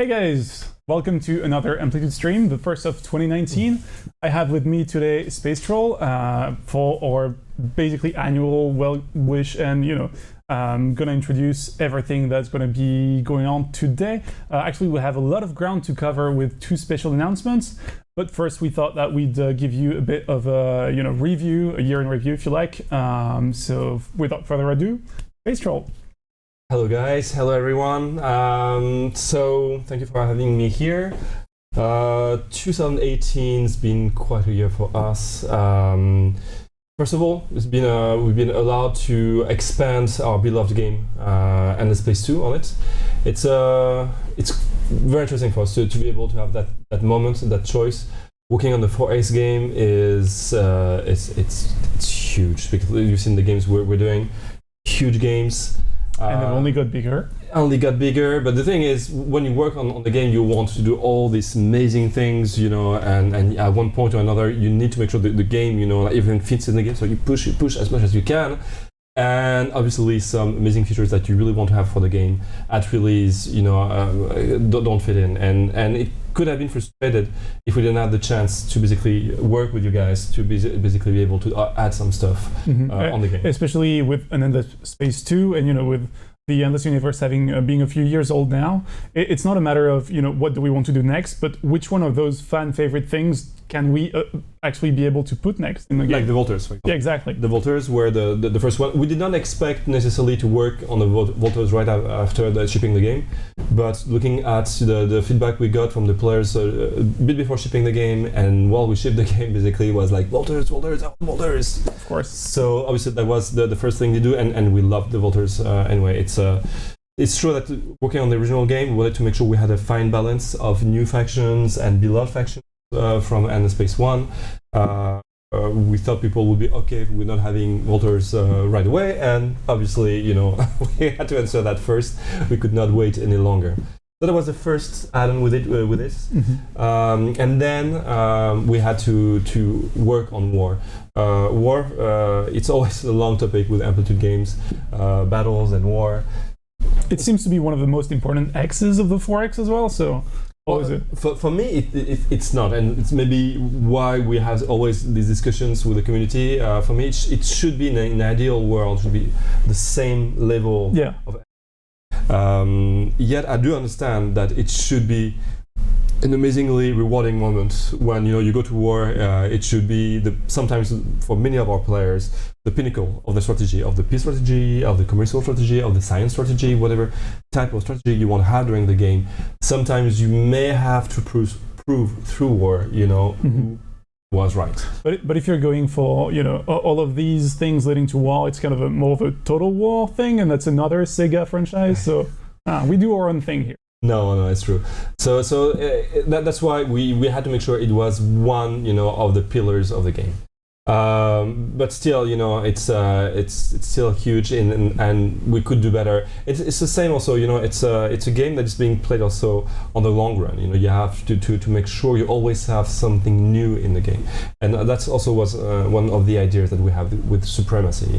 Hey guys, welcome to another Amplitude stream, the first of 2019. I have with me today Space Troll for our basically annual well wish, and I'm gonna introduce everything that's gonna be going on today. Actually, we have a lot of ground to cover with two special announcements. But first, we thought that we'd give you a bit of a review, a year in review, if you like. So without further ado, Space Troll. Hello guys, hello everyone. So thank you for having me here. 2018 has been quite a year for us. First of all, we've been allowed to expand our beloved game, and the Space 2 on it. It's very interesting for us to be able to have that moment, that choice. Working on the 4X game is it's huge, because you've seen the games we're doing, huge games. And they've only got bigger. But the thing is, when you work on the game, you want to do all these amazing things, and at one point or another, you need to make sure that the game, everything fits in the game, so you push as much as you can. And obviously some amazing features that you really want to have for the game at release, don't fit in. And it could have been frustrated if we didn't have the chance to basically work with you guys to basically be able to add some stuff on the game. Especially with an Endless Space 2 and, with the Endless Universe being a few years old now, it's not a matter of, what do we want to do next, but which one of those fan favorite things can we actually be able to put next in the game? Like the Volters, for example. Yeah, exactly. The Volters were the first one. We did not expect necessarily to work on the Volters right after shipping the game, but looking at the feedback we got from the players a bit before shipping the game, and while we shipped the game, basically was like, Volters. Of course. So obviously that was the first thing to do, and we loved the Volters anyway. It's true that working on the original game, we wanted to make sure we had a fine balance of new factions and beloved factions from Endless Space 1. We thought people would be okay if we're not having Volters right away, and obviously, we had to answer that first. We could not wait any longer. So that was the first add-on with this. Mm-hmm. And then we had to work on War. War, it's always a long topic with Amplitude games, battles and war. It seems to be one of the most important X's of the 4X as well, so what is it? For me, it's not, and it's maybe why we have always these discussions with the community. For me, it should be in an ideal world, should be the same level of. Yet I do understand that it should be an amazingly rewarding moment when you go to war. It should be sometimes for many of our players the pinnacle of the strategy, of the peace strategy, of the commercial strategy, of the science strategy, whatever type of strategy you want to have during the game. Sometimes you may have to prove through war, who was right. But if you're going for all of these things leading to war, it's kind of more of a Total War thing, and that's another Sega franchise. So we do our own thing here. No, it's true. So that's why we had to make sure it was one, of the pillars of the game. But still, it's still huge, and we could do better. It's the same also, it's a game that is being played also on the long run. You have to make sure you always have something new in the game, and that's also was one of the ideas that we have with Supremacy.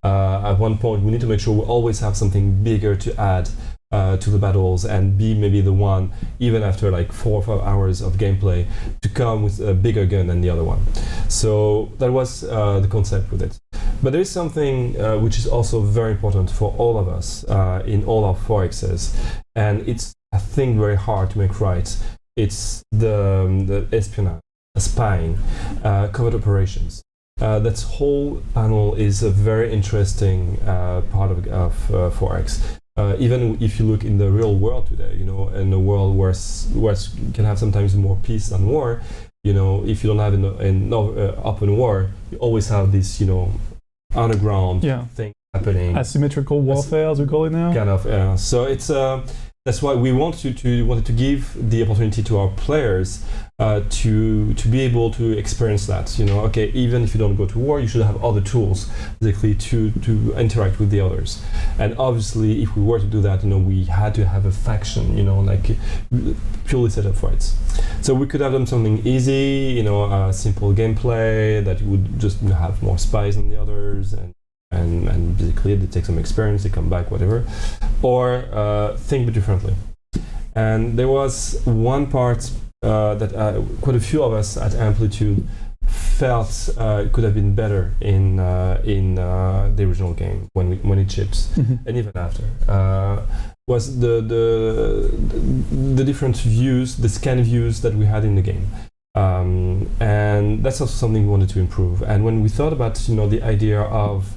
At one point we need to make sure we always have something bigger to add to the battles, and be maybe the one, even after like 4 or 5 hours of gameplay, to come with a bigger gun than the other one. So that was the concept with it. But there is something which is also very important for all of us in all our 4Xs, and it's, I think, very hard to make right. It's the espionage, spying, covert operations. That whole panel is a very interesting part of 4X. Even if you look in the real world today, in a world where you can have sometimes more peace than war, if you don't have an open war, you always have this, underground thing happening. Asymmetrical warfare, as we call it now. Kind of. So it's that's why we wanted to give the opportunity to our players to be able to experience that. Okay, even if you don't go to war, you should have other tools basically to interact with the others. And obviously, if we were to do that, we had to have a faction, like purely set up for it. So we could have done something easy, simple gameplay that would just have more spies than the others, and basically they take some experience, they come back, whatever, or think differently. And there was one part that quite a few of us at Amplitude felt could have been better in the original game when it ships, and even after. Was the different views, the scan views that we had in the game. And that's also something we wanted to improve. And when we thought about the idea of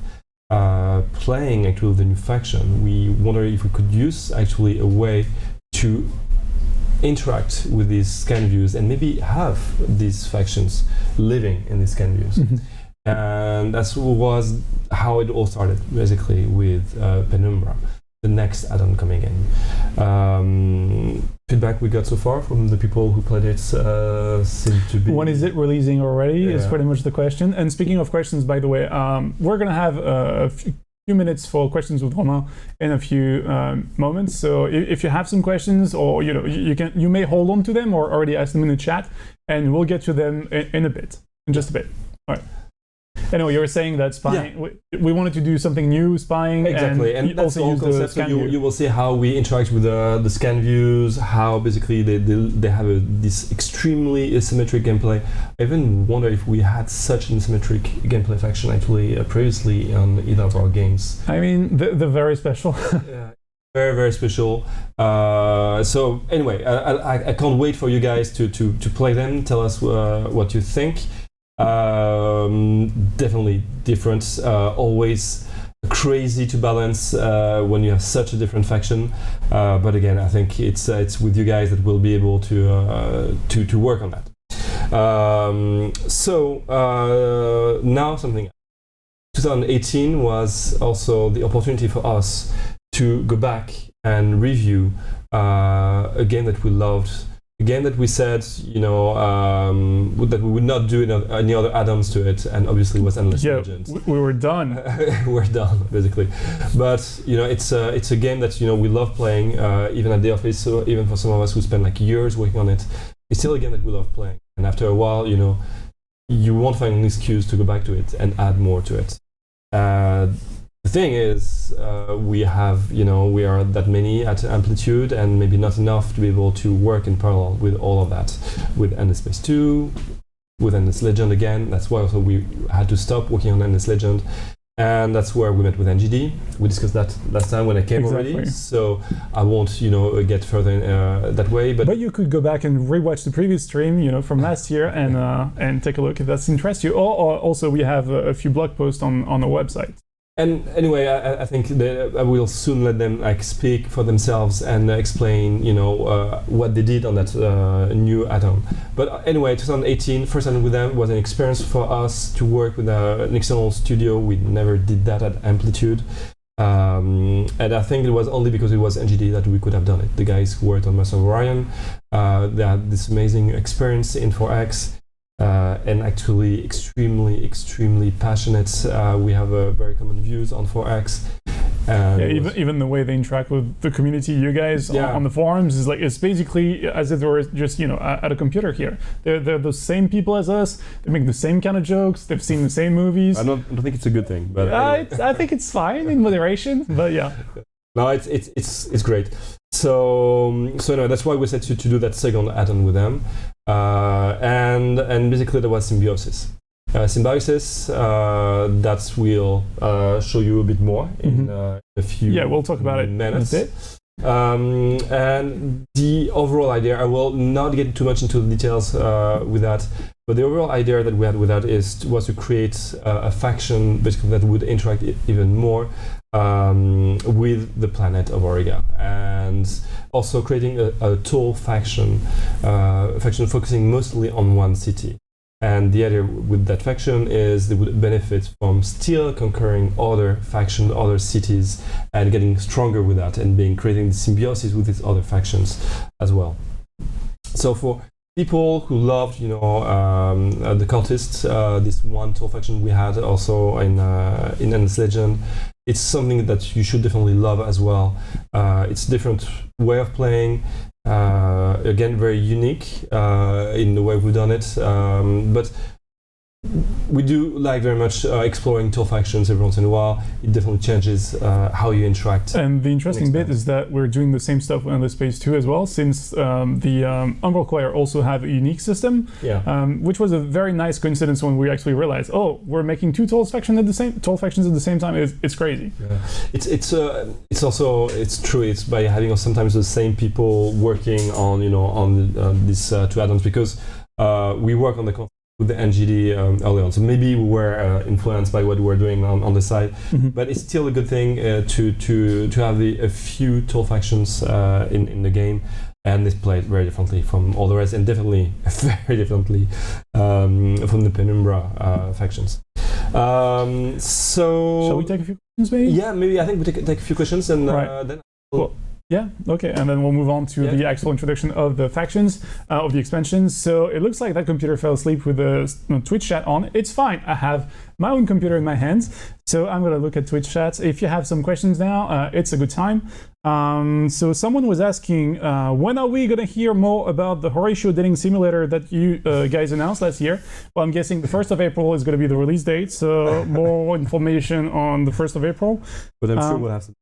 playing actually the new faction, we wondered if we could use actually a way to interact with these scan views and maybe have these factions living in these scan views. And that was how it all started, basically, with Penumbra, the next add-on coming in. Feedback we got so far from the people who played it seemed to be... When is it releasing already is pretty much the question. And speaking of questions, by the way, we're going to have a few minutes for questions with Romain in a few moments. So if you have some questions, or you may hold on to them or already ask them in the chat, and we'll get to them in just a bit. All right. Anyway, you were saying that spying, we wanted to do something new, spying, exactly, and that's also use the concept. scan So you will see how we interact with the scan views, how basically they have this extremely asymmetric gameplay. I even wonder if we had such an asymmetric gameplay faction actually previously on either of our games. I mean, they're very special. Yeah. Very, very special. So anyway, I can't wait for you guys to play them. Tell us what you think. Definitely different. Always crazy to balance when you have such a different faction. But again, I think it's with you guys that we'll be able to work on that. Now something. 2018 was also the opportunity for us to go back and review a game that we loved, a game that we said, that we would not do any other add-ons to it, and obviously was Endless Legends. We were done. We're done, basically. But it's a game that we love playing, even at the office. So even for some of us who spend like years working on it, it's still a game that we love playing. And after a while, you won't find an excuse to go back to it and add more to it. The thing is, we are that many at Amplitude, and maybe not enough to be able to work in parallel with all of that, with Endless Space 2, with Endless Legend again. That's why also we had to stop working on Endless Legend, and that's where we met with NGD. We discussed that last time when I came already, so I won't get further in, that way. But you could go back and rewatch the previous stream, from last year, and take a look if that interests you. Or also we have a few blog posts on the website. And anyway, I think I will soon let them speak for themselves and explain, what they did on that new add-on. But anyway, 2018, first add-on with them was an experience for us to work with an external studio. We never did that at Amplitude. And I think it was only because it was NGD that we could have done it. The guys who worked on Master of Orion, they had this amazing experience in 4X. And actually extremely, extremely passionate. We have very common views on 4X. Even the way they interact with the community, you guys on the forums is it's basically as if they were just at a computer here. They're the same people as us. They make the same kind of jokes. They've seen the same movies. I don't think it's a good thing, but anyway. I think it's fine in moderation. But yeah. No, it's great. So anyway, that's why we said to do that second add-on with them, and basically there was Symbiosis. Symbiosis that we'll show you a bit more in a few. Yeah, we'll talk about minutes. It in a bit. And the overall idea, I will not get too much into the details with that, but the overall idea that we had with that was to create a faction basically that would interact even more with the planet of Auriga, and also creating a tall faction focusing mostly on one city. And the idea with that faction is they would benefit from still conquering other factions, other cities, and getting stronger with that, and creating the symbiosis with these other factions as well. So for people who loved, the cultists, this one tall faction we had also in Endless Legend, it's something that you should definitely love as well. It's a different way of playing. Again, very unique in the way we've done it, but we do like very much exploring tool factions every once in a while. It definitely changes how you interact. And the interesting bit is that we're doing the same stuff in the Space 2 as well, since the Umbral Choir also have a unique system, which was a very nice coincidence when we actually realized, oh, we're making two tool factions at the same time. It's crazy. Yeah. It's also true. It's by having sometimes the same people working on these two add-ons, because we work on with the NGD early on, so maybe we were influenced by what we were doing on the side, but it's still a good thing to have a few tool factions in the game, and it's played very differently from all the rest, and definitely very differently from the Penumbra factions. So shall we take a few questions, maybe? Yeah, maybe I think we take a few questions, and then cool. Yeah, okay, and then we'll move on to the actual introduction of the factions, of the expansions. So it looks like that computer fell asleep with the Twitch chat on. It's fine, I have my own computer in my hands, so I'm gonna look at Twitch chats. If you have some questions now, it's a good time. So someone was asking, when are we gonna hear more about the Horatio dating simulator that you guys announced last year? Well, I'm guessing the 1st of April is gonna be the release date, so more information on the 1st of April. But I'm sure we'll have some.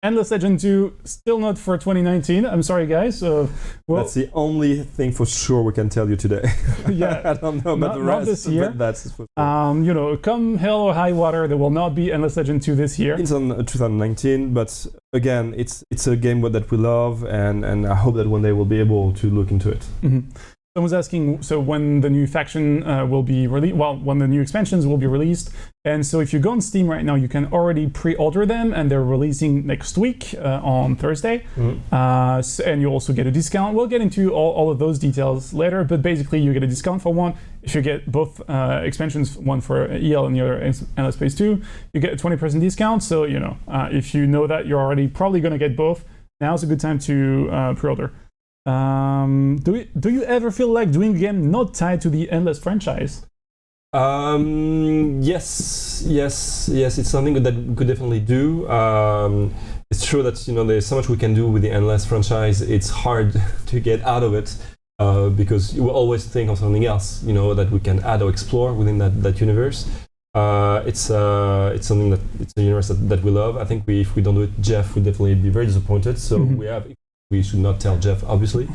Endless Legend 2, still not for 2019. I'm sorry, guys. That's the only thing for sure we can tell you today. Yeah, I don't know about the rest. Not this year. But that's for sure. Come hell or high water, there will not be Endless Legend 2 this year. It's on 2019, but again, it's a game that we love, and I hope that one day we'll be able to look into it. Mm-hmm. Someone's asking, so when the new faction will be released, when the new expansions will be released. And so if you go on Steam right now, you can already pre-order them, and they're releasing next week on Thursday. And you also get a discount. We'll get into all of those details later, but basically you get a discount for one. If you get both expansions, one for EL and the other Endless Space 2, you get a 20% discount. So, if you know that you're already probably going to get both, now's a good time to pre-order. Do you ever feel like doing a game not tied to the Endless franchise? Yes. It's something that we could definitely do. It's true that there's so much we can do with the Endless franchise. It's hard to get out of it because you will always think of something else, that we can add or explore within that universe. It's something it's a universe that we love. I think if we don't do it, Jeff would definitely be very disappointed. So we should not tell Jeff, obviously.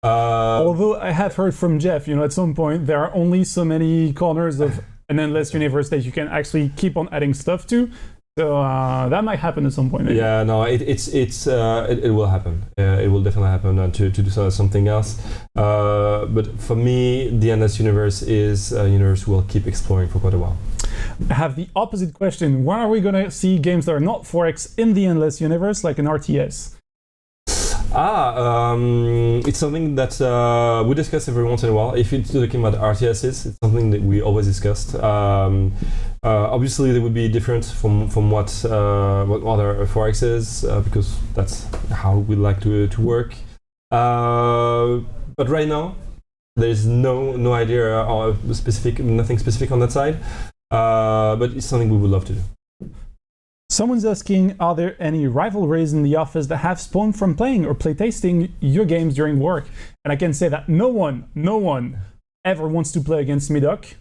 Although I have heard from Jeff, at some point there are only so many corners of an Endless universe that you can actually keep on adding stuff to. So that might happen at some point. Maybe. Yeah, no, it will happen. It will definitely happen to do something else. But for me, the Endless universe is a universe we'll keep exploring for quite a while. I have the opposite question. When are we going to see games that are not 4X in the Endless universe, like an RTS? It's something that we discuss every once in a while. If you're talking about RTSs, it's something that we always discussed. Obviously, they would be different from what other 4Xs because that's how we like to work. But right now, there's no idea or nothing specific on that side. But it's something we would love to do. Someone's asking, are there any rivalries in the office that have spawned from playing or playtesting your games during work? And I can say that no one ever wants to play against Midoc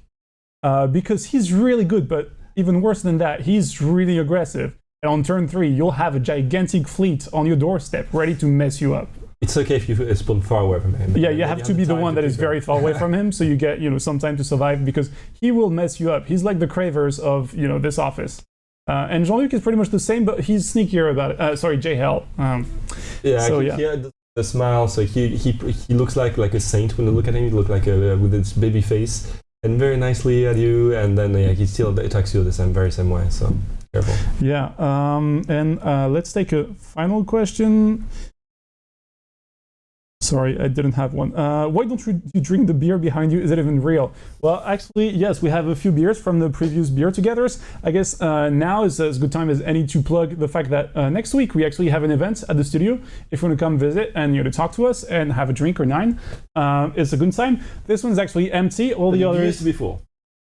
because he's really good, but even worse than that, he's really aggressive. And on turn 3, you'll have a gigantic fleet on your doorstep ready to mess you up. It's okay if you spawn far away from him. Yeah, you have to be the one that is very far away from him, so you get some time to survive because he will mess you up. He's like the Cravers of this office. And Jean-Luc is pretty much the same, but he's sneakier about it. Sorry, J-Hell. He had the smile, so he looks like a saint when you look at him. He looks like with his baby face, and very nicely at you, and then he still attacks you the very same way. So careful. Yeah, and let's take a final question. Sorry, I didn't have one. Why don't you drink the beer behind you? Is it even real? Well, actually, yes, we have a few beers from the previous beer togethers. I guess now is as good time as any to plug the fact that next week we actually have an event at the studio. If you want to come visit and to talk to us and have a drink or 9, it's a good time. This one's actually empty. All the others used to be full.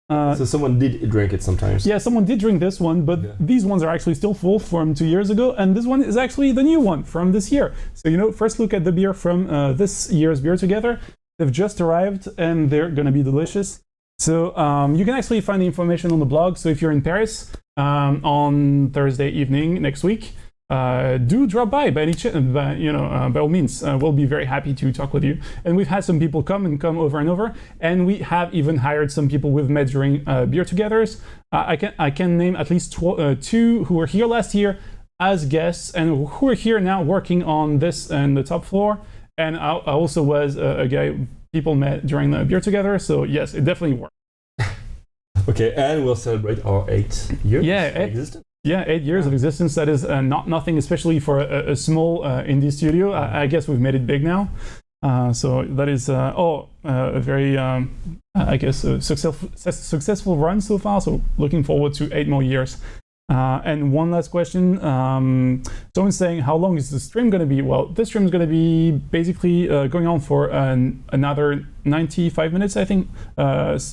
So someone did drink it sometimes. Yeah, someone did drink this one, but these ones are actually still full from 2 years ago, and this one is actually the new one from this year. So, first look at the beer from this year's Beer Together. They've just arrived, and they're going to be delicious. So you can actually find the information on the blog. So if you're in Paris on Thursday evening next week, do drop by by all means. We'll be very happy to talk with you. And we've had some people come over and over, and we have even hired some people we've met during beer togethers. I can name at least two who were here last year as guests and who are here now working on this and the top floor. And I also was a guy people met during the beer together. So yes, it definitely worked. Okay, and we'll celebrate our 8 years of existence. Yeah, 8 years of existence. That is nothing, especially for a small indie studio. I guess we've made it big now. So that is a very, I guess, a successful run so far. So looking forward to 8 more years. And one last question. Someone's saying, how long is the stream going to be? Well, this stream is going to be basically going on for another 95 minutes, I think,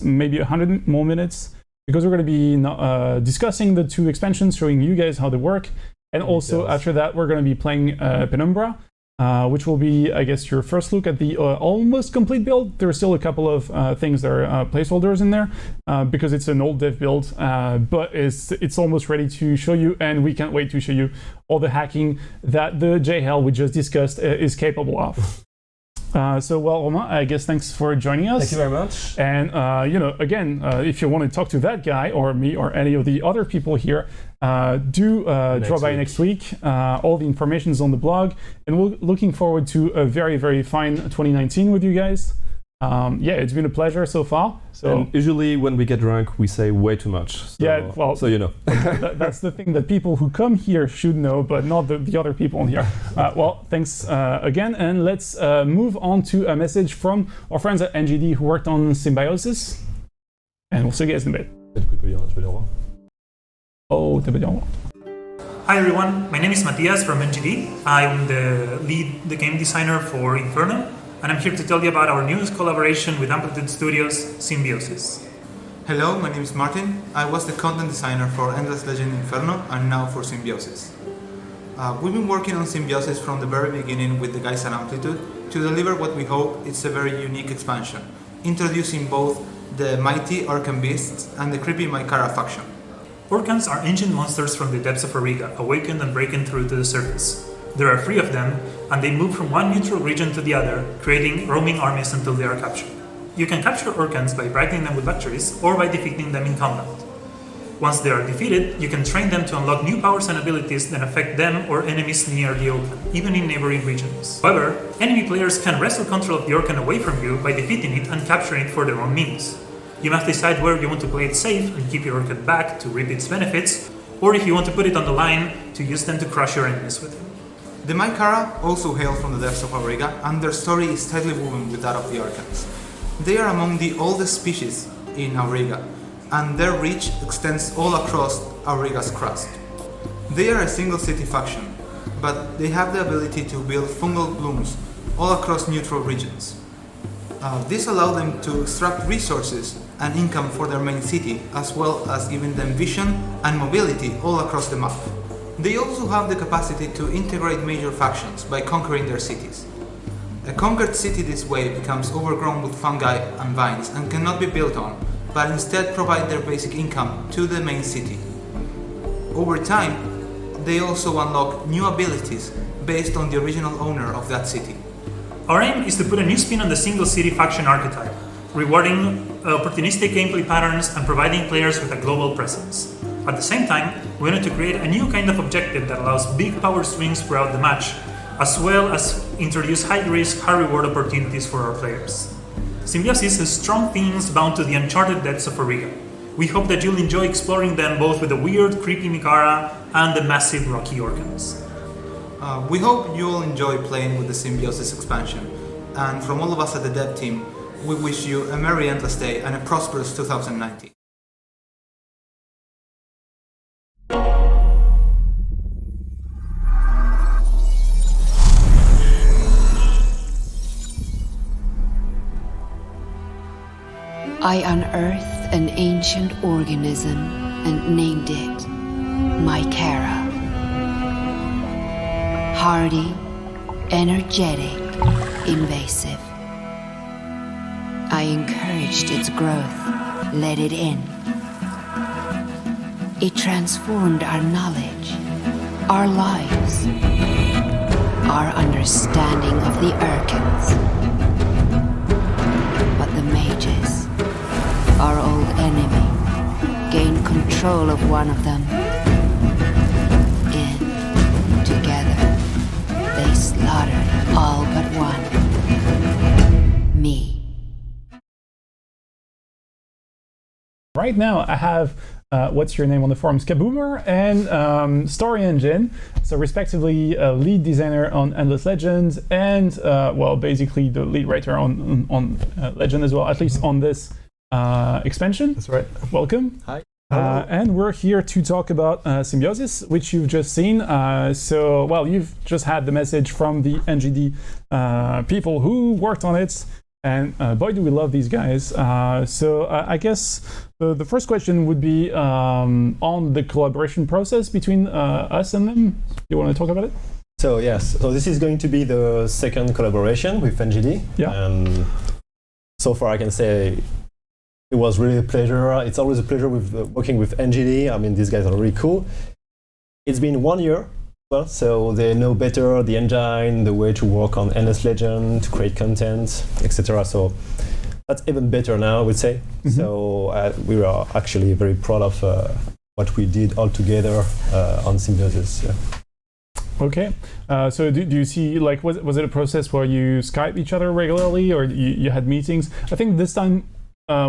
maybe 100 more minutes, because we're going to be discussing the 2 expansions, showing you guys how they work. And also after that, we're going to be playing Penumbra, which will be, I guess, your first look at the almost complete build. There are still a couple of things that are placeholders in there because it's an old dev build, but it's almost ready to show you, and we can't wait to show you all the hacking that the JHL we just discussed is capable of. So, Romain, I guess thanks for joining us. Thank you very much. And, again, if you want to talk to that guy or me or any of the other people here, do drop by next week. All the information is on the blog. And we're looking forward to a very, very fine 2019 with you guys. It's been a pleasure so far. So and usually when we get drunk, we say way too much. So, so you know. That's the thing that people who come here should know, but not the other people in here. Thanks again, and let's move on to a message from our friends at NGD who worked on Symbiosis. And we'll see you guys in a bit. Oh, t'as pas dit au revoir. Hi everyone, my name is Matthias from NGD. I'm the game designer for Inferno, and I'm here to tell you about our newest collaboration with Amplitude Studios, Symbiosis. Hello, my name is Martin. I was the content designer for Endless Legend Inferno and now for Symbiosis. We've been working on Symbiosis from the very beginning with the guys at Amplitude to deliver what we hope is a very unique expansion, introducing both the mighty Orcan beasts and the creepy Mycara faction. Orcans are ancient monsters from the depths of Auriga, awakened and breaking through to the surface. There are 3 of them, and they move from one neutral region to the other, creating roaming armies until they are captured. You can capture Orcans by brightening them with batteries or by defeating them in combat. Once they are defeated, you can train them to unlock new powers and abilities that affect them or enemies near the Orcan, even in neighboring regions. However, enemy players can wrestle control of the Orcan away from you by defeating it and capturing it for their own means. You must decide where you want to play it safe and keep your Orcan back to reap its benefits, or if you want to put it on the line to use them to crush your enemies with it. The Mycara also hail from the depths of Auriga, and their story is tightly woven with that of the Orcans. They are among the oldest species in Auriga, and their reach extends all across Auriga's crust. They are a single city faction, but they have the ability to build fungal blooms all across neutral regions. This allows them to extract resources and income for their main city, as well as giving them vision and mobility all across the map. They also have the capacity to integrate major factions by conquering their cities. A conquered city this way becomes overgrown with fungi and vines and cannot be built on, but instead provide their basic income to the main city. Over time, they also unlock new abilities based on the original owner of that city. Our aim is to put a new spin on the single city faction archetype, rewarding opportunistic gameplay patterns and providing players with a global presence. At the same time, we wanted to create a new kind of objective that allows big power swings throughout the match, as well as introduce high-risk, high-reward opportunities for our players. Symbiosis has strong themes bound to the uncharted depths of Auriga. We hope that you'll enjoy exploring them both with the weird, creepy Mycara and the massive rocky Orcans. We hope you'll enjoy playing with the Symbiosis expansion, and from all of us at the dev team, we wish you a merry endless day and a prosperous 2019. I unearthed an ancient organism and named it Mycara. Hardy, energetic, invasive. I encouraged its growth let it in. It transformed our knowledge, our lives, our understanding of the Urkins. But the mages, our old enemy, gained control of one of them. And together, they slaughtered all but one. Me. Right now, I have what's your name on the forums, Kaboomer and Story Engine, so respectively lead designer on Endless Legends and well, basically the lead writer on Legend as well, at least on this expansion. That's right. Welcome. Hi. And we're here to talk about Symbiosis, which you've just seen. So, well, you've just had the message from the NGD people who worked on it. And boy, do we love these guys. So I guess the first question would be on the collaboration process between us and them. You want to talk about it? So yes, so this is going to be the second collaboration with NGD. Yeah. So far I can say it was really a pleasure. It's always a pleasure with working with NGD. I mean, these guys are really cool. It's been 1 year. Well, so they know better the engine, the way to work on Endless Legend, to create content, etc. So that's even better now, I would say. Mm-hmm. So we are actually very proud of what we did all together on Symbiosis. Yeah. Okay. So do you see, like, was it a process where you Skype each other regularly, or you had meetings? I think this time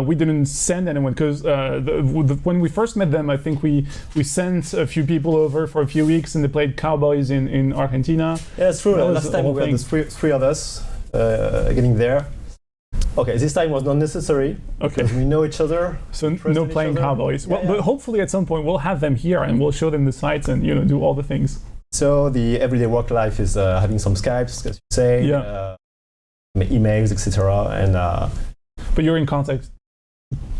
we didn't send anyone because when we first met them, I think we sent a few people over for a few weeks and they played Cowboys in Argentina. Yeah, that's true. That Last time we had the three of us getting there. Okay, this time was not necessary because we know each other. So no playing Cowboys. Well, but hopefully at some point we'll have them here and we'll show them the sites and do all the things. So the everyday work life is having some Skypes, as you say, emails, etc. And but you're in contact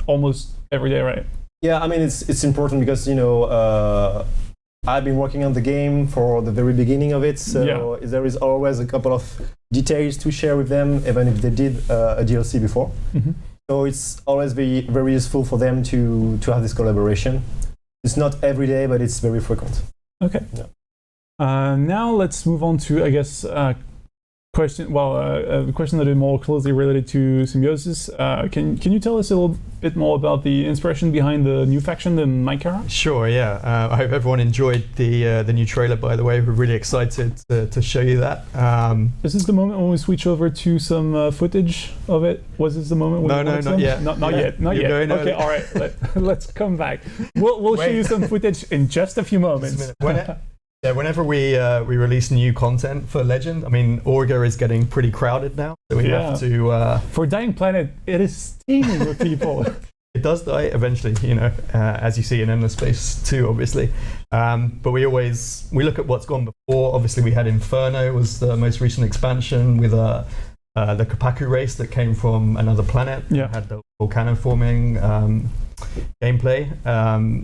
almost every day, right? Yeah, I mean it's important because I've been working on the game for the very beginning of it, so there is always a couple of details to share with them, even if they did a DLC before. Mm-hmm. So it's always very, very useful for them to have this collaboration. It's not every day, but it's very frequent. Okay. Yeah. Now let's move on to, I guess, a question that is more closely related to Symbiosis. Can you tell us a little bit more about the inspiration behind the new faction, the Mycara? Sure, yeah. I hope everyone enjoyed the new trailer, by the way. We're really excited to show you that. Is this the moment when we switch over to some footage of it? Was this the moment? No, not yet. Not yet. Okay, all right. Let's come back. We'll show you some footage in just a few moments. Whenever we release new content for Legend, I mean, Orga is getting pretty crowded now, so we have to... For Dying Planet, it is steaming with people. It does die eventually, as you see in Endless Space 2, obviously. But we look at what's gone before. Obviously, we had Inferno, was the most recent expansion with the Kapaku race that came from another planet. Yeah. Had the volcano forming gameplay.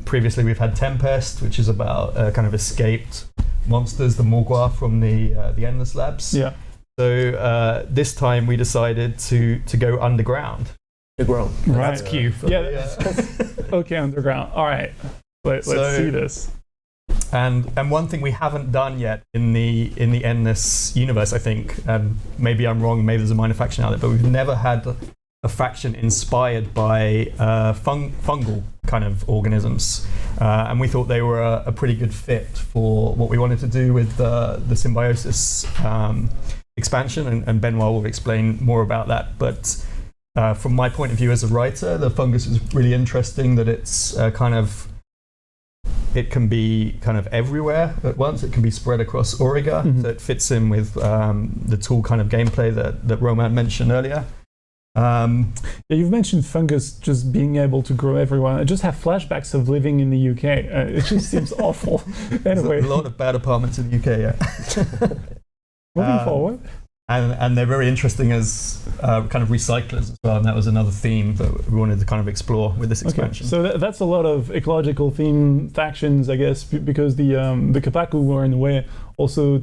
Previously, we've had Tempest, which is about kind of escaped monsters, the Morgwa from the Endless Labs. Yeah. So this time we decided to go underground. Underground. Right. That's Q. Okay, underground. All right. Let's see this. And one thing we haven't done yet in the Endless universe, I think, and maybe I'm wrong, maybe there's a minor faction out there, but we've never had a faction inspired by fungal kind of organisms, and we thought they were a pretty good fit for what we wanted to do with the Symbiosis expansion, and Benoit will explain more about that. But from my point of view as a writer, the fungus is really interesting, that it's it can be kind of everywhere at once. It can be spread across Auriga, so it fits in with the tool kind of gameplay that Roman mentioned earlier. You've mentioned fungus just being able to grow everywhere. I just have flashbacks of living in the UK. It just seems awful. Anyway, there's a lot of bad apartments in the UK. Yeah. Moving forward. And they're very interesting as kind of recyclers as well, and that was another theme that we wanted to kind of explore with this expansion. Okay. So that's a lot of ecological theme factions, I guess, because the Kapaku were in a way also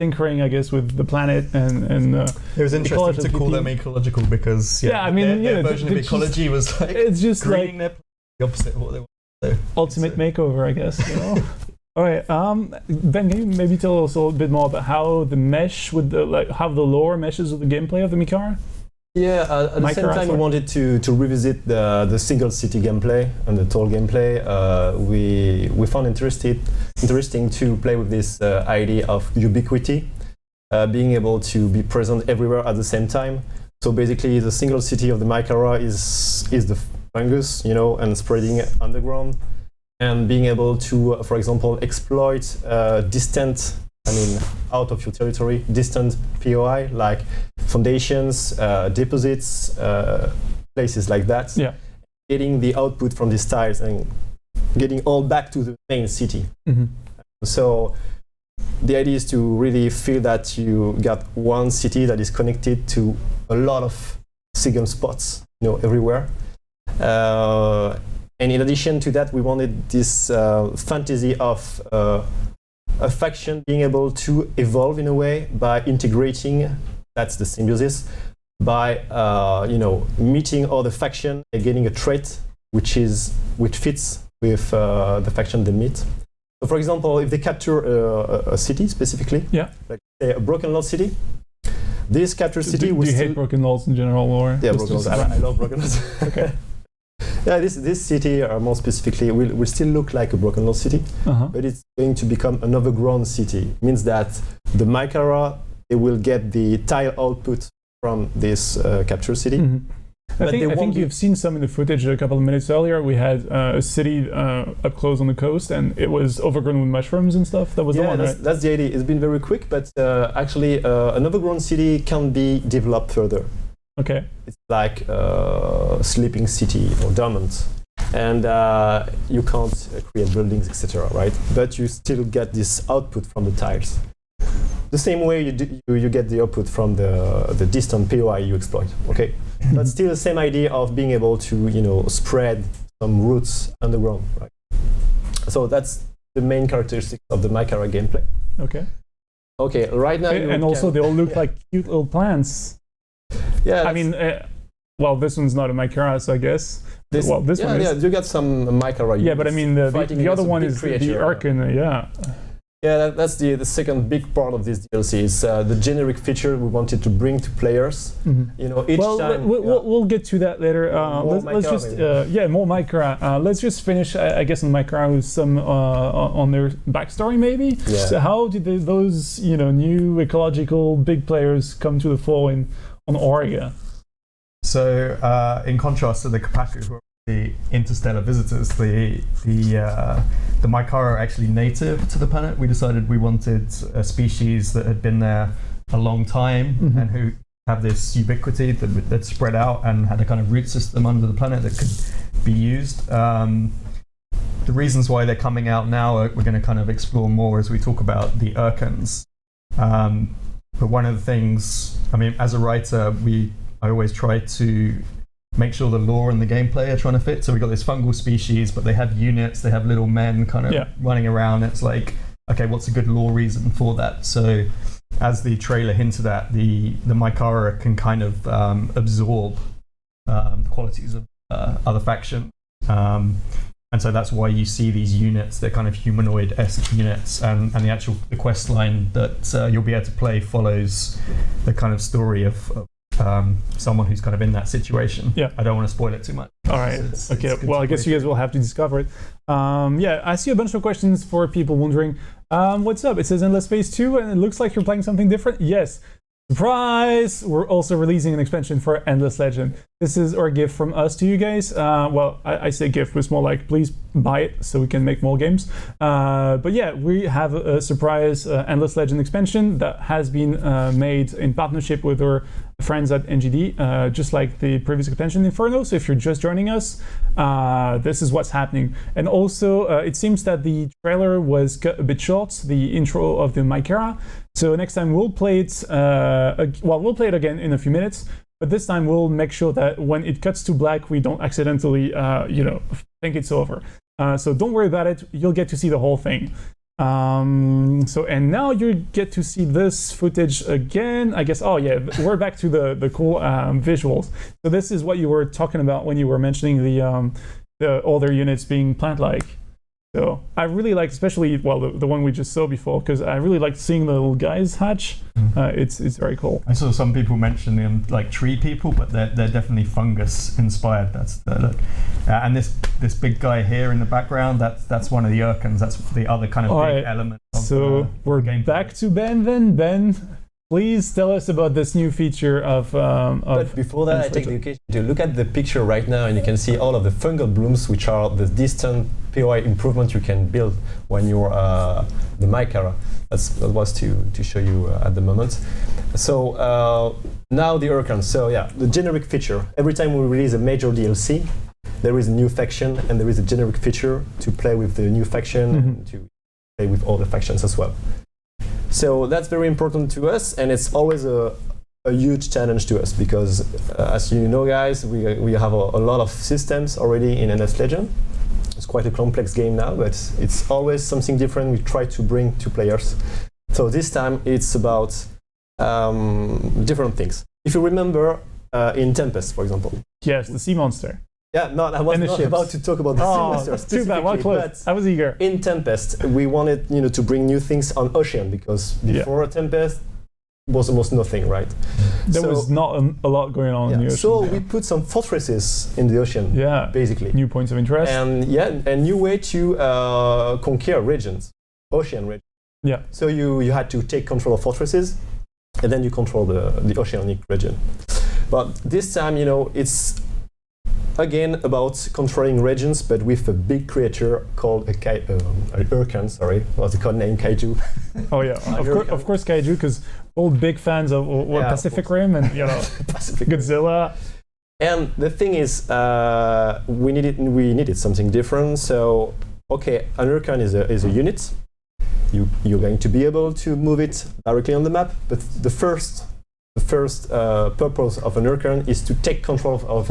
tinkering, I guess, with the planet and It was interesting to call them ecological because I mean, their version of ecology was like it's just greening like the opposite of what they want to do. ultimate makeover, I guess. You know. All right, Ben, can you maybe tell us a little bit more about how the mesh with how the lore meshes with the gameplay of the Mikara? Yeah, at the same time, we wanted to revisit the single city gameplay and the toll gameplay. We found interesting to play with this idea of ubiquity, being able to be present everywhere at the same time. So basically, the single city of the Mikara is the fungus, you know, and spreading underground, and being able to, for example, exploit distant. Out of your territory, distant POI like foundations, deposits, places like that. Yeah. Getting the output from these tiles and getting all back to the main city. Mm-hmm. So the idea is to really feel that you got one city that is connected to a lot of single spots, you know, everywhere. And in addition to that, we wanted this fantasy of a faction being able to evolve in a way by integrating, that's the symbiosis, by meeting other faction and getting a trait which fits with the faction they meet. So for example, if they capture a city specifically, like say a Broken Lord city, this captured city do will you still... hate Broken Lords in general, or Yeah, Broken Lords. I love Broken Lords. Okay. Yeah, this city, more specifically, will still look like a Broken Lord city, but it's going to become an overgrown city. It means that the Mikara, they will get the tile output from this capture city. Mm-hmm. I think you've seen some in the footage a couple of minutes earlier. We had a city up close on the coast, and it was overgrown with mushrooms and stuff. That was the one, right? That's the idea. It's been very quick, but actually an overgrown city can be developed further. Okay. It's like sleeping city or dormant, and you can't create buildings, etc. Right? But you still get this output from the tiles. The same way you get the output from the distant POI you exploit. Okay, but still the same idea of being able to spread some roots underground. Right? So that's the main characteristics of the Mikara gameplay. Okay. Okay. Right now, and also they all look like cute little plants. Yeah, I mean, this one's not a Mikara, so I guess. This one is. Yeah, you got some Mikara. Yeah, but I mean, the other one is the Archon, yeah. Yeah, that's the second big part of this DLC is the generic feature we wanted to bring to players. Mm-hmm. Each time. We'll get to that later. Let's just more Mikara. Let's just finish, I guess, on Mikara with some on their backstory, maybe. Yeah. So how did those new ecological big players come to the fore on Auriga? So in contrast to the Kapaku, who are the interstellar visitors, the Mikara are actually native to the planet. We decided we wanted a species that had been there a long time and who have this ubiquity that spread out and had a kind of root system under the planet that could be used. The reasons why they're coming out now we're going to kind of explore more as we talk about the Urkons. But one of the things, I mean, as a writer, I always try to make sure the lore and the gameplay are trying to fit. So we got this fungal species, but they have units, they have little men kind of running around. It's like, okay, what's a good lore reason for that? So as the trailer hinted at, the Mikara can kind of absorb the qualities of other factions. And so that's why you see these units, they're kind of humanoid-esque units, and the quest line that you'll be able to play follows the kind of story of someone who's kind of in that situation. Yeah. I don't want to spoil it too much. All right. Okay. Well, I guess you guys will have to discover it. I see a bunch of questions for people wondering, what's up? It says Endless Space 2, and it looks like you're playing something different. Yes. Surprise! We're also releasing an expansion for Endless Legend. This is our gift from us to you guys. I say gift, but it's more like please buy it so we can make more games. But yeah, we have a surprise Endless Legend expansion that has been made in partnership with our friends at NGD, just like the previous expansion Inferno. So if you're just joining us, this is what's happening. And also, it seems that the trailer was cut a bit short, the intro of the Mikara. So next time we'll play it, we'll play it again in a few minutes, but this time we'll make sure that when it cuts to black, we don't accidentally, think it's over. So don't worry about it, you'll get to see the whole thing. So and now you get to see this footage again. I guess. Oh yeah, we're back to the cool visuals. So this is what you were talking about when you were mentioning the older units being plant-like. So I really like, especially the one we just saw before, because I really liked seeing the little guys hatch. It's very cool. I saw some people mention them like tree people, but they're definitely fungus inspired. That's and this big guy here in the background. That's one of the Urkans. That's the other kind of big element. So we're back to Ben then. Ben, please tell us about this new feature of. But before that, I take the occasion to look at the picture right now, and you can see all of the fungal blooms, which are the distant POI improvement you can build when you're the Mycara. That was to show you at the moment. So now the Urkans. So yeah, the generic feature. Every time we release a major DLC, there is a new faction, and there is a generic feature to play with the new faction and to play with all the factions as well. So that's very important to us, and it's always a huge challenge to us because, as you know, guys, we have a lot of systems already in NS Legend. It's quite a complex game now, but it's always something different we try to bring to players. So this time it's about different things. If you remember in Tempest, for example. Yes, the sea monster. Yeah, no, I was not about to talk about the sea monster specifically. Too bad, well close. I was eager. In Tempest, we wanted to bring new things on Ocean because before Tempest was almost nothing, right? There was not a lot going on in the ocean. So we put some fortresses in the ocean, basically. New points of interest. And a new way to conquer regions, ocean regions. Yeah. So you had to take control of fortresses, and then you control the oceanic region. But this time, it's again about controlling regions, but with a big creature called an Urkan, or the code name Kaiju. Oh yeah, of course Kaiju, because all big fans of Pacific Rim and Godzilla. And the thing is, we needed something different. So okay, an Urkan is a unit. You're going to be able to move it directly on the map, but the first purpose of an Urkan is to take control of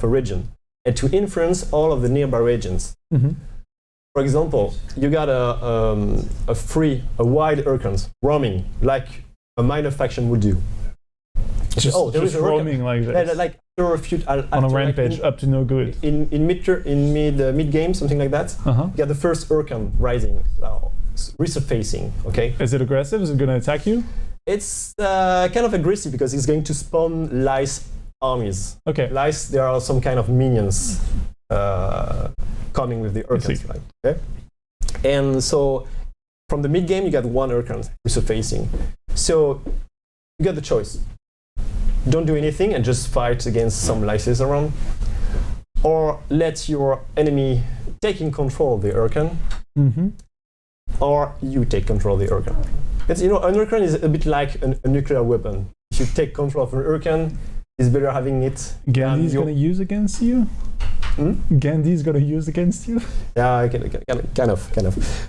a region and to influence all of the nearby regions. Mm-hmm. For example, you got a wild Urkans roaming like a minor faction would do. Just roaming like this. Like on a rampage up to no good. In mid game, something like that. You got the first Urkan rising, resurfacing. Okay. Is it aggressive? Is it going to attack you? It's kind of aggressive because it's going to spawn lice armies. Okay. Lice, there are some kind of minions coming with the Urkans. Right? Okay. And so from the mid game, you got one Urkan resurfacing. So you got the choice. Don't do anything and just fight against some lices around, or let your enemy taking control of the Urkan, or you take control of the Urkan. It's, an Urkan is a bit like a nuclear weapon. If you take control of an Urkan, it's better having it. Gandhi's going to use against you? Gandhi's going to use against you? Yeah, kind of.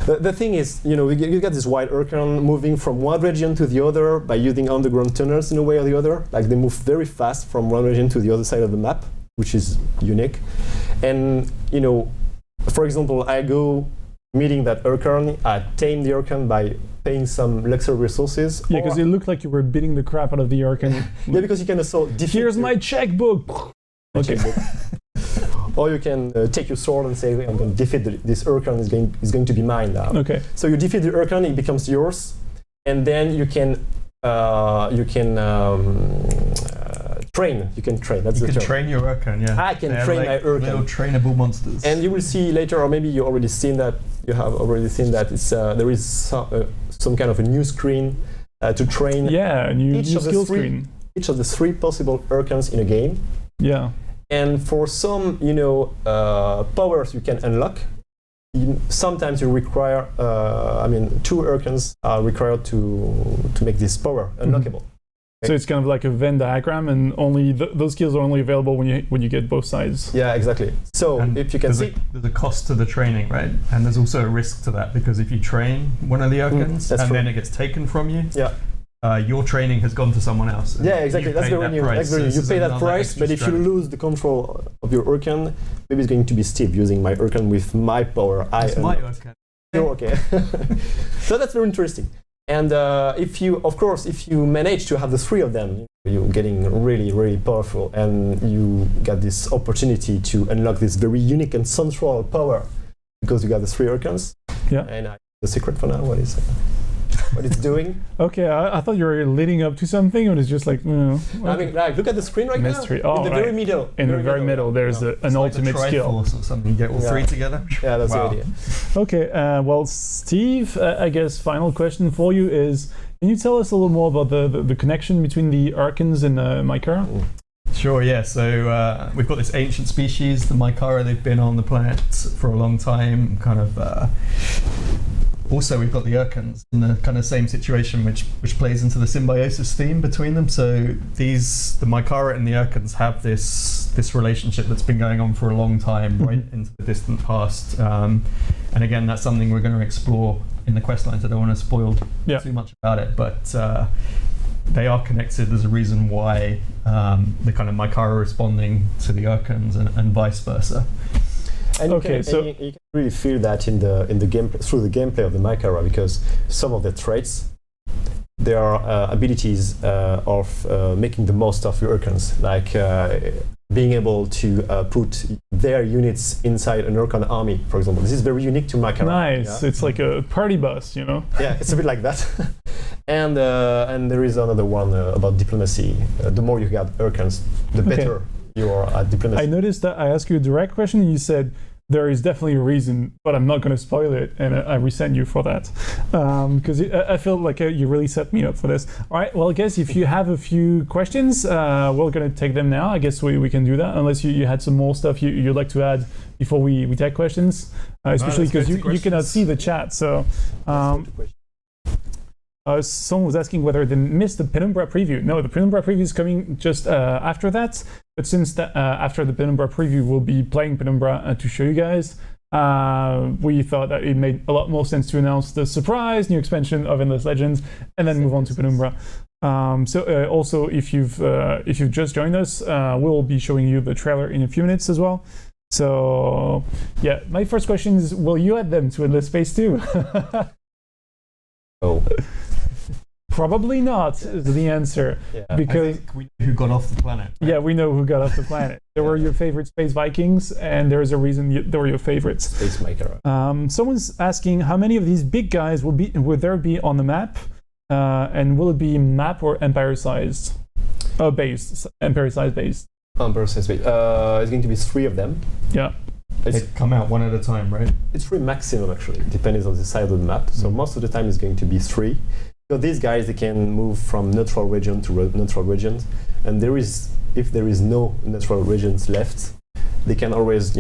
The thing is, you got this wild Urkan moving from one region to the other by using underground tunnels in a way or the other. Like they move very fast from one region to the other side of the map, which is unique. And, for example, I go meeting that Urkan, I tame the Urkan by paying some luxury resources. Yeah, because it looked like you were beating the crap out of the Urkan. Yeah, because you can also defeat. Here's my checkbook! Okay. Or you can take your sword and say, I'm going to defeat this Urkan, is going to be mine now. Okay. So you defeat the Urkan, it becomes yours, and then you can train. You can train. That's the term. You can train your Urkan, yeah. I can train my Urkan. Little trainable monsters. And you will see later, or maybe you already seen that. You have already seen that. It's there is some kind of a new screen to train. Yeah, a new skill screen. Each of the three possible Urkans in a game. Yeah. And for some, powers you can unlock. Sometimes you require, two Urkans are required to make this power unlockable. Okay. So it's kind of like a Venn diagram, and only those skills are only available when you get both sides. Yeah, exactly. So if you can see, there's a cost to the training, right? And there's also a risk to that because if you train one of the Urkans then it gets taken from you. Yeah. Your training has gone to someone else. Yeah, exactly. That's very new. You pay that price, but if you lose the control of your Urkan, maybe it's going to be Steve using my Urkan with my power. It's my Urkan. You're okay. So that's very interesting. And if you manage to have the three of them, you're getting really, really powerful, and you got this opportunity to unlock this very unique and central power because you got the three archons. Yeah. And the secret for now, what it's doing. Okay, I thought you were leading up to something, and it's just like, I mean, like, look at the screen right mystery. now. Oh, in the very middle. In the very middle, there's an ultimate skill. Or something. You get all three together. Yeah, that's the idea. Okay, well, Steve, I guess final question for you is, can you tell us a little more about the connection between the Archons and Mycara? Sure, yeah. So we've got this ancient species, the Mycara. They've been on the planet for a long time, kind of. Also, we've got the Urkons in the kind of same situation, which plays into the symbiosis theme between them. So the Mycara and the Urkons have this relationship that's been going on for a long time, right into the distant past. And again, that's something we're going to explore in the quest lines. I don't want to spoil too much about it, but they are connected. There's a reason why the kind of Mycara are responding to the Urkons and vice versa. And you can really feel that in the game through the gameplay of the Mycara, because some of the traits, there are abilities of making the most of your Urkons, like being able to put their units inside an Urkon army, for example. This is very unique to Mycara. Nice. Yeah? It's like a party bus, you know? Yeah, it's a bit like that. And there is another one about diplomacy. The more you got Urkons, the better you are at diplomacy. I noticed that I asked you a direct question and you said, there is definitely a reason, but I'm not going to spoil it, and I resent you for that, because I feel like you really set me up for this. All right, well, I guess if you have a few questions, we're going to take them now. I guess we can do that, unless you had some more stuff you'd like to add before we take questions, especially because you cannot see the chat. So someone was asking whether they missed the Penumbra preview. No, the Penumbra preview is coming just after that. But since after the Penumbra preview, we'll be playing Penumbra to show you guys. We thought that it made a lot more sense to announce the surprise new expansion of Endless Legends and then move on to Penumbra. Also, if you've just joined us, we'll be showing you the trailer in a few minutes as well. So yeah, my first question is: will you add them to Endless Space too? Oh. Probably not is the answer, because I think we know who got off the planet. Right? Yeah, we know who got off the planet. They were your favorite space Vikings, and there's a reason they were your favorites. Space Mycara. Someone's asking how many of these big guys will there be on the map, and will it be map or empire sized? Based empire size based. Empire size based. It's going to be 3 of them. Yeah. They come out one at a time, right? It's 3 maximum actually, depending on the size of the map. So most of the time it's going to be 3. So these guys, they can move from neutral region to neutral regions, and if there is no neutral regions left, they can always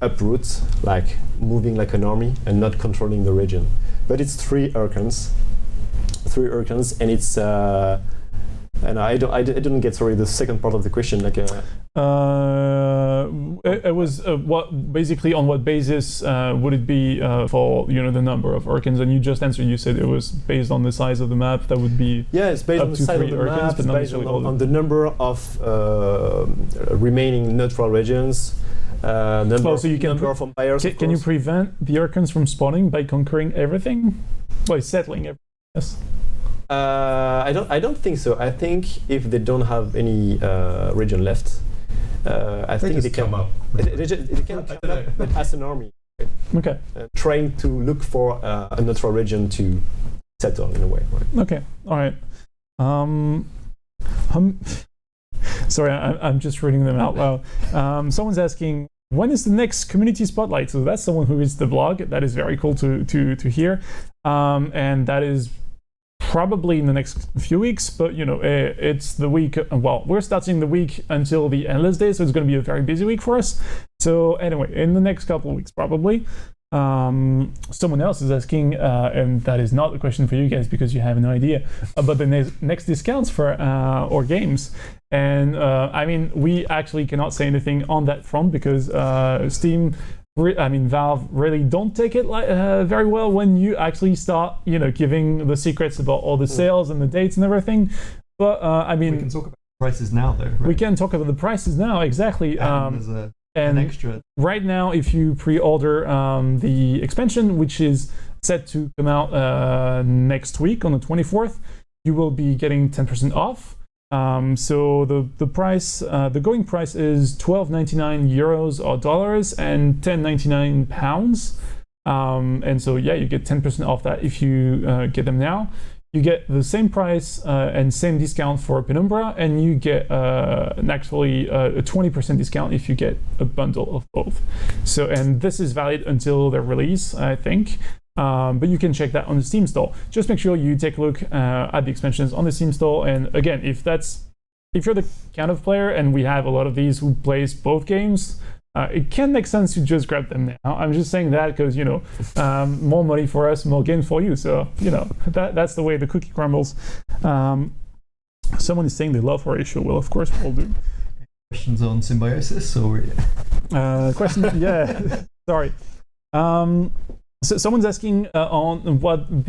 uproot, like moving like an army and not controlling the region. But it's 3 Urkons, and it's and I didn't get the second part of the question. Like it was what basically on what basis would it be for the number of Urkons? And you just answered. You said it was based on the size of the map. That would be it's based on the size of the map. It's based on the number of remaining neutral regions. Number of empires. Can you prevent the Urkons from spawning by conquering everything? By settling everything? Yes. I don't think so. I think if they don't have any region left, I think they can come up. They can come up as an army. Okay. Trying to look for a neutral region to settle in a way. Right? Okay. All right. Sorry, I'm just reading them out loud. Someone's asking, when is the next community spotlight? So that's someone who reads the blog. That is very cool to hear, and that is probably in the next few weeks, but it's the week. Well, we're starting the week until the Endless Day, so it's going to be a very busy week for us. So anyway, in the next couple of weeks, probably. Someone else is asking, and that is not a question for you guys because you have no idea about the next discounts for our games. And we actually cannot say anything on that front because Steam. Valve really don't take it very well when you actually start, giving the secrets about all the sales and the dates and everything. But we can talk about prices now, though. Right? We can talk about the prices now, exactly. There's a And extra. right now, if you pre-order the expansion, which is set to come out next week on the 24th, you will be getting 10% off. So the price, the going price is €12.99 or dollars and £10.99. And so yeah, you get 10% off that if you get them now. You get the same price and same discount for Penumbra, and you get actually a 20% discount if you get a bundle of both. So, and this is valid until their release, I think. But you can check that on the Steam store. Just make sure you take a look at the expansions on the Steam store. And again, if you're the kind of player, and we have a lot of these who plays both games, it can make sense to just grab them now. I'm just saying that because, more money for us, more games for you. So, that's the way the cookie crumbles. Someone is saying they love our issue. Well, of course we'll do. Questions on Symbiosis or? Questions? Yeah. Sorry. So someone's asking on what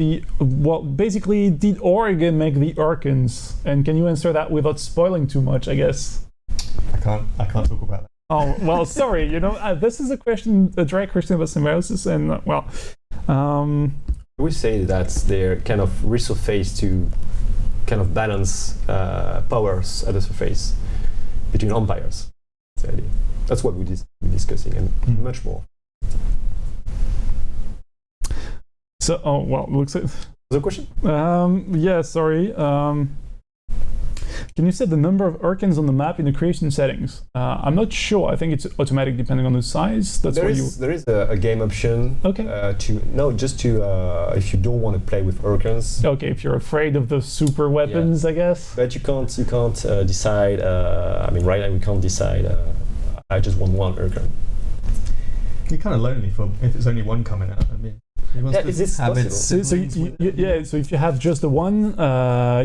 basically did Oregon make the Urkins, and can you answer that without spoiling too much? I guess. I can't talk about that. Oh well, sorry. This is a direct question about Symbiosis, and we say that they're kind of resurface to kind of balance powers at the surface between empires. That's the idea. That's what we're discussing, and much more. So, looks like The question? Yeah, sorry. Can you set the number of Urkins on the map in the creation settings? I'm not sure. I think it's automatic depending on the size. There is a game option. Okay. If you don't want to play with Urkins. Okay, if you're afraid of the super weapons, I guess. But you can't decide. Right now we can't decide. I just want one Urkin. You're kind of lonely if it's only one coming out. Is this possible? So if you have just the one,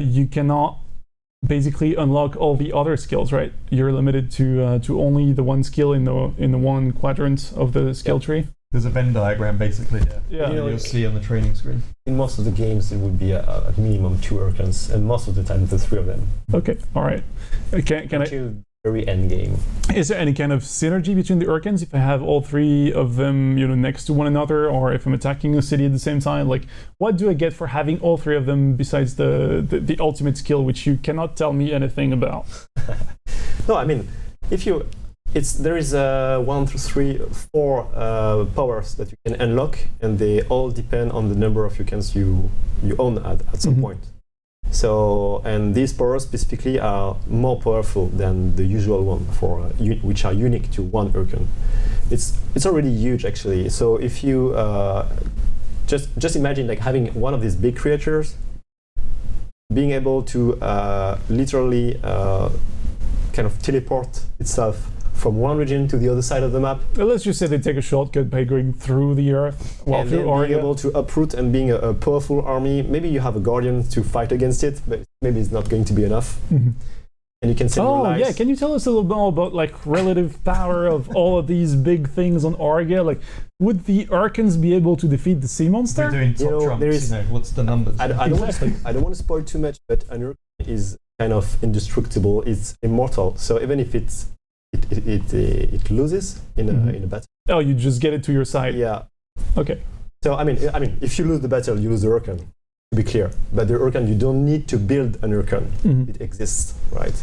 you cannot basically unlock all the other skills, right? You're limited to only the one skill in the one quadrant of the skill tree. There's a Venn diagram, basically. Yeah. You'll see on the training screen. In most of the games, it would be at minimum 2 Urkins, and most of the time, the 3 of them. Okay, all right. Until very end game. Is there any kind of synergy between the Urkins if I have all 3 of them, next to one another, or if I'm attacking a city at the same time? Like, what do I get for having all 3 of them besides the ultimate skill, which you cannot tell me anything about? No, there is 1 through 3, 4 powers that you can unlock, and they all depend on the number of Urkins you own at some point. So, and these powers specifically are more powerful than the usual one which are unique to one Urkin. It's already huge actually. So if you just imagine like having one of these big creatures being able to literally kind of teleport itself from one region to the other side of the map. Let's just say they take a shortcut by going through the earth. And then being able to uproot and being a powerful army. Maybe you have a guardian to fight against it, but maybe it's not going to be enough. Mm-hmm. And you can send your lives. Yeah, can you tell us a little more about like relative power of all of these big things on Orga? Like, would the Urkins be able to defeat the sea monster? We're doing top trumps, what's the numbers? I don't want to spoil too much, but an Urkin is kind of indestructible. It's immortal. So even if it loses in a battle. Oh, you just get it to your side. Yeah. Okay. So I mean, if you lose the battle, you lose the Urkin. To be clear, but the Urkin, you don't need to build an Urkin. Mm-hmm. It exists, right?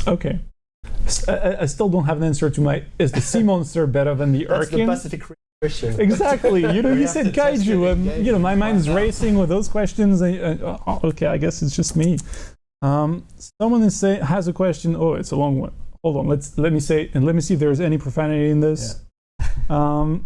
Okay. I still don't have an answer to is the sea monster better than the Urkin? That's the Pacific question. Exactly. You said kaiju, and my mind is racing with those questions. Okay, I guess it's just me. Someone has a question. Oh, it's a long one. Hold on, let me see if there's any profanity in this. Yeah.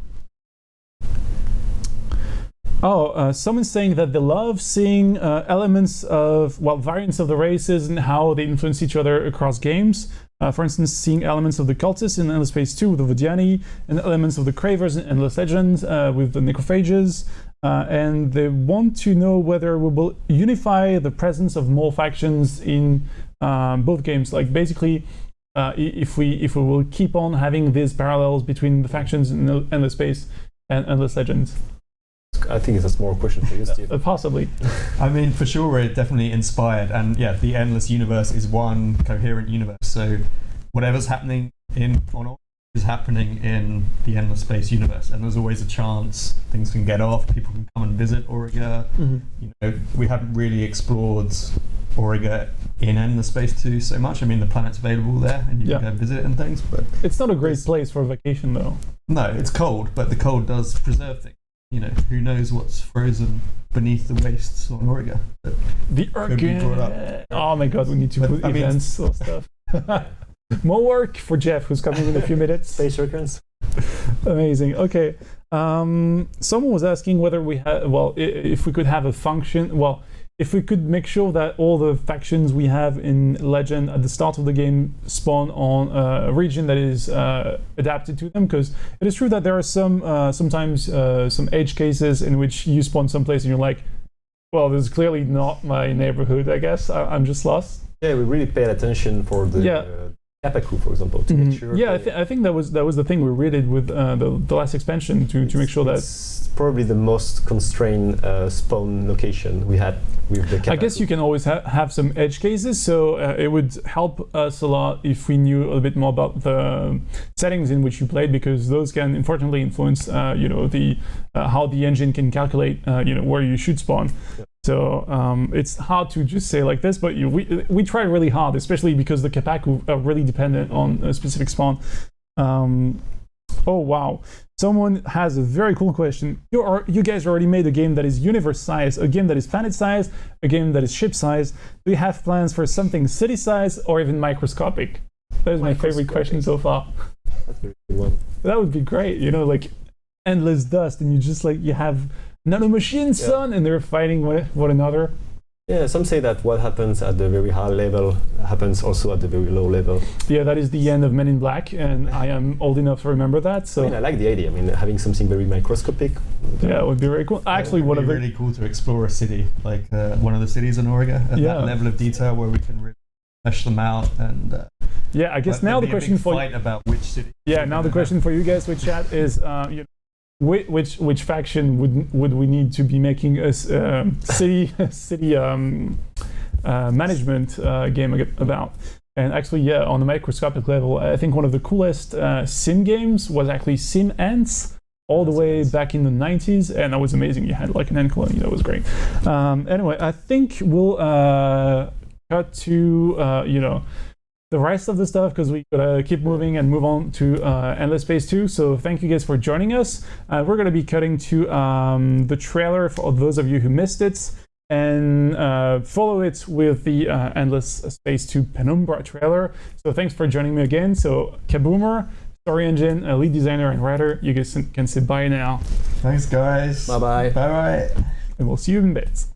Someone's saying that they love seeing elements of variants of the races and how they influence each other across games. For instance, seeing elements of the cultists in Endless Space 2 with the Vodiani, and elements of the Cravers in Endless Legends with the Necrophages. And they want to know whether we will unify the presence of more factions in both games. Like basically, if we will keep on having these parallels between the factions in Endless Space and Endless Legends. I think it's a small question for you, Steve. Possibly. For sure we're definitely inspired, and the Endless universe is one coherent universe. So whatever's happening on is happening in the Endless Space universe, and there's always a chance things can get off, people can come and visit Auriga. You know, we haven't really explored Auriga in Endless Space 2 so much. I mean, the planet's available there, and you can go visit and things, but it's not a great place for vacation, though. No, it's cold, but the cold does preserve things. You know, who knows what's frozen beneath the wastes on Auriga? The Urkin. Oh my god, we need to put events or stuff. More work for Jeff, who's coming in a few minutes. Space Urkins. Amazing. Okay. Someone was asking whether we had, if we could have a function, if we could make sure that all the factions we have in Legend at the start of the game spawn on a region that is adapted to them, because it is true that there are sometimes some edge cases in which you spawn someplace and you're like, well, this is clearly not my neighborhood, I guess. I'm just lost. Yeah, we really paid attention for the Kapaku, for example, to make sure. Yeah, I think that was the thing we really did with the last expansion to make sure that it's probably the most constrained spawn location we had with the Kapaku. I guess you can always have some edge cases, so it would help us a lot if we knew a little bit more about the settings in which you played, because those can unfortunately influence the how the engine can calculate where you should spawn. Yeah. So it's hard to just say like this, but we try really hard, especially because the Kapaku are really dependent on a specific spawn. Oh wow! Someone has a very cool question. You guys already made a game that is universe size, a game that is planet size, a game that is ship size. Do you have plans for something city size or even microscopic? That is my favorite question so far. That's a good one. That would be great. Like endless dust, and you have nanomachines, son, and they're fighting one another. Yeah, some say that what happens at the very high level happens also at the very low level. Yeah, that is the end of Men in Black, and I am old enough to remember that. So I like the idea. Having something very microscopic. Yeah, it would be very cool. Actually, it would be really cool to explore a city, like one of the cities in Auriga, at that level of detail where we can really flesh them out and. Yeah, I guess now the question for fight about which city. Yeah, now the question for you guys with chat is, which faction would we need to be making a city management game about? And actually, on the microscopic level, I think one of the coolest sim games was actually Sim Ants, all the way back in the 90s, and that was amazing. You had like an ant colony, that was great. Anyway, I think we'll cut to the rest of the stuff, because we gotta keep moving and move on to Endless Space 2. So thank you guys for joining us. We're gonna be cutting to the trailer for those of you who missed it, and follow it with the Endless Space 2 Penumbra trailer. So thanks for joining me again. So Kaboomer, story engine, lead designer and writer, you guys can say bye now. Thanks guys. Bye bye. Bye bye. And we'll see you in bits.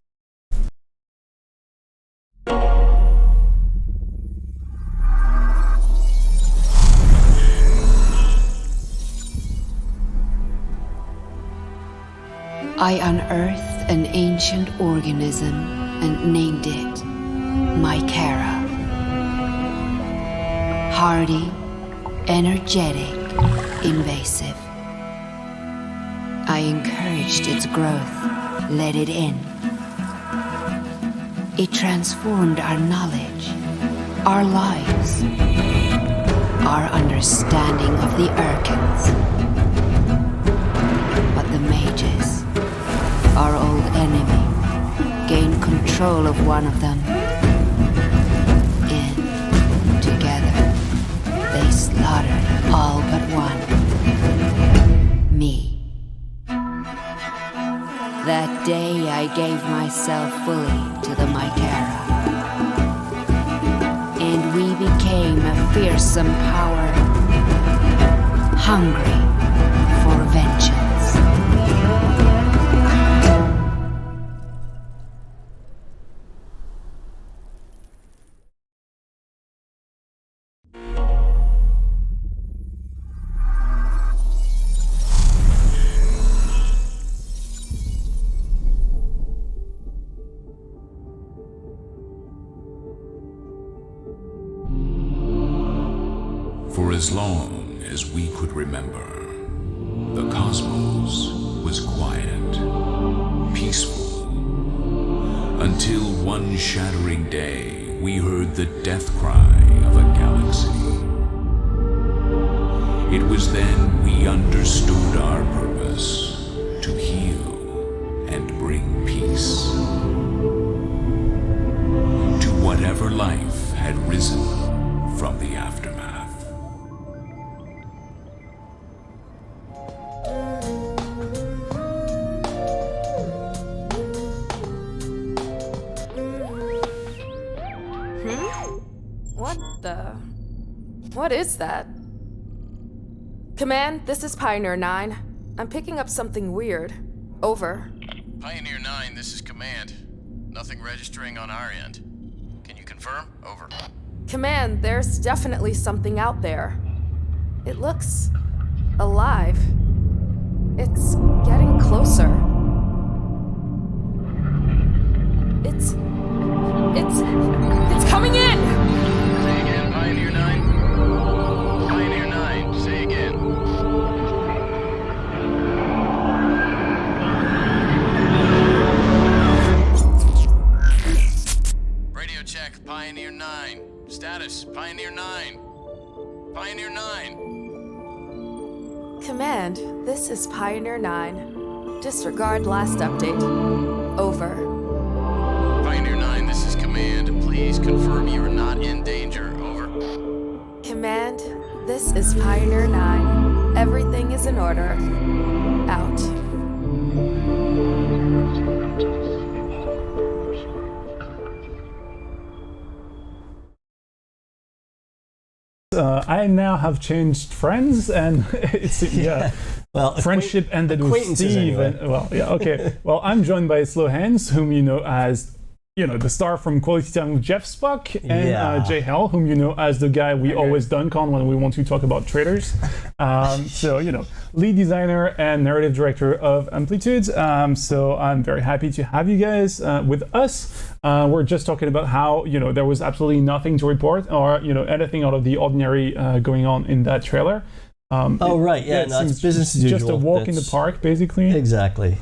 I unearthed an ancient organism and named it Mycara. Hardy, energetic, invasive. I encouraged its growth, let it in. It transformed our knowledge, our lives, our understanding of the Urkins. But the mages, our old enemy, gained control of one of them. And together, they slaughtered all but one. Me. That day I gave myself fully to the Mycara. And we became a fearsome power, hungry for vengeance. For as long as we could remember, the cosmos was quiet, peaceful, until one shattering day we heard the death cry of a galaxy. It was then we understood our purpose, to heal and bring peace to whatever life had risen from the aftermath. What is that? Command, this is Pioneer 9. I'm picking up something weird. Over. Pioneer 9, this is Command. Nothing registering on our end. Can you confirm? Over. Command, there's definitely something out there. It looks alive. It's getting closer. It's coming in! Say again, Pioneer 9. Pioneer 9, say again. Radio check, Pioneer 9. Status, Pioneer 9. Pioneer 9. Command, this is Pioneer 9. Disregard last update. Over. Pioneer 9, this is Command. Please confirm you are not in danger. Over. Command, this is Pioneer 9. Everything is in order. Out. I now have changed friends, and it's Well, friendship ended with Steve. anyway. And, well, yeah, okay. Well, I'm joined by Slow Hands, whom you know as the star from Quality Time with Jeff Spock, and Yeah. Jay Hell, whom you know as the guy we always dunk on when we want to talk about traders. So, lead designer and narrative director of Amplitude. So I'm very happy to have you guys with us. We're just talking about how, there was absolutely nothing to report or, anything out of the ordinary going on in that trailer. Right, yeah, it no, it's seems business as just usual. a walk in the That's- park, basically. Exactly.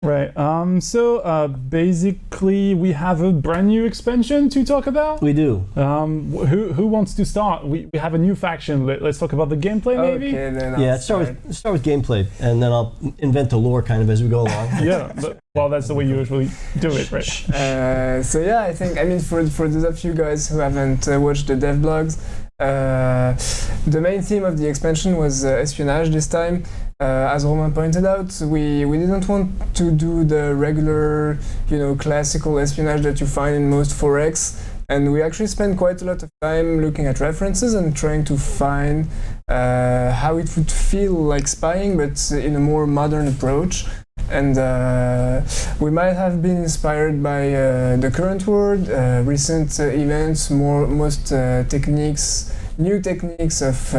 Right. So basically, we have a brand new expansion to talk about. We do. Who wants to start? We have a new faction. Let's talk about the gameplay, maybe. Okay, then Yeah, I'll let's start with gameplay, and then I'll invent the lore kind of as we go along. Yeah. Well, that's the way you usually do it, right? So yeah, I mean, for those of you guys who haven't watched the dev blogs, the main theme of the expansion was espionage this time. As Romain pointed out, we didn't want to do the regular, classical espionage that you find in most 4X, and we actually spent quite a lot of time looking at references and trying to find how it would feel like spying, but in a more modern approach. And we might have been inspired by the current world, recent events, most techniques, new techniques of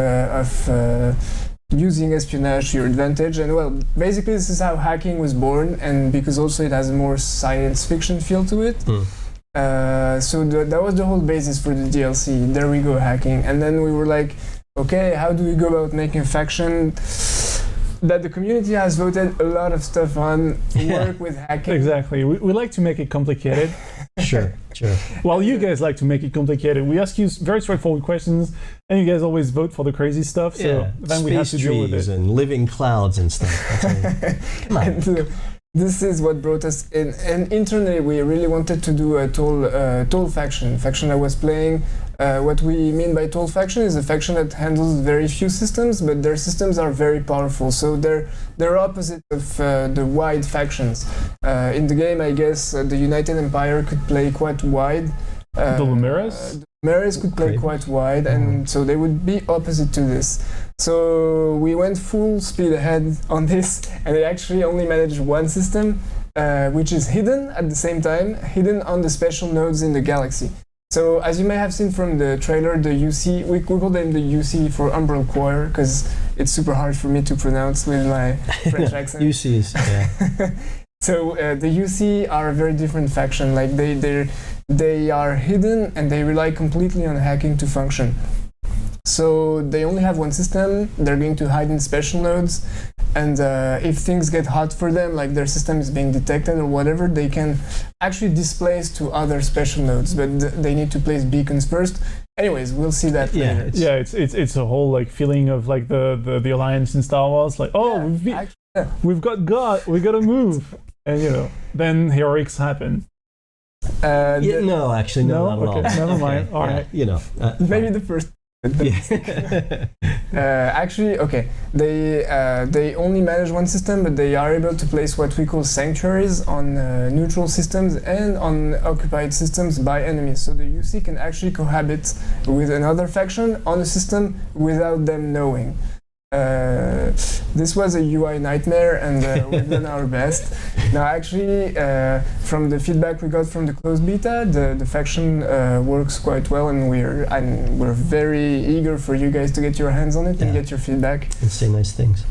using espionage to your advantage. And well, basically this is how hacking was born, and because also it has a more science fiction feel to it. So that was the whole basis for the DLC. There we go, hacking. And then we were like, okay, how do we go about making a faction that the community has voted a lot of stuff on, work with hacking? Exactly. We like to make it complicated. Sure. While you guys like to make it complicated, we ask you very straightforward questions, and you guys always vote for the crazy stuff. So then we have to deal with trees it. and living clouds and stuff. Come on. And this is what brought us in. And internally, we really wanted to do a toll faction that was playing. What we mean by toll faction is a faction that handles very few systems, but their systems are very powerful. So they're opposite of the wide factions. In the game, I guess the United Empire could play quite wide. The Lumeras? The Lumeras could play quite wide, and so they would be opposite to this. So we went full speed ahead on this, and they actually only managed one system, which is hidden at the same time, hidden on the special nodes in the galaxy. So as you may have seen from the trailer, the UC, we call them the UC for Umbral Choir, because it's super hard for me to pronounce with my French accent. UCs, yeah. So the UC are a very different faction. Like they are hidden and they rely completely on hacking to function. So they only have one system. They're going to hide in special nodes, And if things get hot for them, like their system is being detected or whatever, they can actually displace to other special nodes, but they need to place beacons first. Anyways, we'll see that later. It's a whole like feeling of like the alliance in Star Wars, like we've got God, we gotta move, and then heroics happen. No, actually, no, not at all. Never mind. All right. Maybe the first. Actually, okay. They only manage one system, but they are able to place what we call sanctuaries on neutral systems and on occupied systems by enemies. So the UC can actually cohabit with another faction on a system without them knowing. This was a UI nightmare, and we've done our best. Now, actually, from the feedback we got from the closed beta, the faction works quite well, and we're very eager for you guys to get your hands on it and get your feedback. And say nice things.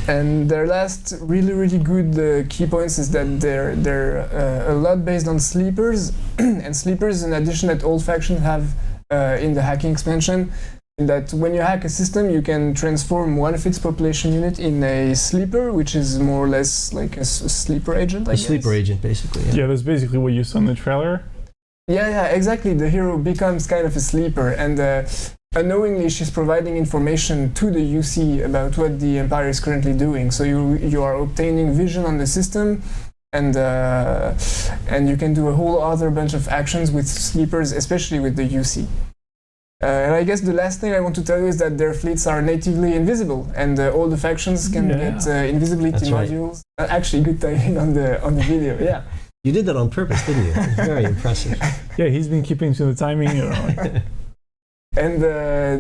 And their last really good key points is that they're a lot based on sleepers, and sleepers is an addition that all factions have in the hacking expansion. That when you hack a system, you can transform one of its population unit in a sleeper, which is more or less like a sleeper agent, I guess. Sleeper agent, basically. Yeah, that's basically what you saw in the trailer. Yeah, exactly. The hero becomes kind of a sleeper, and unknowingly she's providing information to the UC about what the Empire is currently doing. So you are obtaining vision on the system, and you can do a whole other bunch of actions with sleepers, especially with the UC. And I guess the last thing I want to tell you is that their fleets are natively invisible, and all the factions can get invisibility modules. Actually, good timing on the video. Yeah. You did that on purpose, didn't you? It's very impressive. Yeah, he's been keeping to the timing. And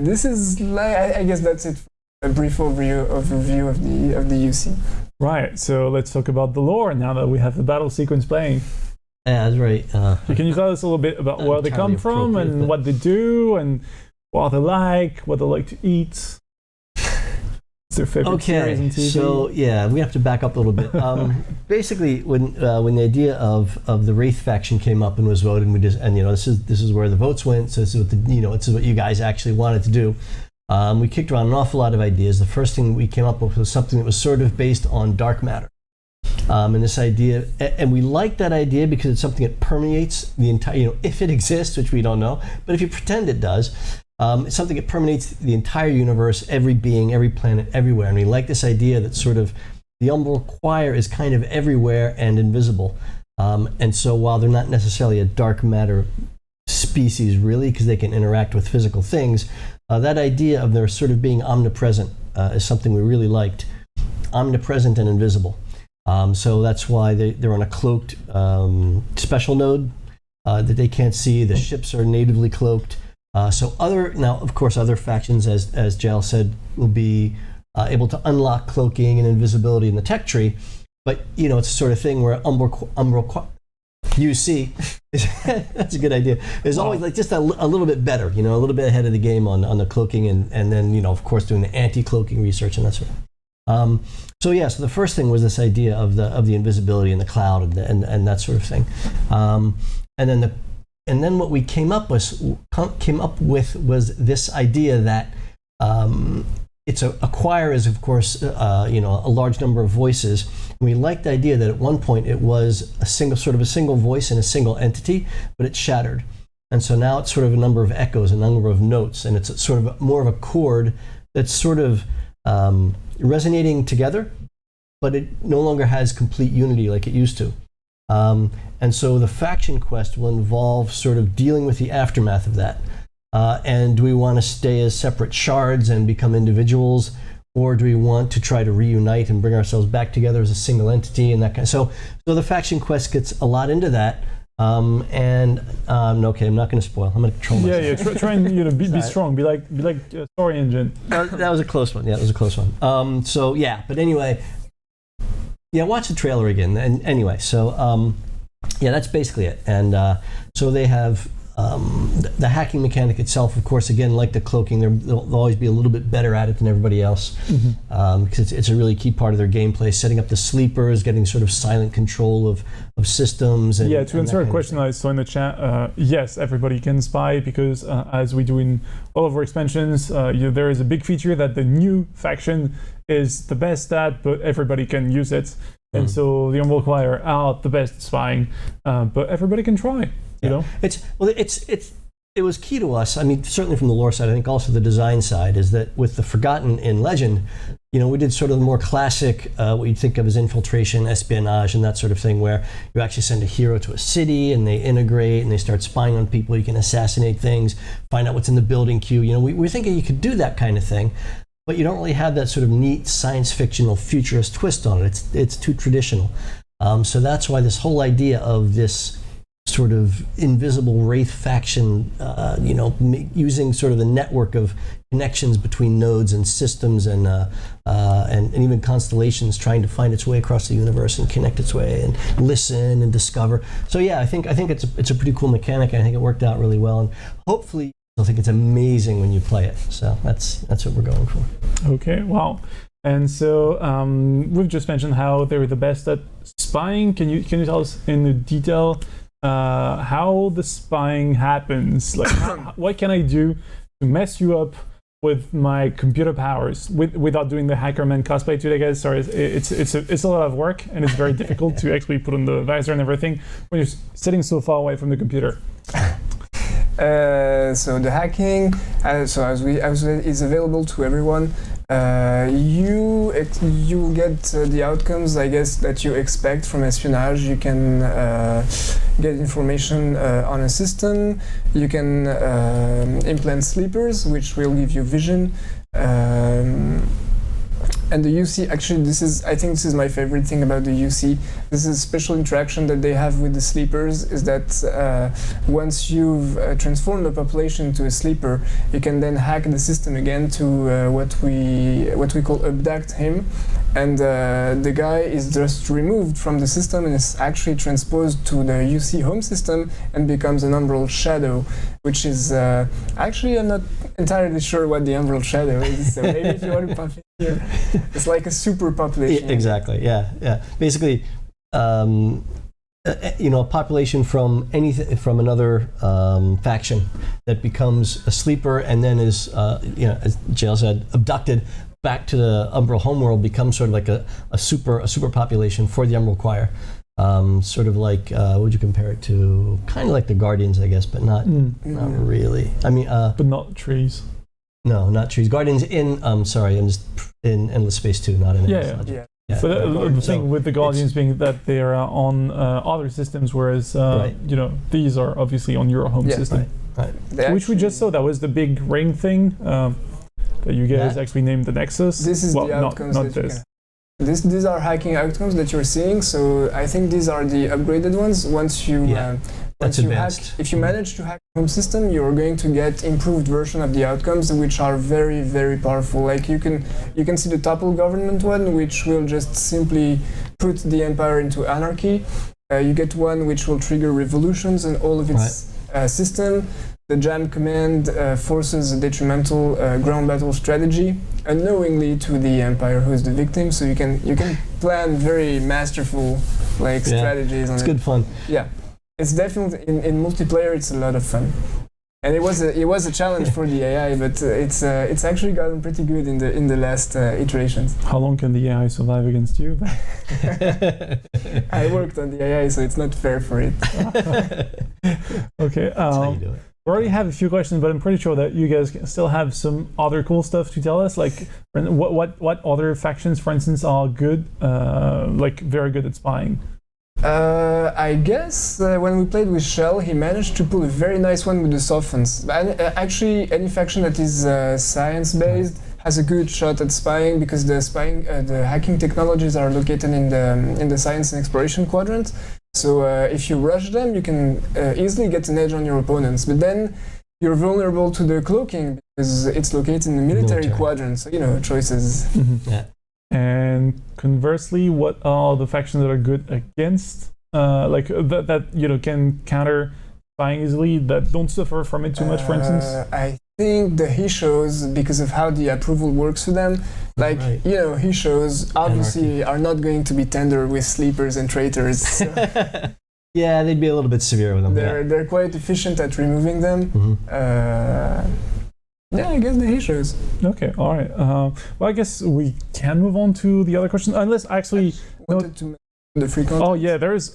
this is, I guess that's it. A brief overview of the UC. Right. So let's talk about the lore now that we have the battle sequence playing. Yeah, that's right. Can you tell us a little bit about where they come from and what they do and what they like to eat? It's their favorite series on TV. So yeah, we have to back up a little bit. Basically, when the idea of the Wraith faction came up and was voted, this is where the votes went. So this is what this is what you guys actually wanted to do. We kicked around an awful lot of ideas. The first thing we came up with was something that was sort of based on dark matter. And this idea, and we like that idea because it's something that permeates the entire, if it exists, which we don't know, but if you pretend it does, it's something that permeates the entire universe, every being, every planet, everywhere. And we like this idea that sort of the Umbral Choir is kind of everywhere and invisible. And so while they're not necessarily a dark matter species, really, because they can interact with physical things, that idea of their sort of being omnipresent is something we really liked. Omnipresent and invisible. So that's why they're on a cloaked special node that they can't see. The ships are natively cloaked. Now, of course, other factions, as Jal said, will be able to unlock cloaking and invisibility in the tech tree. But, it's the sort of thing where Umbral UC, that's a good idea. It's always like just a little bit better, a little bit ahead of the game on the cloaking and then, of course, doing the anti-cloaking research and that sort of. So the first thing was this idea of the invisibility in the cloud and that sort of thing, and then what we came up with was this idea that a choir is, of course, a large number of voices. And we liked the idea that at one point it was a single voice in a single entity, but it's shattered, and so now it's sort of a number of echoes, a number of notes, and it's sort of more of a chord that's sort of resonating together, but it no longer has complete unity like it used to. And so the faction quest will involve sort of dealing with the aftermath of that. And do we want to stay as separate shards and become individuals, or do we want to try to reunite and bring ourselves back together as a single entity and that kind of, so the faction quest gets a lot into that. Okay, I'm not going to spoil. I'm going to control myself. Try and be strong. Be like Story Engine. That was a close one. Yeah, it was a close one. But anyway, watch the trailer again. And anyway, that's basically it. And so they have the hacking mechanic itself, of course, again, like the cloaking, they'll always be a little bit better at it than everybody else, because it's a really key part of their gameplay, setting up the sleepers, getting sort of silent control of systems. And, to answer a question I saw in the chat, yes, everybody can spy, because as we do in all of our expansions, there is a big feature that the new faction is the best at, but everybody can use it. And so the Umbral Choir are the best spying, but everybody can try. You know, it was key to us. I mean, certainly from the lore side, I think also the design side is that with the Forgotten in Legend, we did sort of the more classic, what you'd think of as infiltration, espionage, and that sort of thing, where you actually send a hero to a city and they integrate and they start spying on people. You can assassinate things, find out what's in the building queue. We're thinking you could do that kind of thing, but you don't really have that sort of neat science fictional futurist twist on it. It's too traditional. So that's why this whole idea of this sort of invisible wraith faction, using sort of the network of connections between nodes and systems and even constellations, trying to find its way across the universe and connect its way and listen and discover. So yeah, I think it's a pretty cool mechanic. I think it worked out really well, and hopefully I think it's amazing when you play it. So that's what we're going for. Okay, wow. And so we've just mentioned how they're the best at spying. Can you tell us in detail how the spying happens? Like, what can I do to mess you up with my computer powers without doing the Hackerman cosplay today, guys? Sorry, it's a lot of work, and it's very difficult to actually put on the visor and everything when you're sitting so far away from the computer. So the hacking, is available to everyone. You get the outcomes, I guess, that you expect from espionage. You can get information on a system. You can implant sleepers, which will give you vision. And the UC, actually, I think this is my favorite thing about the UC. This is a special interaction that they have with the sleepers, is that once you've transformed the population to a sleeper, you can then hack the system again to what we call abduct him. And the guy is just removed from the system and is actually transposed to the UC home system and becomes an Umbral Shadow, which is actually, I'm not entirely sure what the Umbral Shadow is, so maybe if you want to pop in here, it's like a super population. Exactly, yeah. Basically, a population from another faction that becomes a sleeper and then is, as JL said, abducted back to the Umbral homeworld, becomes sort of like a super population for the Umbral Choir. Sort of like, what would you compare it to? Kind of like the Guardians, I guess, but not really. I mean, but not trees. No, not trees. Guardians in in Endless Space 2, not in Endless Legend. Yeah. But the thing with the Guardians being that they are on other systems, whereas these are obviously on your home system. Right. Which we just saw. That was the big ring thing that you guys actually named the Nexus. This is the outcomes not this. These are hacking outcomes that you're seeing. So I think these are the upgraded ones. Once you hack, if you manage to hack the home system, you're going to get improved version of the outcomes, which are very, very powerful. Like you can see the topple government one, which will just simply put the empire into anarchy. You get one which will trigger revolutions and all of its system. The jam command forces a detrimental ground battle strategy unknowingly to the empire who is the victim, so you can plan very masterful strategies on it. It's good fun. Yeah, it's definitely in multiplayer. It's a lot of fun, and it was a challenge for the AI, but it's actually gotten pretty good in the last iterations. How long can the AI survive against you? I worked on the AI, so it's not fair for it. Okay. That's how you do it. We already have a few questions, but I'm pretty sure that you guys still have some other cool stuff to tell us. Like, what other factions, for instance, are good, very good at spying? I guess when we played with Shell, he managed to pull a very nice one with the Sophons. Actually, any faction that is science-based has a good shot at spying, because the hacking technologies are located in the science and exploration quadrant. So if you rush them, you can easily get an edge on your opponents. But then you're vulnerable to the cloaking because it's located in the military quadrant. So choices. Mm-hmm. Yeah. And conversely, what are the factions that are good against, that can counter buying easily that don't suffer from it too much, for instance? I think the he shows, because of how the approval works for them, like, you know, he shows obviously are not going to be tender with sleepers and traitors. So Yeah, they'd be a little bit severe with them. they're quite efficient at removing them. Yeah, I guess the he shows. Okay, all right. Well, I guess we can move on to the other questions, unless actually. Wanted to the free content. Oh yeah, there is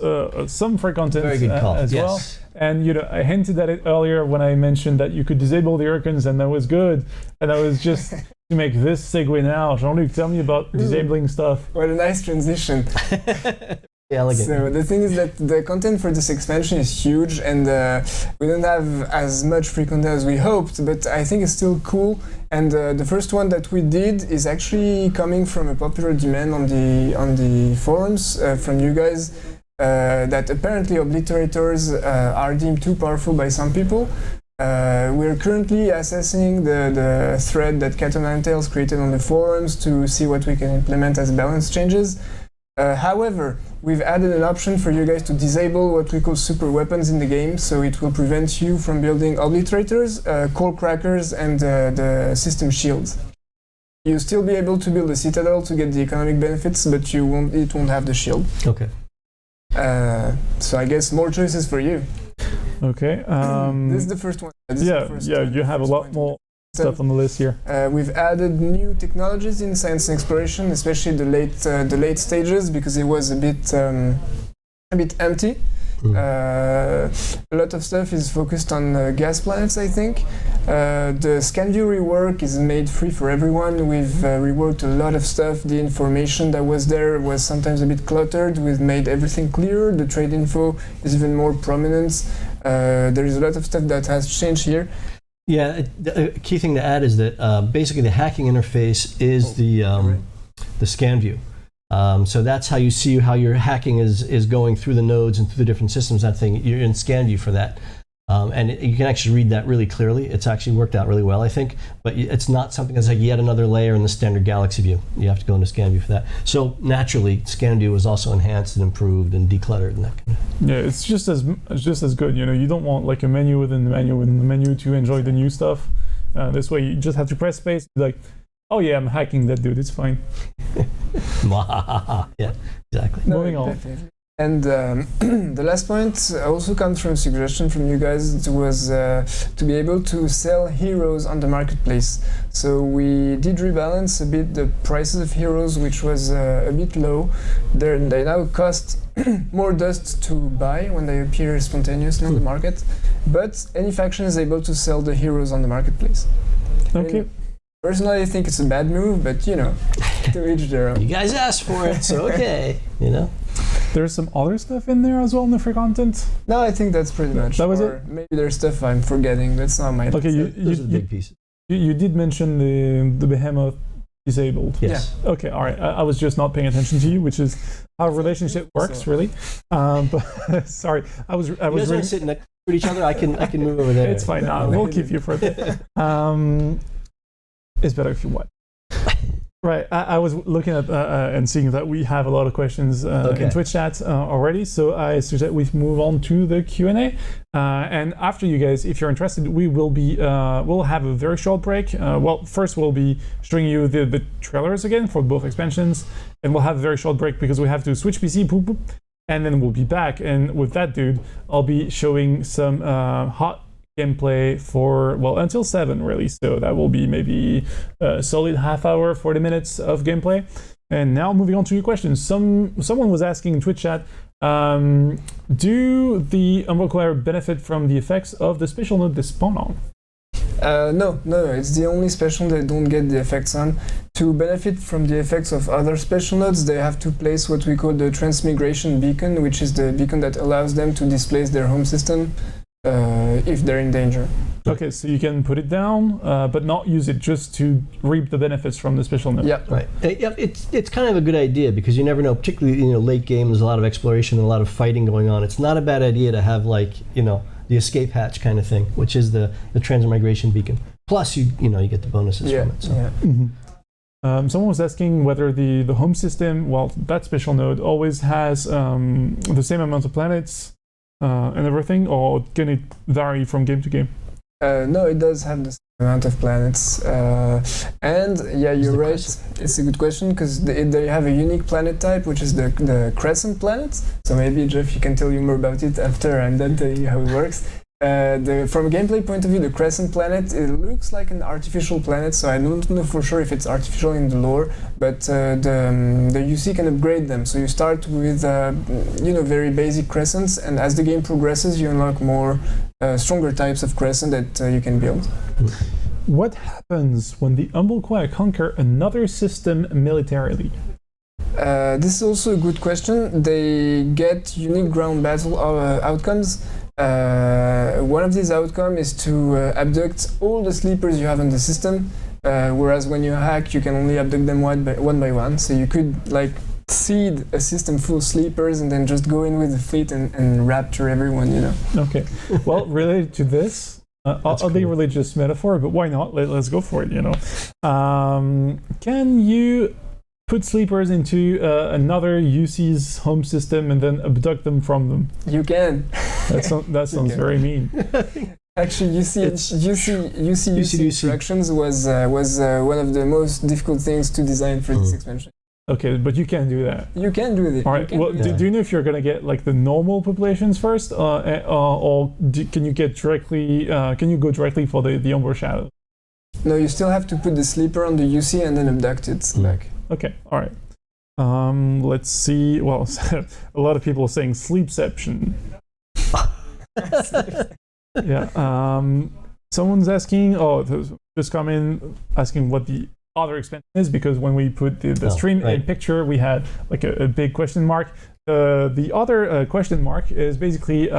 some free content Very good call. as well. And you know, I hinted at it earlier when I mentioned that you could disable the Hurricanes, and that was good. And that was just to make this segue now. Jean-Luc, tell me about disabling stuff. What a nice transition. Elegant. So the thing is that the content for this expansion is huge, and we don't have as much free content as we hoped, but I think it's still cool. And the first one that we did is actually coming from a popular demand on the forums from you guys, that apparently obliterators are deemed too powerful by some people. We're currently assessing the thread that Cat O' Nine Tails created on the forums to see what we can implement as balance changes. However, we've added an option for you guys to disable what we call super weapons in the game, so it will prevent you from building obliterators, core crackers, and the system shields. You'll still be able to build a citadel to get the economic benefits, but it won't have the shield. Okay. So I guess more choices for you. Okay. This is the first one. You have a lot more stuff on the list here. We've added new technologies in science and exploration, especially the late stages, because it was a bit empty. A lot of stuff is focused on gas planets, I think. The scan view rework is made free for everyone. We've reworked a lot of stuff. The information that was there was sometimes a bit cluttered. We've made everything clearer. The trade info is even more prominent. There is a lot of stuff that has changed here. Yeah, the key thing to add is that basically the hacking interface is the scan view. So that's how you see how your hacking is going through the nodes and through the different systems. That thing, you're in scan view for that. And you can actually read that really clearly. It's actually worked out really well, I think. But it's not something that's like yet another layer in the standard Galaxy view. You have to go into scan view for that. So naturally, scan view was also enhanced and improved and decluttered and that kind of. Yeah, it's just as good. You know, you don't want like a menu within the menu within the menu to enjoy the new stuff. This way, you just have to press space. Like, oh yeah, I'm hacking that dude. It's fine. Yeah, exactly. Moving on. Definitely. And the last point also comes from a suggestion from you guys. It was to be able to sell heroes on the marketplace. So we did rebalance a bit the prices of heroes, which was a bit low. They now cost more dust to buy when they appear spontaneously on the market. But any faction is able to sell the heroes on the marketplace. Okay. Personally, I think it's a bad move, but you know, to each their own. You guys asked for it, so okay, you know. There's some other stuff in there as well in the free content. No, I think that's pretty much. That was it. Maybe there's stuff I'm forgetting. That's not my. Okay, Those are the big pieces. You did mention the behemoth disabled. Yes. Yeah. Okay. All right. I was just not paying attention to you, which is how a relationship works, really. But sorry, I was. You guys want to sit next to each other? I can move over there. It's fine. We'll keep you for a bit. It's better if you what. Right, I was looking at and seeing that we have a lot of questions in Twitch chat already, so I suggest we move on to the Q&A. And after you guys, if you're interested, we will be we'll have a very short break. Well, first we'll be showing you the trailers again for both expansions, and we'll have a very short break because we have to switch PC, poop, poop, and then we'll be back. And with that, dude, I'll be showing some hot gameplay for, well, until 7 really, so that will be maybe a solid half hour, 40 minutes of gameplay. And now moving on to your questions. Someone was asking in Twitch chat, do the Unvocaler benefit from the effects of the special node they spawn on? No, it's the only special they don't get the effects on. To benefit from the effects of other special nodes, they have to place what we call the transmigration beacon, which is the beacon that allows them to displace their home system if they're in danger. Okay, so you can put it down, but not use it just to reap the benefits from the special node. Yeah, right. It's kind of a good idea because you never know. Particularly late game, there's a lot of exploration and a lot of fighting going on. It's not a bad idea to have the escape hatch kind of thing, which is the transmigration beacon. Plus, you get the bonuses from it. So. Yeah. Mm-hmm. Someone was asking whether the home system, well, that special node always has the same amount of planets. and everything, or can it vary from game to game? No, it does have the same amount of planets. And yeah, you're right. It's a good question because they have a unique planet type, which is the crescent planets. So maybe, Jeff, you can tell you more about it after I'm done telling you how it works. From a gameplay point of view, the crescent planet, it looks like an artificial planet, so I don't know for sure if it's artificial in the lore, but the UC can upgrade them. So you start with very basic crescents, and as the game progresses, you unlock more stronger types of crescent that you can build. What happens when the Humble Choir conquer another system militarily? This is also a good question. They get unique ground battle outcomes. One of these outcomes is to abduct all the sleepers you have in the system, whereas when you hack, you can only abduct them one by one. So you could seed a system full of sleepers and then just go in with the fleet and rapture everyone, Okay. Well, related to this, I'll be religious metaphor, but why not? Let's go for it, Can you put sleepers into another UC's home system and then abduct them from them? You can. That sounds very mean. Actually, UC instructions was one of the most difficult things to design for this expansion. Okay, but you can do that. You can do it. All right. Well, do you know if you're gonna get the normal populations first, or can you get directly? Can you go directly for the Umbra Shadow? No, you still have to put the sleeper on the UC and then abduct it. Okay. All right. Let's see. Well, a lot of people are saying sleepception. Yeah. Someone's asking. Just come in asking what the other expansion is, because when we put the stream in picture, we had a big question mark. The other question mark is basically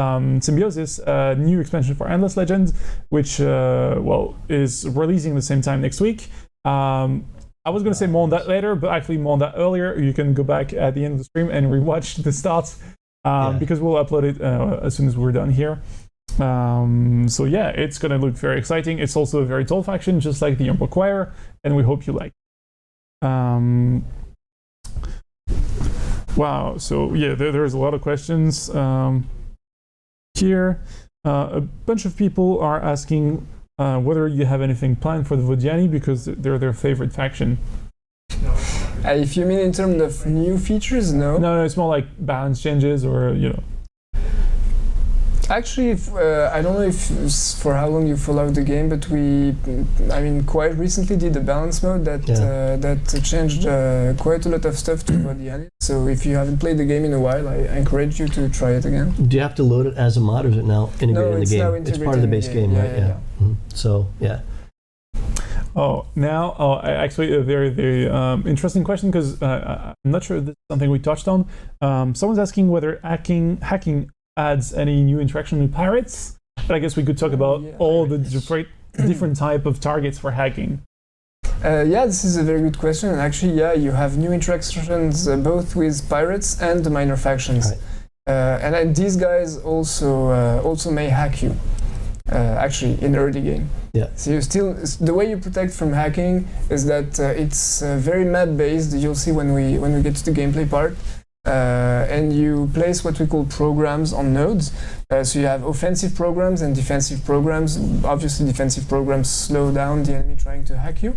Symbiosis, new expansion for Endless Legends, which is releasing the same time next week. I was going to say more on that later, but actually more on that earlier. You can go back at the end of the stream and rewatch the start, because we'll upload it as soon as we're done here. So yeah, it's going to look very exciting. It's also a very tall faction, just like the Umbra Choir, and we hope you like it. Wow, so yeah, there's a lot of questions here. A bunch of people are asking whether you have anything planned for the Vodiani, because they're their favorite faction. If you mean in terms of new features, no. No, it's more like balance changes or, Actually, I don't know if for how long you followed the game, but quite recently did a balance mode that changed quite a lot of stuff to Vodiani. So if you haven't played the game in a while, I encourage you to try it again. Do you have to load it as a mod, or is it now integrated in the game? Now it's part of the base game, right? Yeah. Mm-hmm. So, yeah. Actually a very, very interesting question, because I'm not sure this is something we touched on. Someone's asking whether hacking adds any new interaction with pirates. But I guess we could talk about all the different type of targets for hacking. This is a very good question. And actually, you have new interactions both with pirates and the minor factions. Right. And these guys also may hack you. Actually, in early game. Yeah. So the way you protect from hacking is that it's very map based. You'll see when we get to the gameplay part. And you place what we call programs on nodes. So you have offensive programs and defensive programs. Obviously, defensive programs slow down the enemy trying to hack you,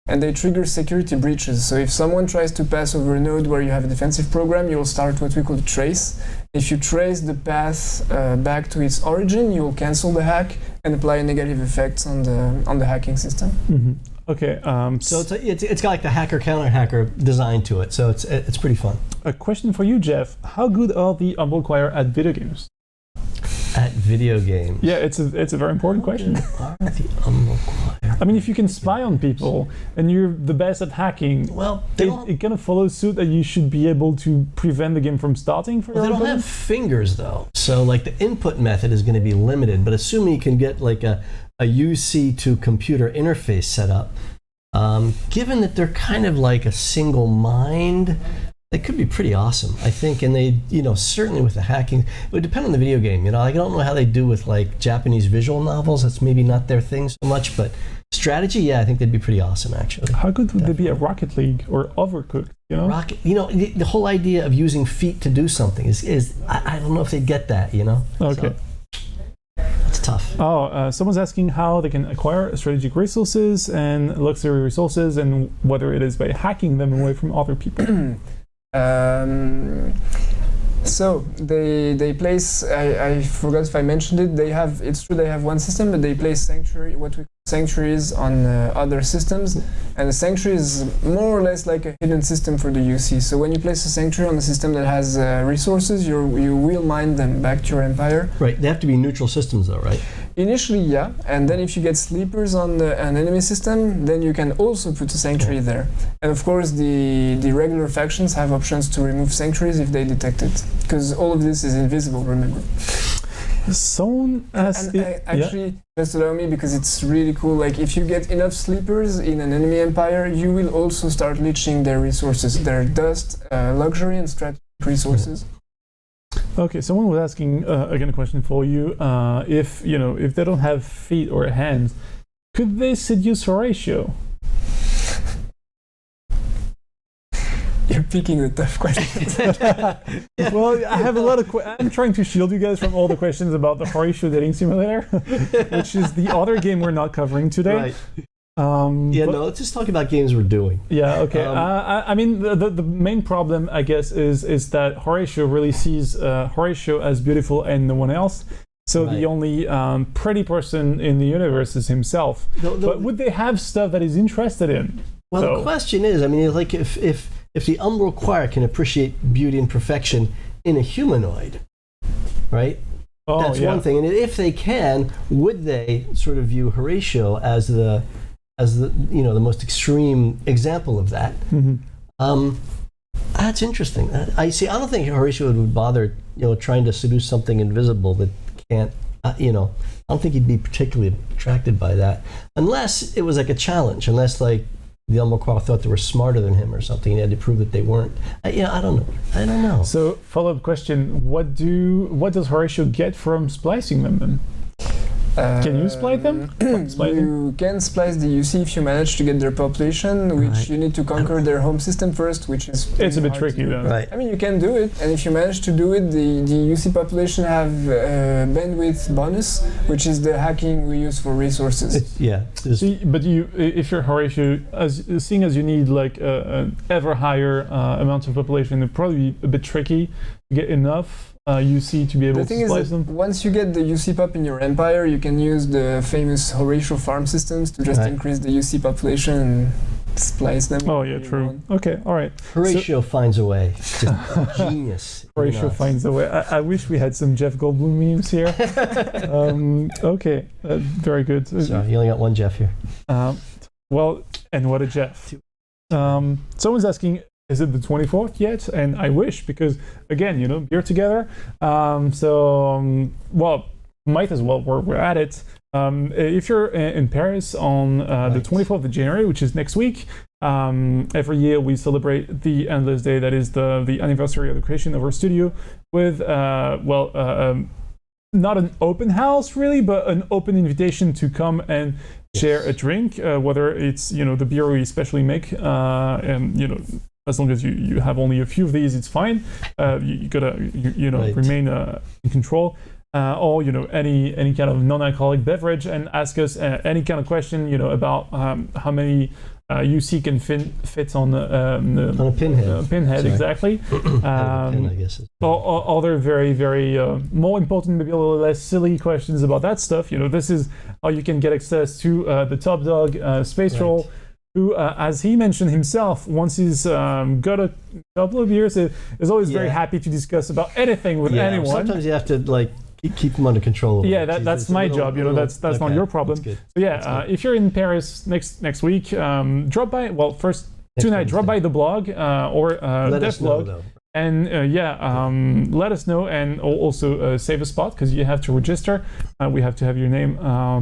and they trigger security breaches. So if someone tries to pass over a node where you have a defensive program, you'll start what we call a trace. If you trace the path back to its origin, you'll cancel the hack and apply negative effects on the hacking system. Mm-hmm. Okay. So it's got the hacker counter hacker design to it. So it's pretty fun. A question for you, Jeff. How good are the Humble Choir at video games? At video games? Yeah, it's a very important question. Are the Humble Choir? I mean, if you can spy on people and you're the best at hacking, well, it kind of follows suit that you should be able to prevent the game from starting for your opponent. They don't have fingers though, so the input method is going to be limited. But assuming you can get a UC to computer interface set up, given that they're kind of like a single mind, it could be pretty awesome, I think. And they, certainly with the hacking, it would depend on the video game. I don't know how they do with Japanese visual novels. That's maybe not their thing so much, but strategy, I think they'd be pretty awesome, actually. How good would they be at Rocket League or Overcooked? You know, rocket. You know, the whole idea of using feet to do something is I don't know if they get that. You know. Okay. So, it's tough. Oh, someone's asking how they can acquire strategic resources and luxury resources, and whether it is by hacking them away from other people. So they place. I forgot if I mentioned it. They have. It's true they have one system, but they place what we call sanctuaries on other systems, and the sanctuary is more or less like a hidden system for the UC. So when you place a sanctuary on a system that has resources, you will mine them back to your empire. Right. They have to be neutral systems, though, right? Initially, yeah, and then if you get sleepers on an enemy system, then you can also put a sanctuary there. And of course, the regular factions have options to remove sanctuaries if they detect it, because all of this is invisible. Remember. Someone has just allow me, because it's really cool. Like if you get enough sleepers in an enemy empire, you will also start leeching their resources, their dust, luxury, and strategic resources. Okay, someone was asking again a question for you. If they don't have feet or hands, could they seduce Horatio? You're picking the tough questions. Well, I have a lot of. I'm trying to shield you guys from all the questions about the Horatio dating simulator, which is the other game we're not covering today. Right. Let's just talk about games we're doing. Yeah, okay. I mean, the main problem, I guess, is that Horatio really sees Horatio as beautiful and no one else. So Right. the only pretty person in the universe is himself. But would they have stuff that he's interested in? Well, the question is, I mean, like if the Umbral Choir can appreciate beauty and perfection in a humanoid, right? Oh, That's one thing. And if they can, would they sort of view Horatio as the the most extreme example of that? Mm-hmm. That's interesting. I don't think Horatio would bother trying to seduce something invisible that can't. I don't think he'd be particularly attracted by that, unless it was like a challenge. Unless like the Umbral Choir thought they were smarter than him or something, and he had to prove that they weren't. I don't know. So follow-up question: What does Horatio get from splicing them then? Can you splice them? You can splice the UC if you manage to get their population, which Right. you need to conquer their home system first, which is It's a bit hard tricky to do. then. Right. I mean, you can do it, and if you manage to do it, the UC population have bandwidth bonus, which is the hacking we use for resources. See, but if you're Horatio, seeing as you need like an ever higher amount of population, it'd probably be a bit tricky to get enough UC to be able The to thing is splice that them. once you get the UC pop in your empire, you can use the famous Horatio farm systems to just Right. increase the UC population and splice them. Oh yeah, true. Okay, all right. Horatio finds a way. Just genius. Horatio finds a way. I wish we had some Jeff Goldblum memes here. Okay, very good. Sorry, you only got one Jeff here. Well, and what a Jeff. Someone's asking, is it the 24th yet? And I wish, because again, beer together. Well, might as well. We're at it. If you're in Paris on the 24th of January, which is next week, every year we celebrate the Endless Day. That is the anniversary of the creation of our studio with, not an open house really, but an open invitation to come and share a drink, whether it's the beer we specially make, and as long as you have only a few of these, it's fine. You gotta Right. remain in control. Or any kind of non-alcoholic beverage, and ask us any kind of question about how many UC can fit on On a pinhead. pinhead. Sorry. Exactly. Pin, I guess. Or other very, very more important, maybe a little less silly questions about that stuff. This is how you can get access to the top dog, Space Right. Troll, who, as he mentioned himself, once he's got a couple of years, is always very Yeah. happy to discuss about anything with anyone. Sometimes you have to keep them under control. Yeah, that's my job. That's not okay, your problem. That's good. So yeah, if you're in Paris next week, drop by. Well, first tonight, drop by the blog or Let us know, Devblog, though. and let us know, and also save a spot, because you have to register. We have to have your name.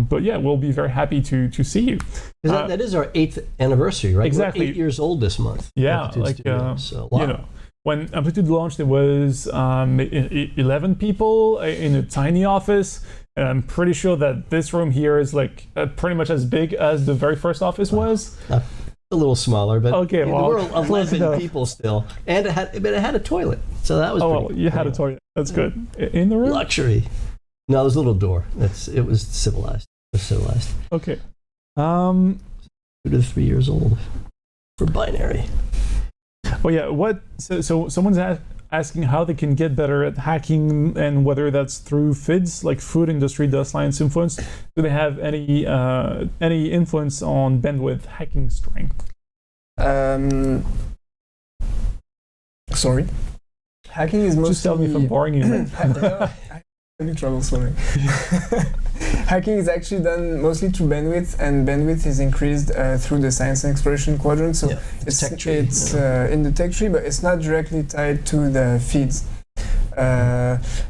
But yeah, we'll be very happy to see you. That is our 8th anniversary, right? Exactly. We're 8 years old this month. Yeah, Amplitude like Studios, so, wow. when Amplitude launched, there was 11 people in a tiny office. And I'm pretty sure that this room here is like pretty much as big as the very first office was. A little smaller, but Okay, there well, were close 11 enough. people still, and it had a toilet, so that was Oh, pretty well, you had a toilet. That's good. In the room? luxury. No, there's a little door. It was civilized. Okay. 2 to 3 years old for binary. Oh yeah. So someone's asking how they can get better at hacking and whether that's through FIDs, like Food Industry Dust Alliance influence. Do they have any influence on bandwidth hacking strength? Sorry. Hacking is mostly... Just tell me if I'm boring you. I'm in trouble, sorry. Hacking is actually done mostly through bandwidth, and bandwidth is increased through the science and exploration quadrant. So it's in the tech tree, but it's not directly tied to the feeds.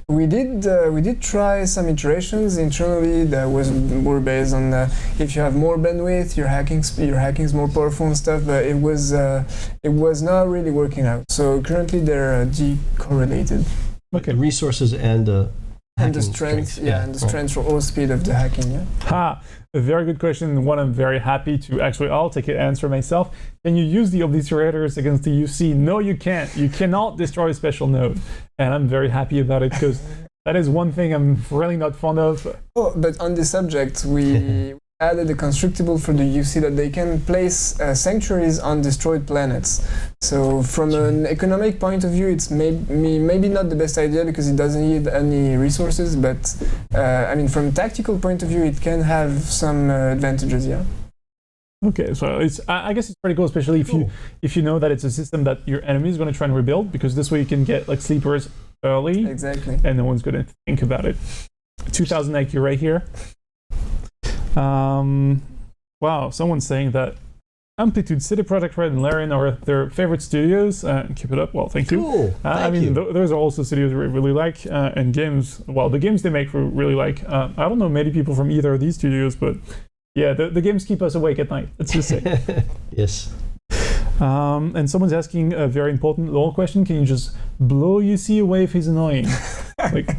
We did try some iterations internally that were based on if you have more bandwidth, your hacking is more powerful and stuff, but it was not really working out. So currently they're decorrelated. Okay, resources and the strength, and the strength or speed of the hacking. Yeah. Ha! A very good question. One I'm very happy to actually. I'll take an answer myself. Can you use the obliterators against the UC? No, you can't. You cannot destroy a special node, and I'm very happy about it because that is one thing I'm really not fond of. Oh, but on this subject, we added a constructible for the UC that they can place sanctuaries on destroyed planets. So from an economic point of view, it's maybe not the best idea because it doesn't need any resources, but from a tactical point of view, it can have some advantages, yeah. Okay, so I guess it's pretty cool, especially if you know that it's a system that your enemy is going to try and rebuild, because this way you can get like sleepers early. Exactly. And no one's going to think about it. 2000 IQ right here. Wow, someone's saying that Amplitude, CD Projekt Red, and Larian are their favorite studios. Keep it up. Well, thank you. Cool. Thank you. Those are also studios we really like, and games. Well, the games they make we really like. I don't know many people from either of these studios, but yeah, the games keep us awake at night. Let's just say. Yes. And someone's asking a very important lore question. Can you just blow UC away if he's annoying? Like.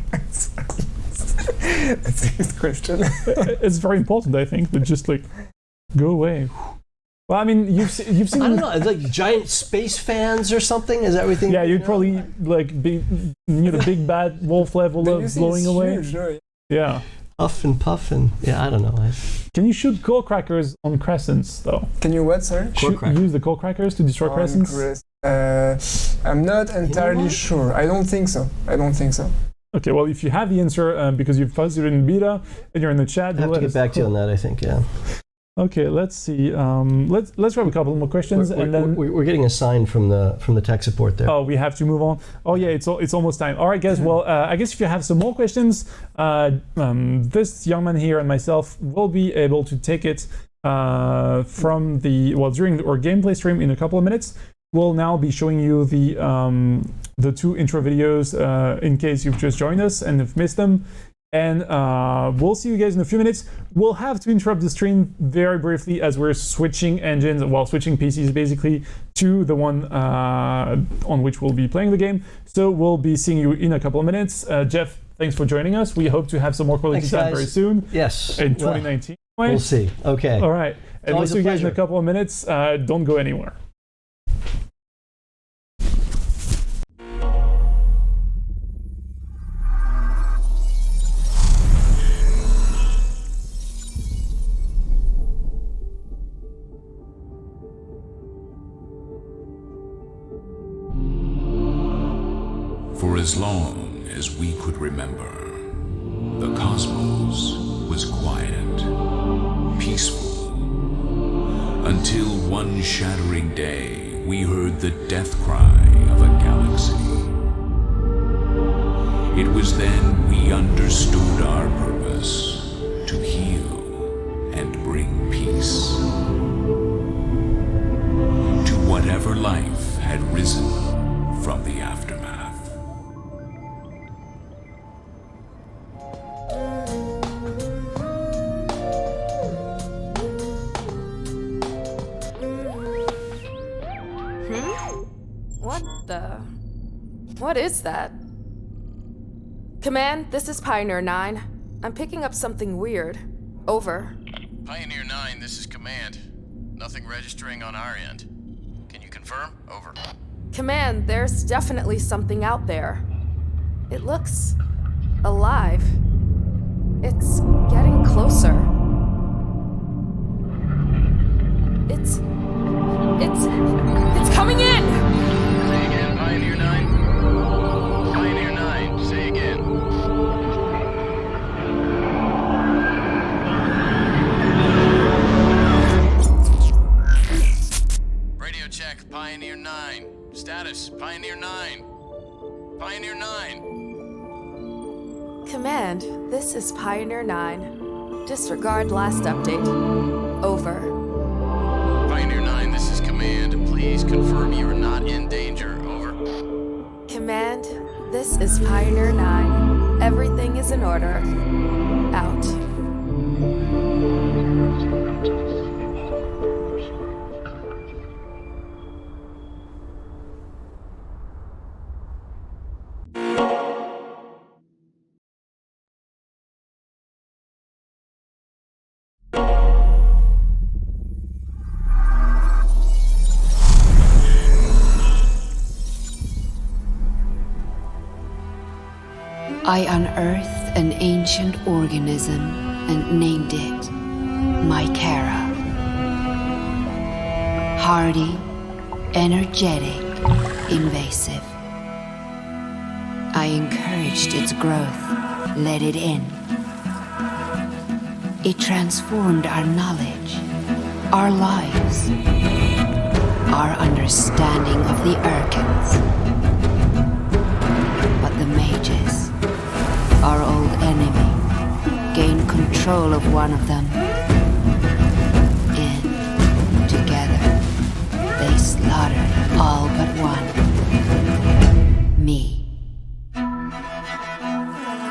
That's a good question. It's very important, I think, but just like go away. Well, I mean, you've seen. I don't know, like giant space fans or something. Is everything? Yeah, you'd probably like be the big bad wolf level of blowing away. Huge, right? Yeah. Puff and puff and I don't know. Can you shoot core crackers on crescents though? Can you what? Sorry. Use the core crackers to destroy crescents. I'm not entirely sure. I don't think so. Okay, well, if you have the answer, because you've posted it in beta and you're in the chat, I have to get back to you on that, I think, yeah. Okay, let's see. Let's grab a couple more questions, and then we're getting a sign from the tech support there. Oh, we have to move on. Oh yeah, it's almost time. All right, guys. Well, I guess if you have some more questions, this young man here and myself will be able to take it during our gameplay stream in a couple of minutes. We'll now be showing you the two intro videos in case you've just joined us and have missed them. And we'll see you guys in a few minutes. We'll have to interrupt the stream very briefly as we're switching engines, switching PCs basically, to the one on which we'll be playing the game. So we'll be seeing you in a couple of minutes. Jeff, thanks for joining us. We hope to have some more quality time very soon. Yes. In 2019. We'll see. Okay. All right. And we'll see you guys in a couple of minutes. Don't go anywhere. For as long as we could remember, the cosmos was quiet, peaceful, until one shattering day we heard the death cry of a galaxy. It was then we understood our purpose, to heal and bring peace to whatever life had risen from the aftermath. What is that? Command, this is Pioneer 9. I'm picking up something weird. Over. Pioneer 9, this is Command. Nothing registering on our end. Can you confirm? Over. Command, there's definitely something out there. It looks alive. It's getting closer. It's coming in! Say again, Pioneer 9. Pioneer 9, say again. Radio check, Pioneer 9. Status, Pioneer 9. Pioneer 9. Command, this is Pioneer 9. Disregard last update. Over. Pioneer 9, this is Command. Please confirm you are not in danger. Over. Command, this is Pioneer 9. Everything is in order. Out. I unearthed an ancient organism and named it Mycara. Hardy, energetic, invasive. I encouraged its growth, let it in. It transformed our knowledge, our lives, our understanding of the Urkins. But the mages, our old enemy, gained control of one of them. And together, they slaughtered all but one. Me.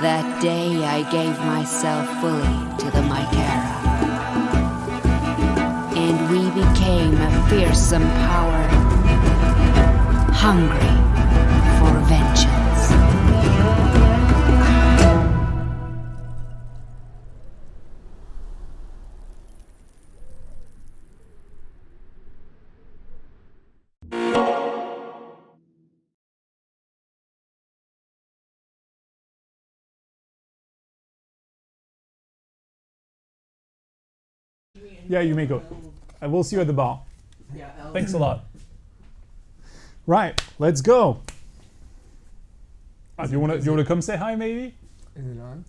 That day I gave myself fully to the Mycara. And we became a fearsome power, hungry for vengeance. Yeah, you may go. I will see you at the bar. Thanks a lot. Right, let's go. Do you want to come say hi, maybe? Is it on?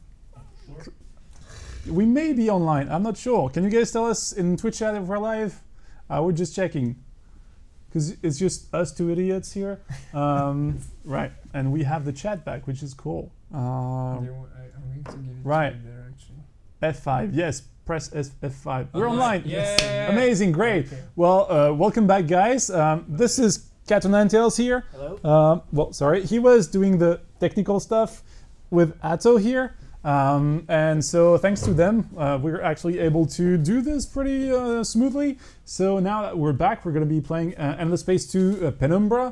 We may be online. I'm not sure. Can you guys tell us in Twitch chat if we're live? We're just checking. Because it's just us two idiots here. Right, and we have the chat back, which is cool. I'm going to give it right. to you there, actually. F5, yes. Press F5. We're Online. online. Yeah. Amazing, great. Okay. Well, welcome back, guys. This is Cat o' Nine Tails here. Hello. Well, sorry. He was doing the technical stuff with Atto here. And so thanks to them, we're actually able to do this pretty smoothly. So now that we're back, we're going to be playing Endless Space 2 Penumbra.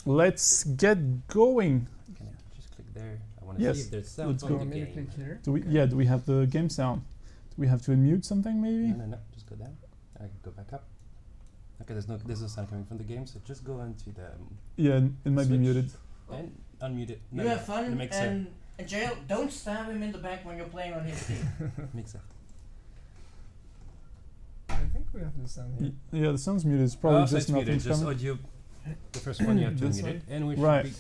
Let's get going. Can I just click there? I want to Yes, see if there's sound let's on go. the Maybe game. click here. Do we? Yeah. Do we have the game sound? Do we have to unmute something maybe? No. Just go down. I can go back up. Okay, there's no sound coming from the game, so just go into the Yeah, it might be switch muted. and unmute it. You have fun the mixer. and Jail, don't stab him in the back when you're playing on his team. Mixer. I think we have the sound here. Yeah, the sound's muted. It's probably so just it's muted, nothing's just coming. audio. The first one you have to This unmute way? it, and we Right. should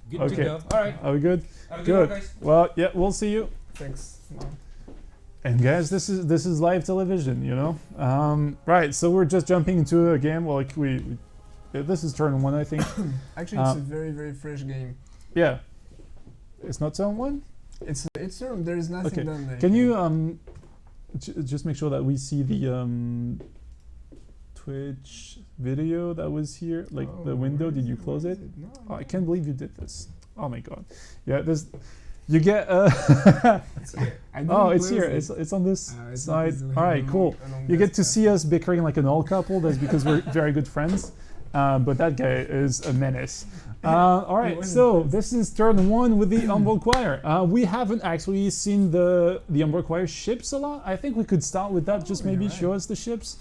be good Okay. to go. All right. Are we good? Have a Good. one, guys. Well, yeah, we'll see you. Thanks, Mom. And guys, this is live television, you know. Right, so we're just jumping into a game. Well, like this is turn 1, I think. Actually, it's a very, very fresh game. Yeah, it's not turn 1. It's there is nothing Okay. done there. Can you just make sure that we see the Twitch video that was here, like the window? Did you close it? No, Oh, I can't believe you did this. Oh my god. Yeah, this. You get. It's here. I didn't Oh, it's close here. it. It's on this It's side. easily All right, cool. along You that get to stuff. see us bickering like an old couple. That's because we're very good friends. But that guy is a menace. All right, so this is turn 1 with the Umbral Choir. We haven't actually seen the Umbral Choir ships a lot. I think we could start with that. Just maybe show us the ships.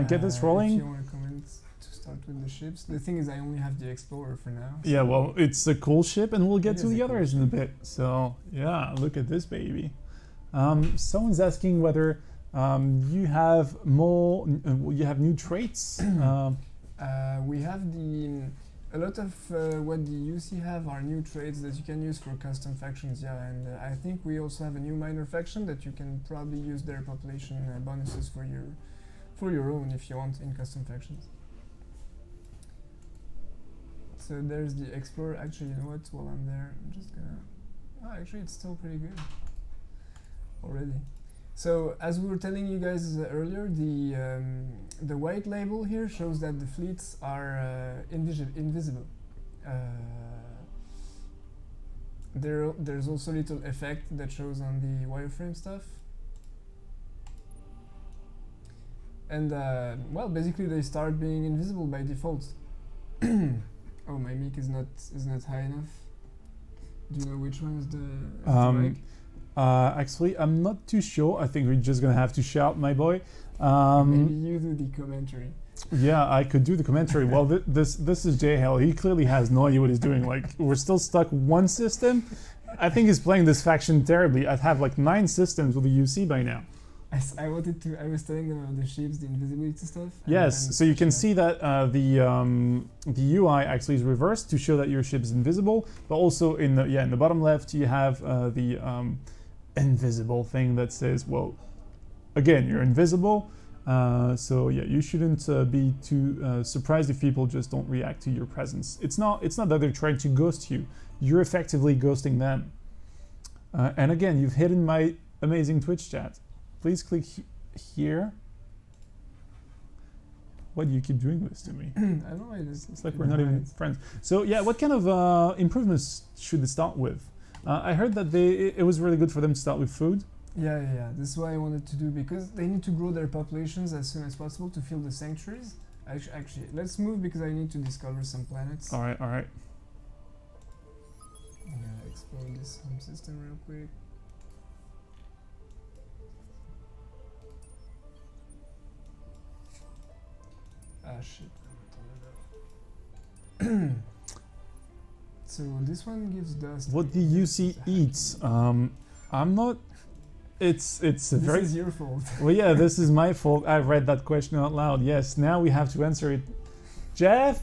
Get this If rolling. you want to comment to start with the ships. The thing is, I only have the Explorer for now. Yeah, well, it's a cool ship, and we'll get It to is the a cool others in a bit. So, yeah, look at this baby. Someone's asking whether you have more, you have new traits. We have a lot of what the UC have are new traits that you can use for custom factions, yeah, and I think we also have a new minor faction that you can probably use their population bonuses for your own if you want in custom factions. So there's the Explorer. Actually, you know what? While I'm there, I'm just gonna. Oh, actually, it's still pretty good already. So as we were telling you guys earlier, the white label here shows that the fleets are invisible. There's also a little effect that shows on the wireframe stuff. And well, basically they start being invisible by default. Oh, my mic is not high enough. Do you know which one is the mic? Actually, I'm not too sure. I think we're just gonna have to shout, my boy. Maybe you do the commentary. Yeah, I could do the commentary. Well, this is J-Hell. He clearly has no idea what he's doing. Like, we're still stuck one system. I think he's playing this faction terribly. I have like 9 systems with the UC by now. I was telling them about the ships, the invisibility stuff. Yes, so you can see that the UI actually is reversed to show that your ship is invisible, but also in the bottom left you have the invisible thing that says, well, again, you're invisible. So yeah, you shouldn't be too surprised if people just don't react to your presence. It's not that they're trying to ghost you. You're effectively ghosting them. And again, you've hidden my amazing Twitch chat. Please click here. Why do you keep doing this to me? I don't know. It's like we're not even friends. So yeah, what kind of improvements should they start with? I heard that it was really good for them to start with food. Yeah. This is what I wanted to do, because they need to grow their populations as soon as possible to fill the sanctuaries. Actually, let's move because I need to discover some planets. All right. I'm gonna explore this home system real quick. Ah, shit. So this one gives dust. What the UC eats? I'm not. It's a very. This is your fault. Well, yeah, this is my fault. I read that question out loud. Yes, now we have to answer it. Jeff,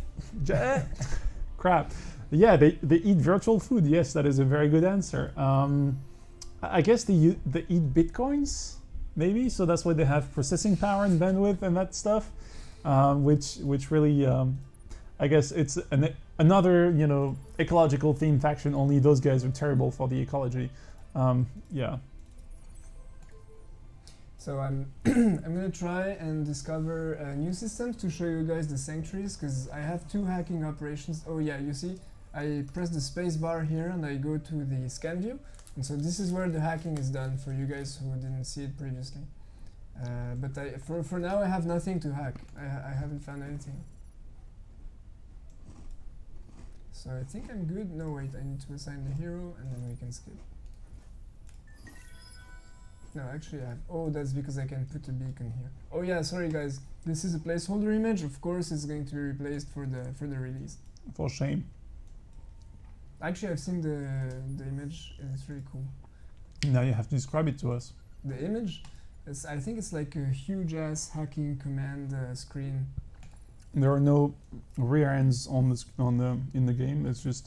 crap. Yeah, they eat virtual food. Yes, that is a very good answer. I guess they eat bitcoins, maybe. So that's why they have processing power and bandwidth and that stuff. Which really, I guess it's another ecological theme faction. Only those guys are terrible for the ecology. Yeah. So I'm gonna try and discover new systems to show you guys the sanctuaries, because I have 2 hacking operations. Oh yeah, you see, I press the space bar here and I go to the scan view, and so this is where the hacking is done for you guys who didn't see it previously. But for now I have nothing to hack. I haven't found anything. So I think I'm good. No, wait, I need to assign the hero and then we can skip. No, actually I have. Oh, that's because I can put a beacon here. Oh yeah, sorry guys. This is a placeholder image. Of course, it's going to be replaced for the release. For shame. Actually, I've seen the image and it's really cool. Now you have to describe it to us. The image. I think it's like a huge ass hacking command screen. There are no rear ends in the game. It's just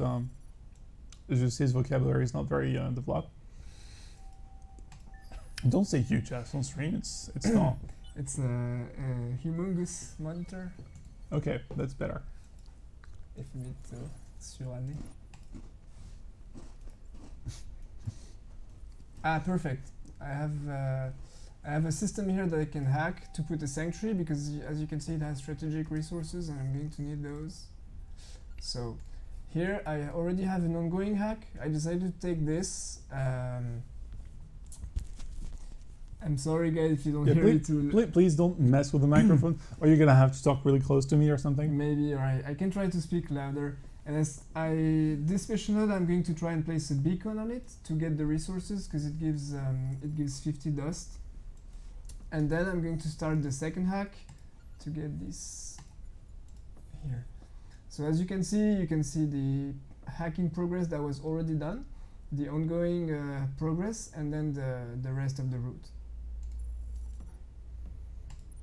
his vocabulary is not very developed. Don't say huge ass on screen. It's not. It's a humongous monitor. Okay, that's better. FB suranné. Perfect. I have a system here that I can hack to put a sanctuary, because as you can see it has strategic resources and I'm going to need those. So here I already have an ongoing hack. I decided to take this. I'm sorry guys if you don't hear it. Please don't mess with the microphone, or you're gonna have to talk really close to me or something. Maybe, alright. I can try to speak louder. And this special node, I'm going to try and place a beacon on it to get the resources, because it gives 50 dust. And then I'm going to start the second hack, to get this here. So as you can see the hacking progress that was already done, the ongoing progress, and then the rest of the route.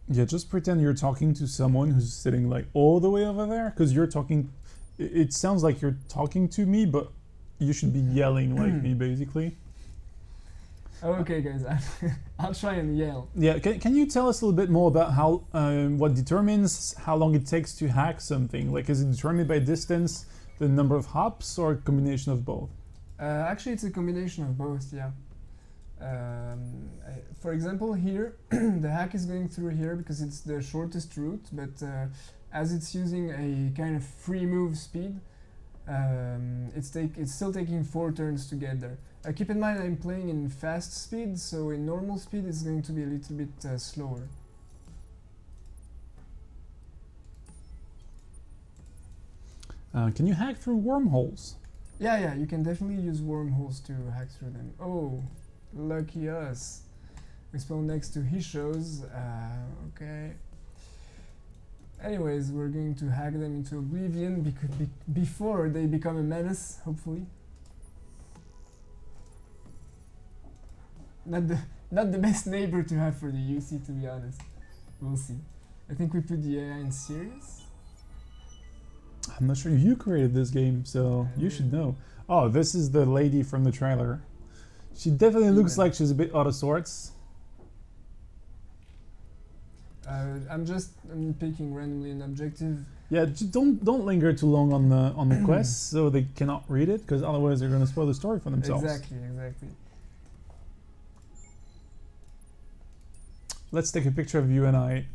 Yeah, just pretend you're talking to someone who's sitting like all the way over there, because you're talking. It sounds like you're talking to me, but you should be yelling like me, basically. Okay, guys, I'll try and yell. Yeah, can you tell us a little bit more about how what determines how long it takes to hack something? Like, is it determined by distance, the number of hops, or a combination of both? Actually, it's a combination of both. Yeah. For example, here the hack is going through here because it's the shortest route, but as it's using a kind of free move speed, it's still taking 4 turns to get there. Keep in mind I'm playing in fast speed, so in normal speed it's going to be a little bit slower. Can you hack through wormholes? Yeah, you can definitely use wormholes to hack through them. Oh, lucky us. We spawn next to Hishos. Okay. Anyways, we're going to hack them into oblivion before they become a menace, hopefully. Not the best neighbor to have for the UC, to be honest. We'll see. I think we put the AI in serious. I'm not sure you created this game, so you should know. Oh, this is the lady from the trailer. She definitely looks like she's a bit out of sorts. I'm picking randomly an objective. Yeah, don't linger too long on the quest, so they cannot read it, because otherwise they're going to spoil the story for themselves. Exactly. Let's take a picture of you and I,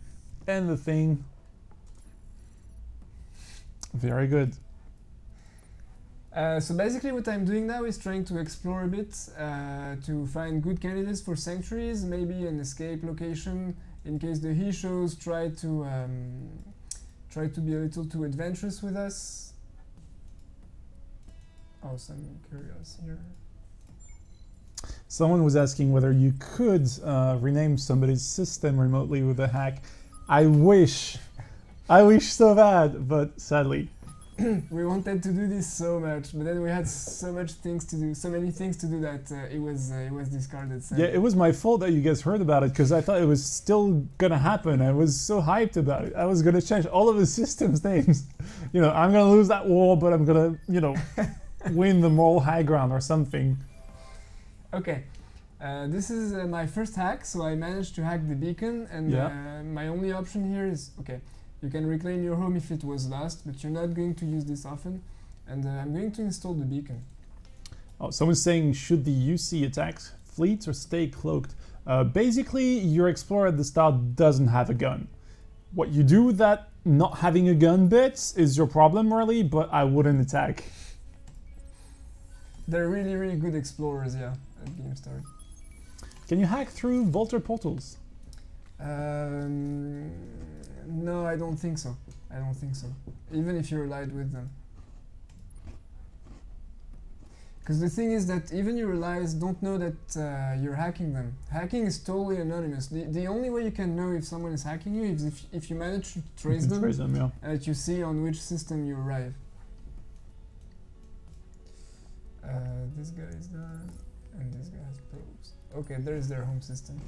and the thing. Very good. So basically what I'm doing now is trying to explore a bit, to find good candidates for sanctuaries, maybe an escape location, in case the Hishos try to be a little too adventurous with us. Oh, some curious here. Someone was asking whether you could rename somebody's system remotely with a hack. I wish so bad, but sadly. We wanted to do this so much, but then we had so many things to do that it was discarded. Sadly. Yeah, it was my fault that you guys heard about it, because I thought it was still gonna happen. I was so hyped about it. I was gonna change all of the systems names. I'm gonna lose that war, but I'm gonna, win the moral high ground or something. Okay, this is my first hack, so I managed to hack the beacon, and my only option here is, okay, you can reclaim your home if it was lost, but you're not going to use this often, and I'm going to install the beacon. Oh, someone's saying, should the UC attack fleets or stay cloaked? Basically, your explorer at the start doesn't have a gun. What you do with that not having a gun bit is your problem, really, but I wouldn't attack. They're really, really good explorers, yeah, at game start. Can you hack through Volter portals? No, I don't think so. Even if you're allied with them. Because the thing is that even your allies don't know that you're hacking them. Hacking is totally anonymous. The only way you can know if someone is hacking you is if you manage to trace them, yeah. and that you see on which system you arrive. This guy is done, and this guy has probes. Okay, there's their home system.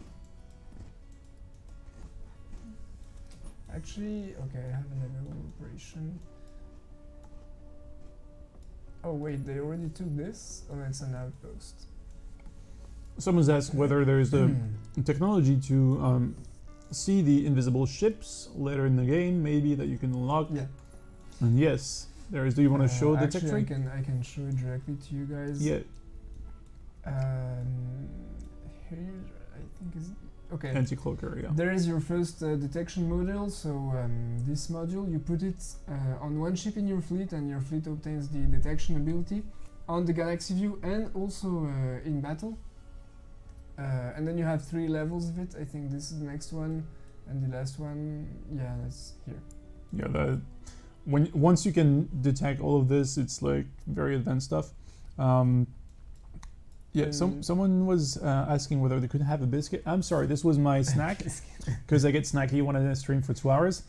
Actually, okay, I have an available operation. Oh wait, they already took this? Oh, it's an outpost. Someone's asked whether there's the technology to see the invisible ships later in the game, maybe, that you can unlock. Yeah. And yes, there is. Do you want to show the tech tree? I can show it directly to you guys. Yeah. Here, I think is okay. Anti-cloaker, yeah. There is your first detection module. So this module, you put it on one ship in your fleet, and your fleet obtains the detection ability on the galaxy view and also in battle. And then you have 3 levels of it. I think this is the next one, and the last one, yeah, that's here. Yeah, once you can detect all of this, it's like very advanced stuff. Yeah, someone was asking whether they could have a biscuit. I'm sorry, this was my snack because I get snacky when I stream for 2 hours.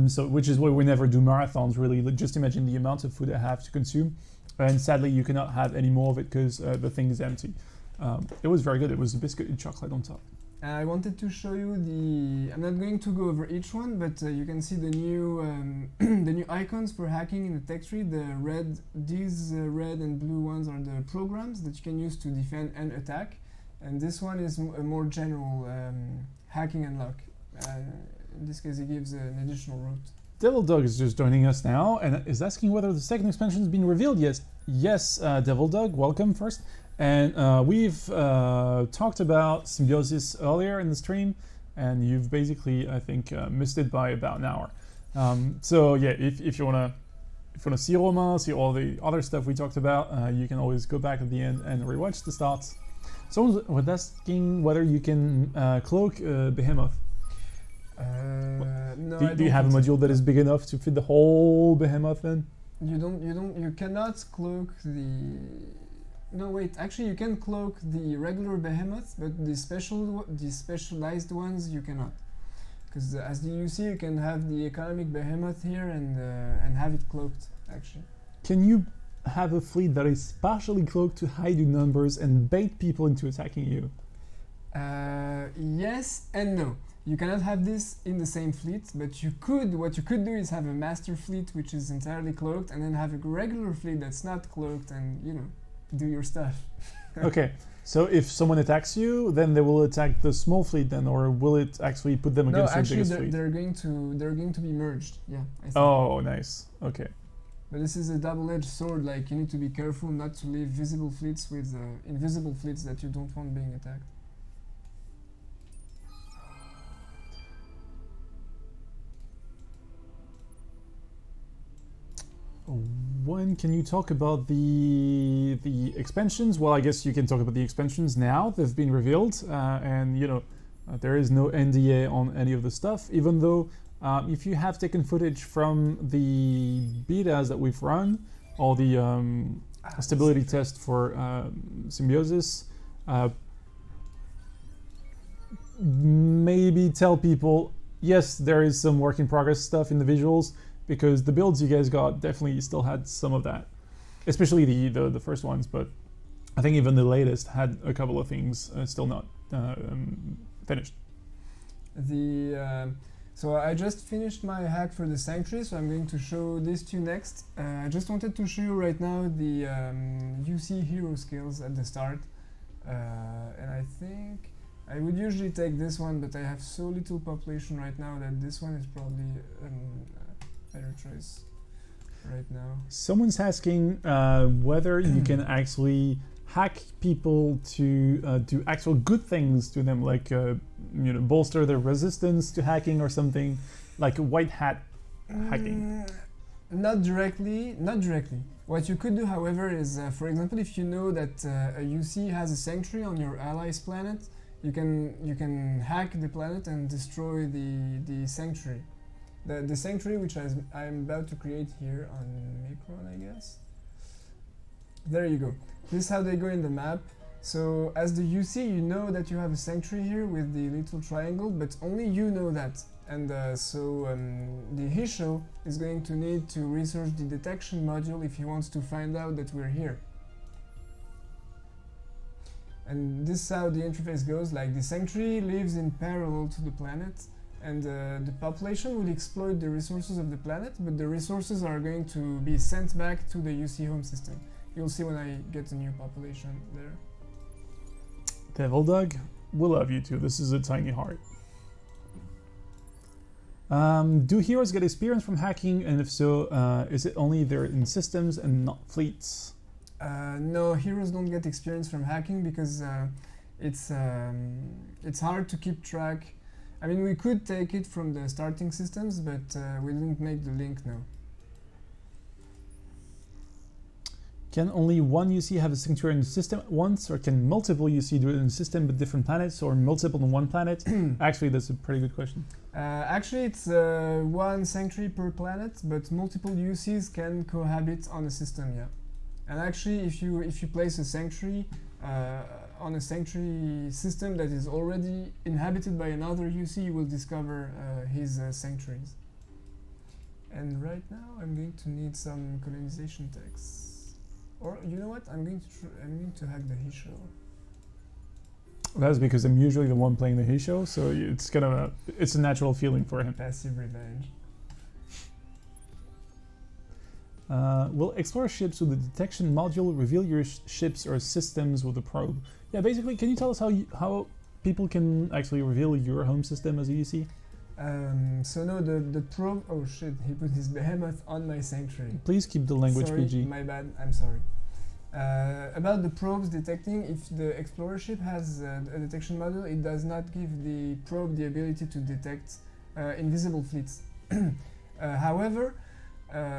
So which is why we never do marathons. Really, just imagine the amount of food I have to consume, and sadly you cannot have any more of it because the thing is empty. It was very good. It was a biscuit with chocolate on top. I wanted to show you the. I'm not going to go over each one, but you can see the new the new icons for hacking in the tech tree. These red and blue ones are the programs that you can use to defend and attack, and this one is a more general hacking and lock. In this case, it gives an additional route. Devil Dog is just joining us now and is asking whether the second expansion has been revealed. Yes, Devil Dog, welcome first. And we've talked about Symbiosis earlier in the stream, and you've basically, I think, missed it by about an hour. So yeah, if you wanna see Romain, see all the other stuff we talked about, you can always go back at the end and rewatch the starts. Someone was asking whether you can cloak Behemoth. No, do you have a module that is big enough to fit the whole Behemoth then? You cannot cloak the. No, wait. Actually, you can cloak the regular behemoths, but the specialized ones you cannot. Because as you see, you can have the economic behemoth here and have it cloaked. Actually. Can you have a fleet that is partially cloaked to hide your numbers and bait people into attacking you? Yes and no. You cannot have this in the same fleet, but you could. What you could do is have a master fleet which is entirely cloaked, and then have a regular fleet that's not cloaked, and do your stuff. Okay, so if someone attacks you, then they will attack the small fleet then, or will it actually put them against the biggest fleet? They're going to be merged. Yeah. I think. Oh, nice. Okay. But this is a double-edged sword. Like, you need to be careful not to leave visible fleets with invisible fleets that you don't want being attacked. When can you talk about the expansions? Well, I guess you can talk about the expansions now. They've been revealed, and there is no NDA on any of the stuff. Even though, if you have taken footage from the betas that we've run, or the stability test for Symbiosis, maybe tell people, yes, there is some work in progress stuff in the visuals. Because the builds you guys got definitely still had some of that, especially the first ones. But I think even the latest had a couple of things still not finished. So I just finished my hack for the Sanctuary, so I'm going to show this to you next. I just wanted to show you right now the UC hero skills at the start, and I think I would usually take this one, but I have so little population right now that this one is probably better choice right now. Someone's asking whether you can actually hack people to do actual good things to them, like bolster their resistance to hacking or something, like white hat hacking. Not directly. What you could do, however, is for example, if you know that a UC has a sanctuary on your ally's planet, you can hack the planet and destroy the sanctuary. The sanctuary, which I'm about to create here on Micron, I guess. There you go. This is how they go in the map. So as the UC, you know that you have a sanctuary here with the little triangle, but only you know that. And the Hisho is going to need to research the detection module if he wants to find out that we're here. And this is how the interface goes. Like, the sanctuary lives in parallel to the planet. And the population will exploit the resources of the planet, but the resources are going to be sent back to the UC home system. You'll see when I get a new population there. Devil Dog, we love you too. This is a tiny heart. Do heroes get experience from hacking, and if so, is it only they're in systems and not fleets? No, heroes don't get experience from hacking because it's hard to keep track. I mean, we could take it from the starting systems, but we didn't make the link now. Can only one UC have a sanctuary in the system at once, or can multiple UC do it in the system but different planets, or multiple on one planet? Actually, that's a pretty good question. Actually, it's one sanctuary per planet, but multiple UCs can cohabit on a system, yeah. And actually, if you place a sanctuary on a sanctuary system that is already inhabited by another UC, you will discover his sanctuaries. And right now, I'm going to need some colonization texts. Or you know what? I'm going to hack the Hisho. That's because I'm usually the one playing the Hisho, so it's a natural feeling for him. Passive revenge. Will explore ships with the detection module reveal your ships or systems with the probe? Yeah, basically, can you tell us how people can actually reveal your home system as a UC? So no, the probe. Oh shit! He put his behemoth on my sanctuary. Please keep the language sorry, PG. My bad. I'm sorry. About the probes detecting, if the explorer ship has a detection module, it does not give the probe the ability to detect invisible fleets. However,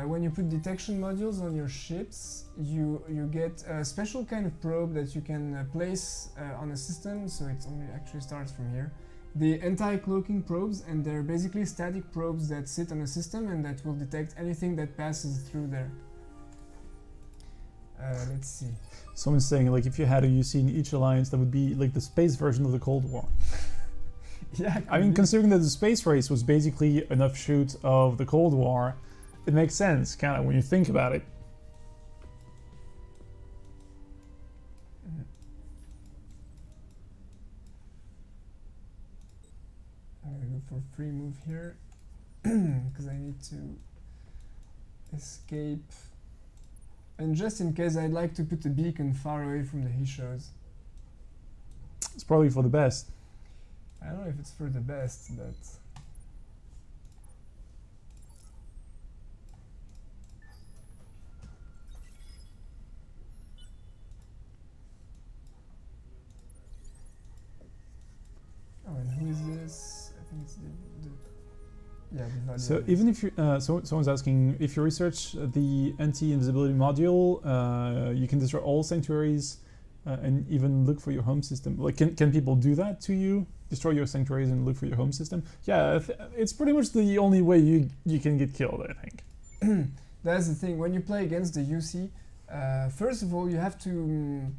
when you put detection modules on your ships, you get a special kind of probe that you can place on a system, so it only actually starts from here. The anti-cloaking probes, and they're basically static probes that sit on a system and that will detect anything that passes through there. Let's see. Someone's saying, like, if you had a UC in each alliance, that would be like the space version of the Cold War. Yeah. I mean, considering that the space race was basically an offshoot of the Cold War, it makes sense, kind of, when you think about it. I'm gonna go for free move here because I need to escape. And just in case, I'd like to put a beacon far away from the Hishos. It's probably for the best. I don't know if it's for the best, but... Oh, and who is this? I think it's the so even if you, someone's asking, if you research the anti-invisibility module, you can destroy all sanctuaries and even look for your home system. Like, can people do that to you? Destroy your sanctuaries and look for your home system? Yeah, it's pretty much the only way you can get killed, I think. That's the thing. When you play against the UC, first of all, you have to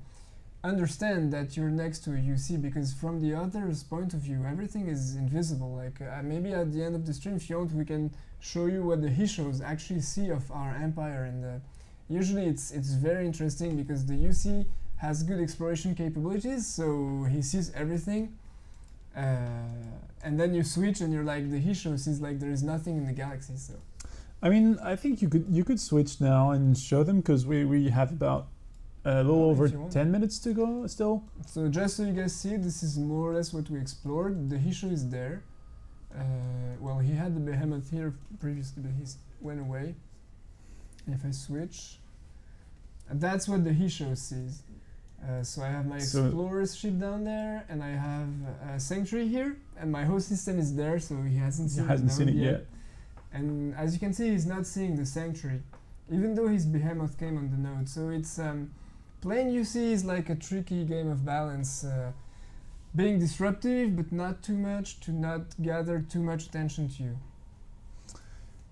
understand that you're next to a UC, because from the other's point of view, everything is invisible. Like maybe at the end of the stream, if you want, we can show you what the Hishos actually see of our empire, and usually it's very interesting because the UC has good exploration capabilities, so he sees everything, and then you switch and you're like, the Hisho sees like there is nothing in the galaxy. So I mean, I think you could switch now and show them, because we have about a little over 10 minutes to go still. So just so you guys see, this is more or less what we explored. The Hisho is there. Well, he had the behemoth here previously, but he went away. If I switch, that's what the Hisho sees. So I have my explorer's ship down there, and I have a sanctuary here, and my host system is there, so he hasn't seen it yet. And as you can see, he's not seeing the sanctuary, even though his behemoth came on the node. So it's playing UC is like a tricky game of balance, being disruptive but not too much, to not gather too much attention to you.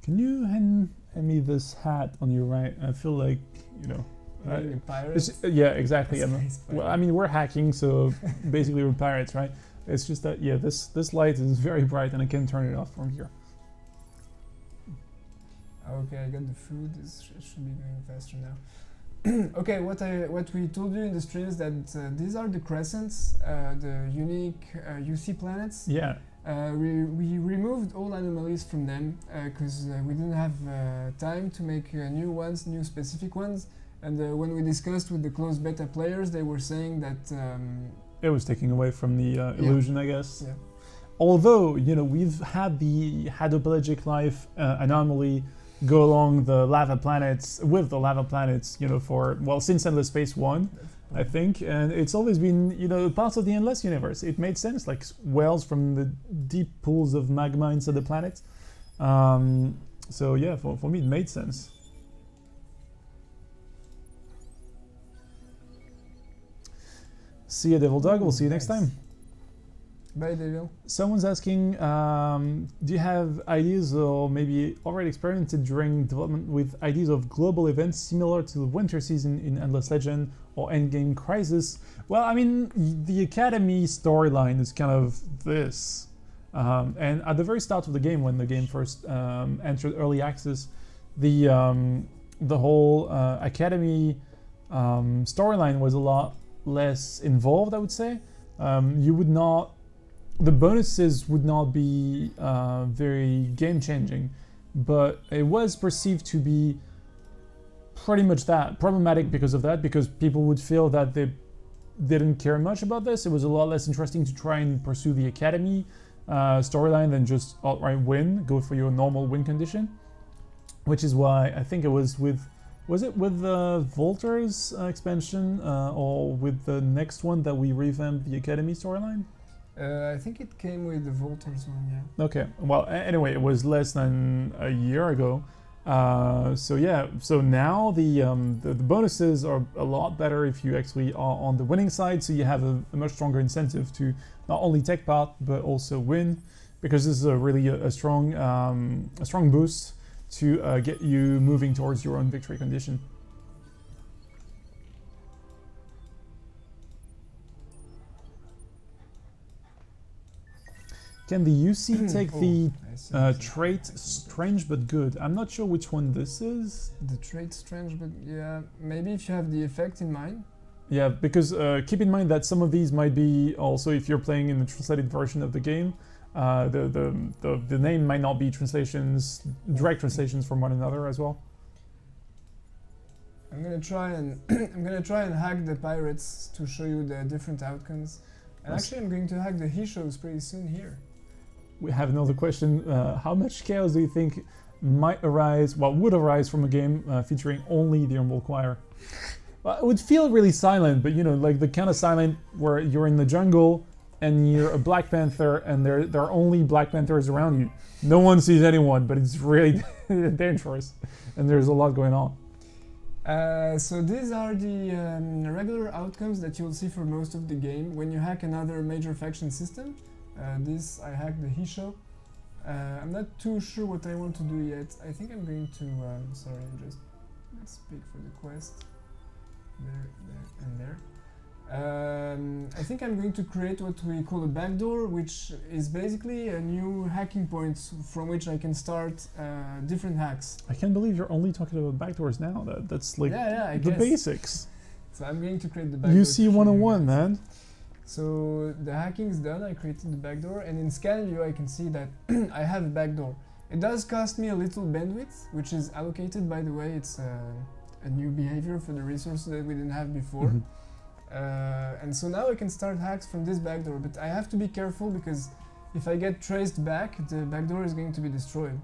Can you hand me this hat on your right? I feel like, you know, a pirate? Yeah, exactly. Well, I mean, we're hacking, so basically we're pirates, right? It's just that, yeah, this light is very bright and I can turn it off from here. Okay, I got the food. It should be going faster now. Okay, what we told you in the stream is that these are the crescents, the unique UC planets. Yeah. We removed all anomalies from them because we didn't have time to make new ones, new specific ones. And when we discussed with the closed beta players, they were saying that it was taking away from the illusion, I guess. Yeah. Although, you know, we've had the hadopelagic life anomaly go along the lava planets, with the lava planets, you know, since Endless Space 1, I think, and it's always been, you know, part of the Endless universe. It made sense, like wells from the deep pools of magma inside the planet. So yeah, for me it made sense. See you, Devil Dog. We'll see you next time. Bye, Devil. Someone's asking, do you have ideas or maybe already experimented during development with ideas of global events similar to the winter season in Endless Legend or endgame crisis. Well, I mean, the Academy storyline is kind of this. And at the very start of the game, when the game first entered early access, the whole Academy storyline was a lot less involved, I would say. The bonuses would not be very game-changing, but it was perceived to be pretty much that problematic because of that, because people would feel that they didn't care much about this. It was a lot less interesting to try and pursue the Academy storyline than just outright go for your normal win condition, which is why I think it was with the Volter's expansion or with the next one that we revamped the Academy storyline? I think it came with the Volters one, yeah. Okay, well, anyway, it was less than a year ago. So now the bonuses are a lot better if you actually are on the winning side, so you have a much stronger incentive to not only take part but also win, because this is a strong boost to get you moving towards your own victory condition. Can the UC take the trait strange but good? I'm not sure which one this is. The trait strange but yeah, maybe if you have the effect in mind. Yeah, because keep in mind that some of these might be also, if you're playing in the translated version of the game, the name might not be direct translations from one another as well. I'm gonna try and hack the pirates to show you the different outcomes. And actually, I'm going to hack the he shows pretty soon here. We have another question. How much chaos do you think would arise from a game featuring only the Humble Choir? Well, it would feel really silent, but like the kind of silent where you're in the jungle and you're a Black Panther and there are only Black Panthers around you. No one sees anyone, but it's really dangerous and there's a lot going on. So these are the regular outcomes that you'll see for most of the game when you hack another major faction system. I hacked the he show. I'm not too sure what I want to do yet. I think I'm going to, let's pick for the quest. There, and there. I think I'm going to create what we call a backdoor, which is basically a new hacking point from which I can start different hacks. I can't believe you're only talking about backdoors now. That's like the basics. So I'm going to create the backdoor. UC 101, man. So the hacking is done. I created the backdoor, and in scan view I can see that I have a backdoor. It does cost me a little bandwidth, which is allocated, by the way. It's a new behavior for the resources that we didn't have before. Mm-hmm. And so now I can start hacks from this backdoor, but I have to be careful because if I get traced back, the backdoor is going to be destroyed.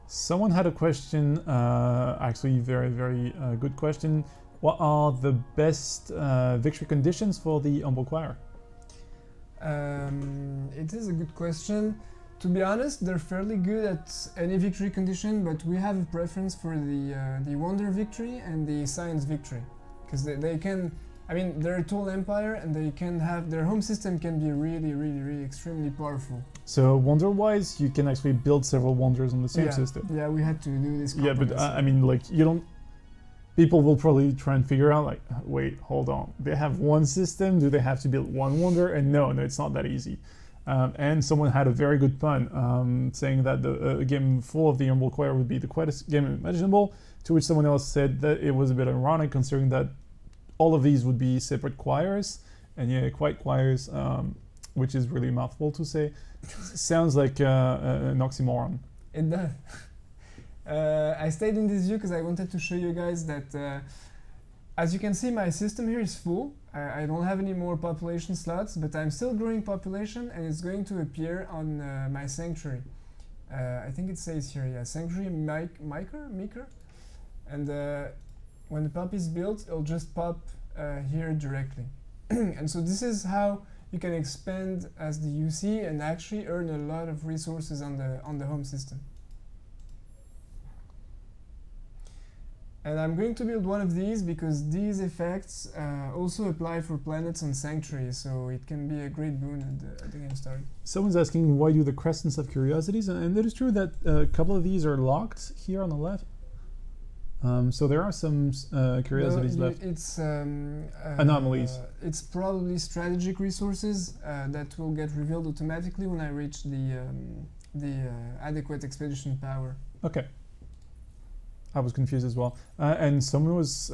Someone had a question, actually very, very good question. What are the best victory conditions for the Humble Choir? It is a good question. To be honest, they're fairly good at any victory condition, but we have a preference for the Wonder Victory and the Science Victory. Because they can, they're a tool empire and they can have, their home system can be really, really, really extremely powerful. So wonder-wise, you can actually build several wonders on the same system. Yeah, we had to do this. Yeah, but you don't, people will probably try and figure out wait, hold on. They have one system, do they have to build one wonder? And no, it's not that easy. And someone had a very good pun saying that a game full of the Humble Choir would be the quietest game imaginable, to which someone else said that it was a bit ironic considering that all of these would be separate choirs, and quiet choirs, which is really a mouthful to say, sounds like an oxymoron. It does. I stayed in this view because I wanted to show you guys that as you can see, my system here is full. I don't have any more population slots, but I'm still growing population, and it's going to appear on my sanctuary. I think it says here, sanctuary maker, and when the pop is built, it'll just pop here directly. And so this is how you can expand as the UC and actually earn a lot of resources on the home system. And I'm going to build one of these because these effects also apply for planets and sanctuaries, so it can be a great boon at the game start. Someone's asking why do the crescents have curiosities, and it is true that a couple of these are locked here on the left. So there are some curiosities No, left. It's Anomalies. It's probably strategic resources that will get revealed automatically when I reach the adequate expedition power. Okay. I was confused as well. And someone else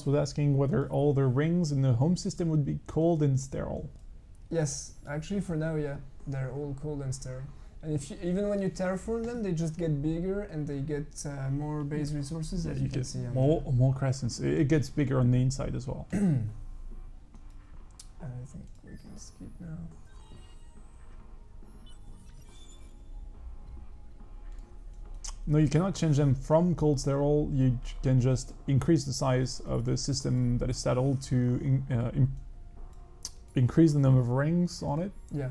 was asking whether all the rings in the home system would be cold and sterile. Yes, actually for now, yeah, they're all cold and sterile. And even when you terraform them, they just get bigger and they get more base resources, as you can see. More crescents. It gets bigger on the inside as well. I think we can skip now. No, you cannot change them from cold sterile. You can just increase the size of the system that is settled to increase the number of rings on it. Yeah.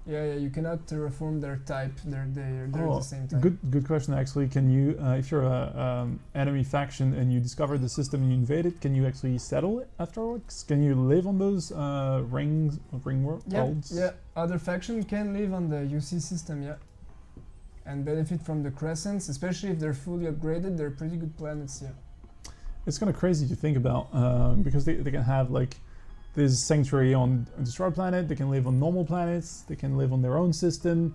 Yeah, you cannot terraform their type. They're the same type. Good question. Actually, can you, if you're a enemy faction and you discover the system and you invade it, can you actually settle it afterwards? Can you live on those ring worlds? Yeah. Other faction can live on the UC system. Yeah. And benefit from the crescents, especially if they're fully upgraded. They're pretty good planets. Yeah. It's kind of crazy to think about because they can have like this sanctuary on a destroyed planet, they can live on normal planets, they can live on their own system,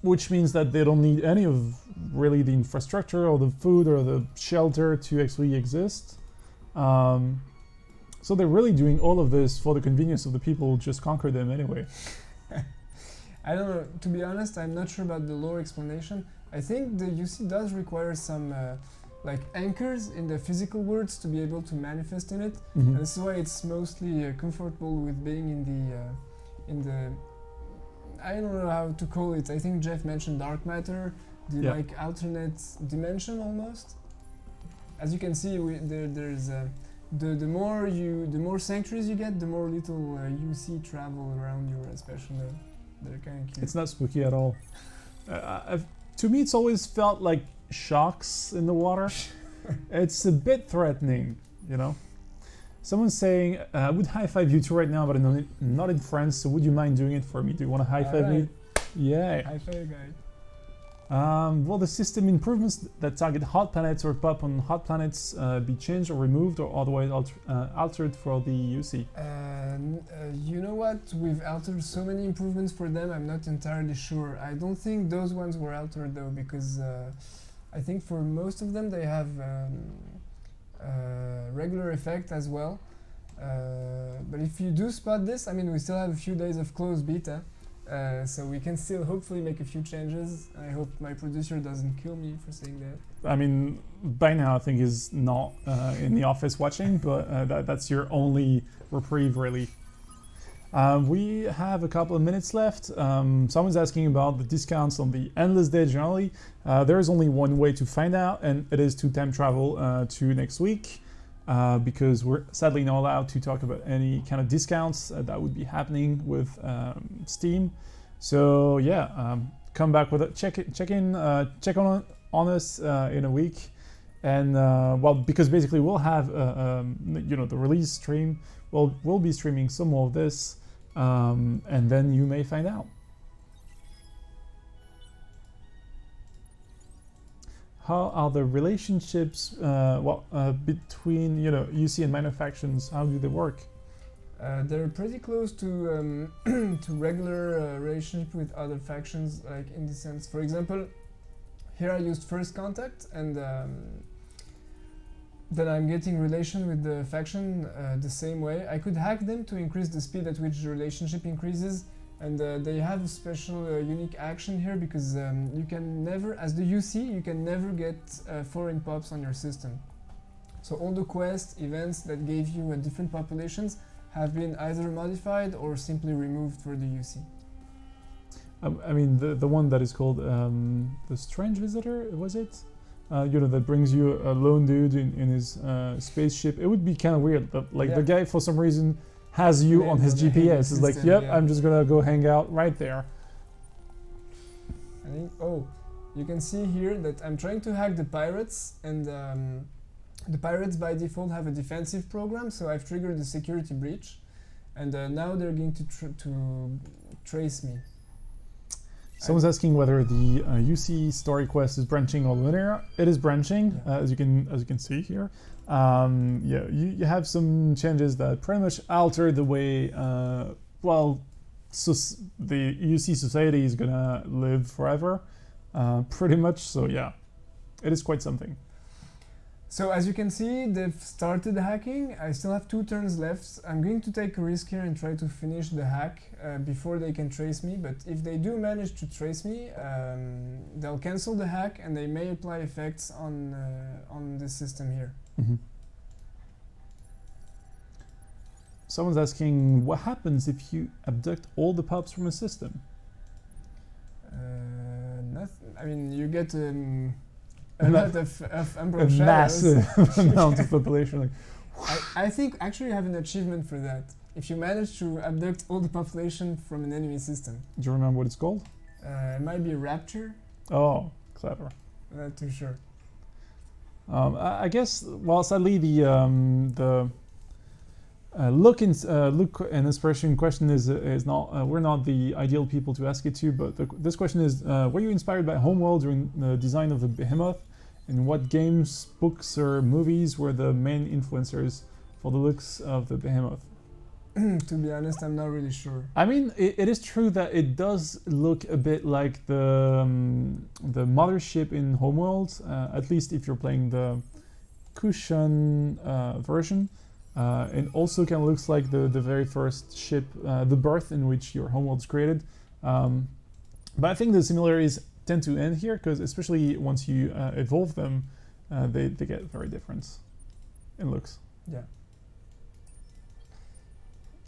which means that they don't need any of really the infrastructure or the food or the shelter to actually exist. So they're really doing all of this for the convenience of the people who just conquer them anyway. I don't know, to be honest, I'm not sure about the lore explanation. I think the UC does require some like anchors in the physical worlds to be able to manifest in it, and this is why it's mostly comfortable with being in the I don't know how to call it. I think Jeff mentioned dark matter, the like alternate dimension almost. As you can see, there's the more sanctuaries you get, the more little UC travel around your special node. They're kind of cute. It's not spooky at all. To me, it's always felt like sharks in the water. It's a bit threatening, you know. Someone's saying, I would high five you two right now, but I'm not in France, so would you mind doing it for me? Do you want to high five me? Yeah. High five, guy. Will the system improvements that target hot planets or pop on hot planets be changed or removed or otherwise altered for the UC? You know what? We've altered so many improvements for them, I'm not entirely sure. I don't think those ones were altered though, because I think for most of them they have regular effect as well. But if you do spot this, I mean, we still have a few days of closed beta. So we can still hopefully make a few changes. I hope my producer doesn't kill me for saying that. I mean, by now I think he's not in the office watching, but that's your only reprieve, really. We have a couple of minutes left. Someone's asking about the discounts on the Endless Day generally. There is only one way to find out, and it is to time travel to next week. Because we're sadly not allowed to talk about any kind of discounts that would be happening with Steam. So yeah, come back with a check on us in a week, and well, because basically we'll have the release stream. We'll be streaming some more of this, and then you may find out. How are the relationships between UC and minor factions? How do they work? They're pretty close to to regular relationship with other factions, like in the sense, for example, here I used first contact, and then I'm getting relation with the faction the same way. I could hack them to increase the speed at which the relationship increases. And they have a special unique action here because you can never, as the UC, you can never get foreign pops on your system. So all the quests, events that gave you different populations have been either modified or simply removed for the UC. I mean, the one that is called the Strange Visitor, was it? That brings you a lone dude in his spaceship. It would be kind of weird, but the guy for some reason has you on his GPS. It's like, yep, I'm just gonna go hang out right there. I think, you can see here that I'm trying to hack the pirates, and the pirates by default have a defensive program, so I've triggered the security breach, and now they're going to trace me. Someone's asking whether the UC story quest is branching or linear. It is branching, as you can see here. Yeah, you have some changes that pretty much alter the way so the UC society is gonna live forever, pretty much. So yeah, it is quite something. So as you can see, they've started hacking. I still have 2 turns left. I'm going to take a risk here and try to finish the hack before they can trace me. But if they do manage to trace me, they'll cancel the hack and they may apply effects on this system here. Mm-hmm. Someone's asking what happens if you abduct all the pups from a system. Nothing. I mean, you get a lot of Umbral a shadows. massive amount of population. Like, I think actually you have an achievement for that. If you manage to abduct all the population from an enemy system. do you remember what it's called? It might be Rapture. Oh, clever. Not too sure. I guess. Well, sadly, the look and inspiration question is not. We're not the ideal people to ask it to. But this question is: were you inspired by Homeworld during the design of the Behemoth? And what games, books, or movies were the main influencers for the looks of the Behemoth? To be honest, I'm not really sure. I mean, it is true that it does look a bit like the mothership in Homeworld, at least if you're playing the cushion version. It also kind of looks like the very first ship, the berth in which your Homeworld is created. But I think the similarities tend to end here, because especially once you evolve them, they get very different in looks. Yeah.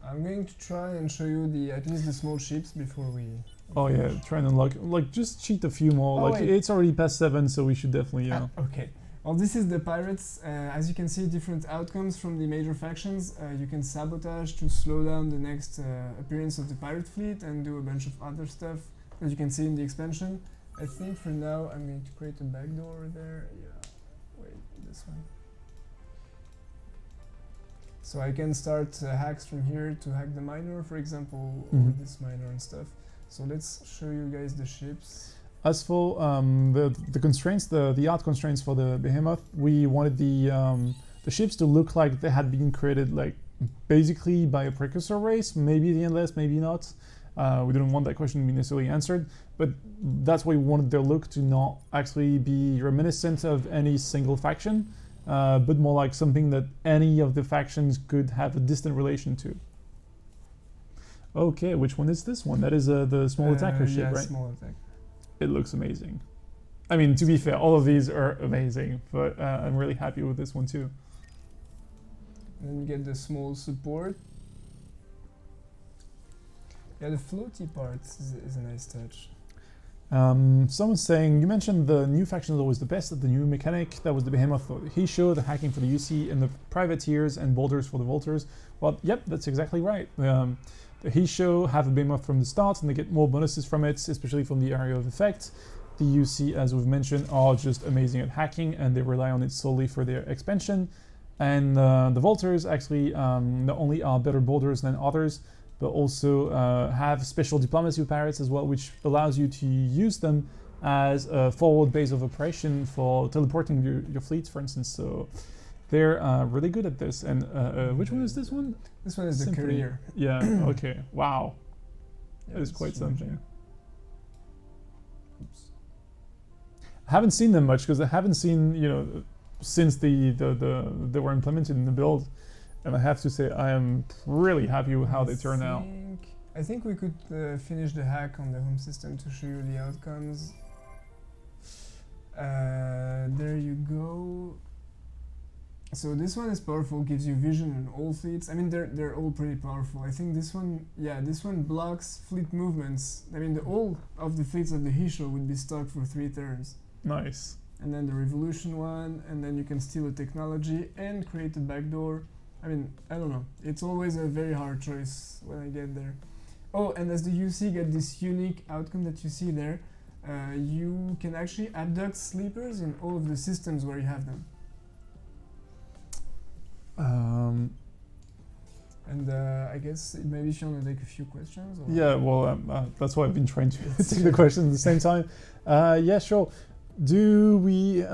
I'm going to try and show you at least the small ships before we... Oh yeah, try and unlock, like just cheat a few more. Oh, like wait. it's already past 7, so we should definitely, okay. Well, this is the pirates. As you can see, different outcomes from the major factions. You can sabotage to slow down the next appearance of the pirate fleet and do a bunch of other stuff, as you can see in the expansion. I think for now I'm going to create a backdoor there. Yeah, wait, this one. So I can start hacks from here to hack the miner, for example, or this miner and stuff. So let's show you guys the ships. As for the constraints, the art constraints for the Behemoth, we wanted the ships to look like they had been created like basically by a precursor race, maybe the Endless, maybe not. We didn't want that question to be necessarily answered, but that's why we wanted their look to not actually be reminiscent of any single faction, but more like something that any of the factions could have a distant relation to. Okay, which one is this one? That is the small attacker ship, yeah, right? Small attack. It looks amazing. I mean, to be fair, all of these are amazing, but I'm really happy with this one too. Then you get the small support. Yeah, the floaty part is a nice touch. Someone's saying, you mentioned the new faction is always the best, the new mechanic, that was the Behemoth. He showed the hacking for the UC and the privateers and boulders for the Volters. Well, yep, that's exactly right. The He show have a Behemoth from the start and they get more bonuses from it, especially from the area of effect. The UC, as we've mentioned, are just amazing at hacking and they rely on it solely for their expansion. And the Volters actually not only are better boulders than others, but also have special diplomacy with pirates as well, which allows you to use them as a forward base of operation for teleporting your fleets, for instance. So they're really good at this. And which one is this one? This one is the Courier. Yeah, okay. Wow. Yeah, that is quite something. Oops. I haven't seen them much because I haven't seen, since they were implemented in the build. And I have to say, I am really happy with how they turn out. I think we could finish the hack on the home system to show you the outcomes. There you go. So this one is powerful, gives you vision on all fleets. I mean, they're all pretty powerful. I think this one, this one blocks fleet movements. I mean, all of the fleets of the Hisho would be stuck for 3 turns. Nice. And then the Revolution one, and then you can steal a technology and create a backdoor. I mean, I don't know. It's always a very hard choice when I get there. Oh, and as the UC get this unique outcome that you see there, you can actually abduct sleepers in all of the systems where you have them. And I guess maybe if you want to take a few questions. Or? Yeah, well, that's why I've been trying to take the questions at the same time. Yeah, sure. Do we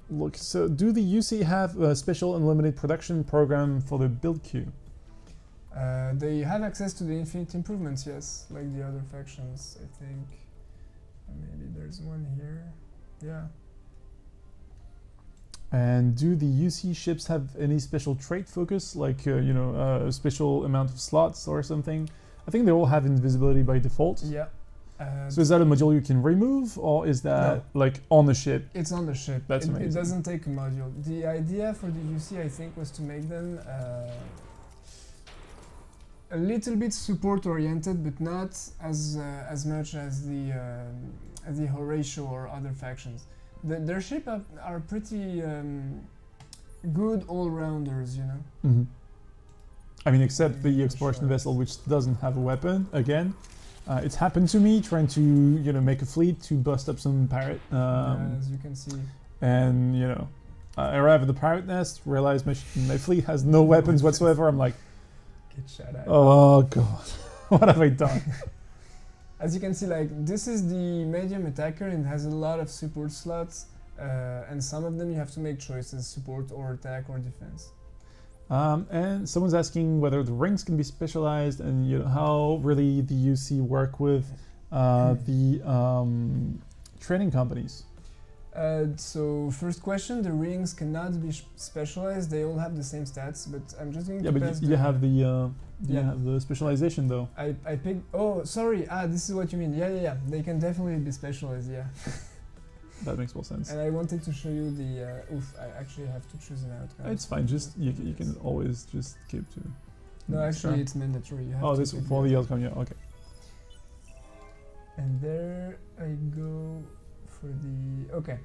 look? So, do the UC have a special unlimited production program for the build queue? They have access to the infinite improvements, yes, like the other factions, I think. Maybe there's one here. Yeah. And do the UC ships have any special trait focus, like a special amount of slots or something? I think they all have invisibility by default. Yeah. So is that a module you can remove, or is that like on the ship? It's on the ship. That's amazing. It doesn't take a module. The idea for the UC, I think, was to make them a little bit support oriented, but not as much as the Horatio or other factions. Their ship are pretty good all-rounders, you know. Mm-hmm. I mean, except the exploration vessel, which doesn't have a weapon. Again, it's happened to me trying to make a fleet to bust up some pirate. As you can see. And I arrive at the pirate nest, realize my fleet has no weapons whatsoever. I'm like, get shot at. Oh god, what have I done? As you can see, like, this is the medium attacker and has a lot of support slots, and some of them you have to make choices, support or attack or defense. And someone's asking whether the rings can be specialized and how really the UC work with the trading companies. So first question, the rings cannot be specialized. They all have the same stats, but I'm just going to pass you have the you have the specialization though. I picked. Oh, sorry. This is what you mean. Yeah. They can definitely be specialized. Yeah. That makes more sense. And I wanted to show you the. I actually have to choose an outcome. It's fine. Just you can always just keep to. No, actually, it's mandatory. You have this for the outcome. Yeah. Okay. And there I go for the. Okay.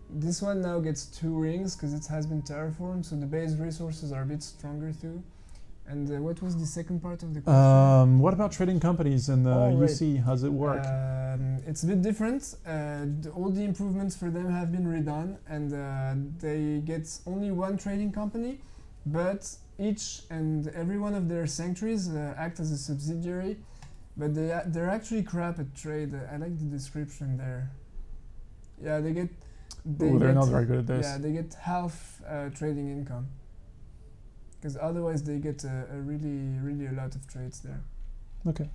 This one now gets 2 rings because it has been terraformed, so the base resources are a bit stronger too. And what was the second part of the question? What about trading companies and UC? How's it work? It's a bit different. All the improvements for them have been redone, and they get only 1 trading company, but each and every one of their sanctuaries act as a subsidiary, but they're actually crap at trade. I like the description there. Yeah, they're not very good at this. Yeah, they get half trading income. Because otherwise they get a really a lot of trades there. Okay.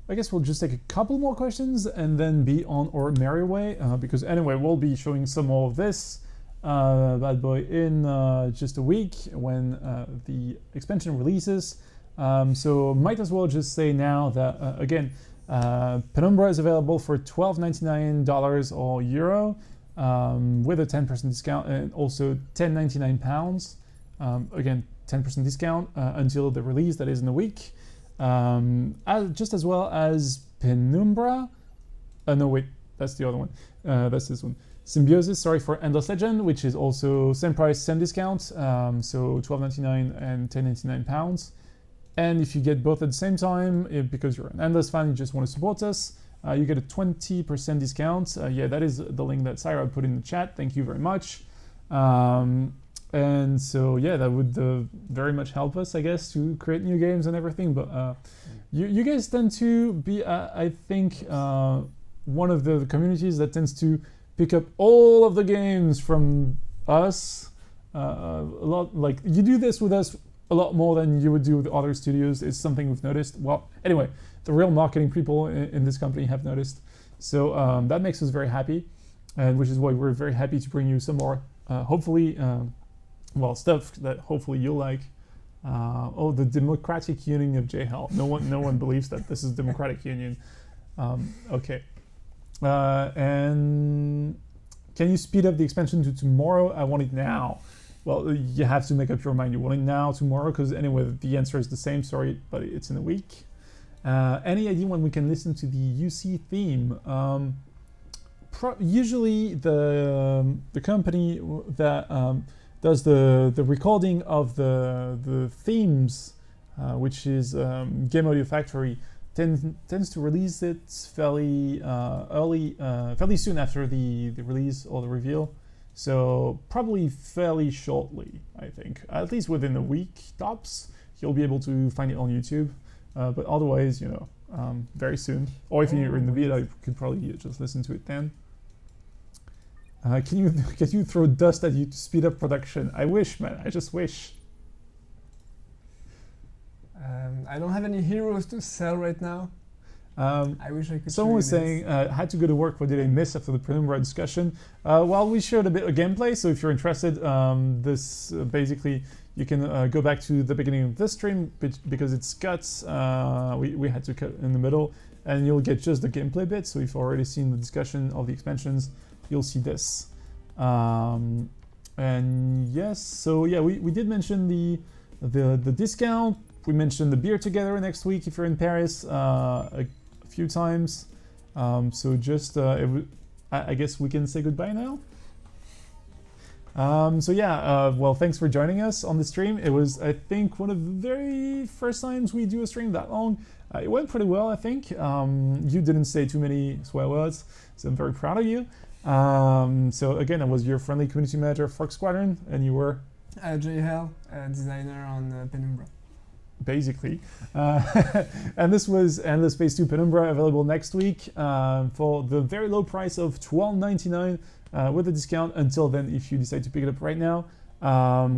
I guess we'll just take a couple more questions and then be on our merry way. Because anyway, we'll be showing some more of this bad boy in just a week when the expansion releases. So might as well just say now that again, Penumbra is available for $12.99 or euro. With a 10% discount and also £10.99. Again, 10% discount until the release, that is in a week. Just as well as Penumbra. No, wait, that's the other one. That's this one. Symbiosis, sorry, for Endless Legend, which is also same price, same discount. So £12.99 and £10.99. And if you get both at the same time, because you're an Endless fan, you just want to support us, you get a 20% discount. Yeah, that is the link that Sarah put in the chat. Thank you very much. And so, yeah, that would very much help us, I guess, to create new games and everything. But you guys tend to be, I think, one of the communities that tends to pick up all of the games from us. A lot, like, you do this with us a lot more than you would do with other studios. It's something we've noticed. Well, anyway, the real marketing people in this company have noticed. So that makes us very happy, and which is why we're very happy to bring you some more, hopefully, stuff that hopefully you'll like. The Democratic Union of J-Hell. No one believes that this is Democratic Union. Okay. And can you speed up the expansion to tomorrow? I want it now. Well, you have to make up your mind. You want it now, tomorrow? Because anyway, the answer is the same. Sorry, but it's in a week. Any idea when we can listen to the UC theme? Usually the company that does the recording of the themes, which is Game Audio Factory, tends to release it fairly early, fairly soon after the release or the reveal. So probably fairly shortly, I think. At least within a week tops, you'll be able to find it on YouTube. But otherwise, very soon. Or if you're in the beta, you could probably just listen to it then. Can you throw dust at you to speed up production? I wish, man. I just wish. I don't have any heroes to sell right now. I wish I could. Someone was saying, had to go to work. What did I miss after the Penumbra discussion? Well, we showed a bit of gameplay, so if you're interested, this basically you can go back to the beginning of this stream because it's cuts. We had to cut in the middle, and you'll get just the gameplay bit. So if you've already seen the discussion of the expansions, you'll see this. And yes, so yeah, we did mention the discount. We mentioned the beer together next week if you're in Paris a few times. So just, I guess we can say goodbye now. So yeah, well, thanks for joining us on the stream. It was, I think, one of the very first times we do a stream that long. It went pretty well, I think. You didn't say too many swear words, so I'm very proud of you. So again, I was your friendly community manager for Squadron, and you were? Jay Hell, designer on Penumbra. Basically. And this was Endless Phase 2 Penumbra, available next week for the very low price of $12.99 with a discount. Until then, if you decide to pick it up right now,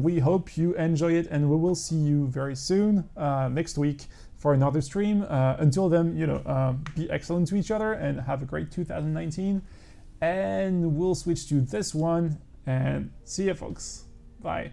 we hope you enjoy it, and we will see you very soon next week for another stream. Until then, be excellent to each other and have a great 2019. And we'll switch to this one and see you, folks. Bye.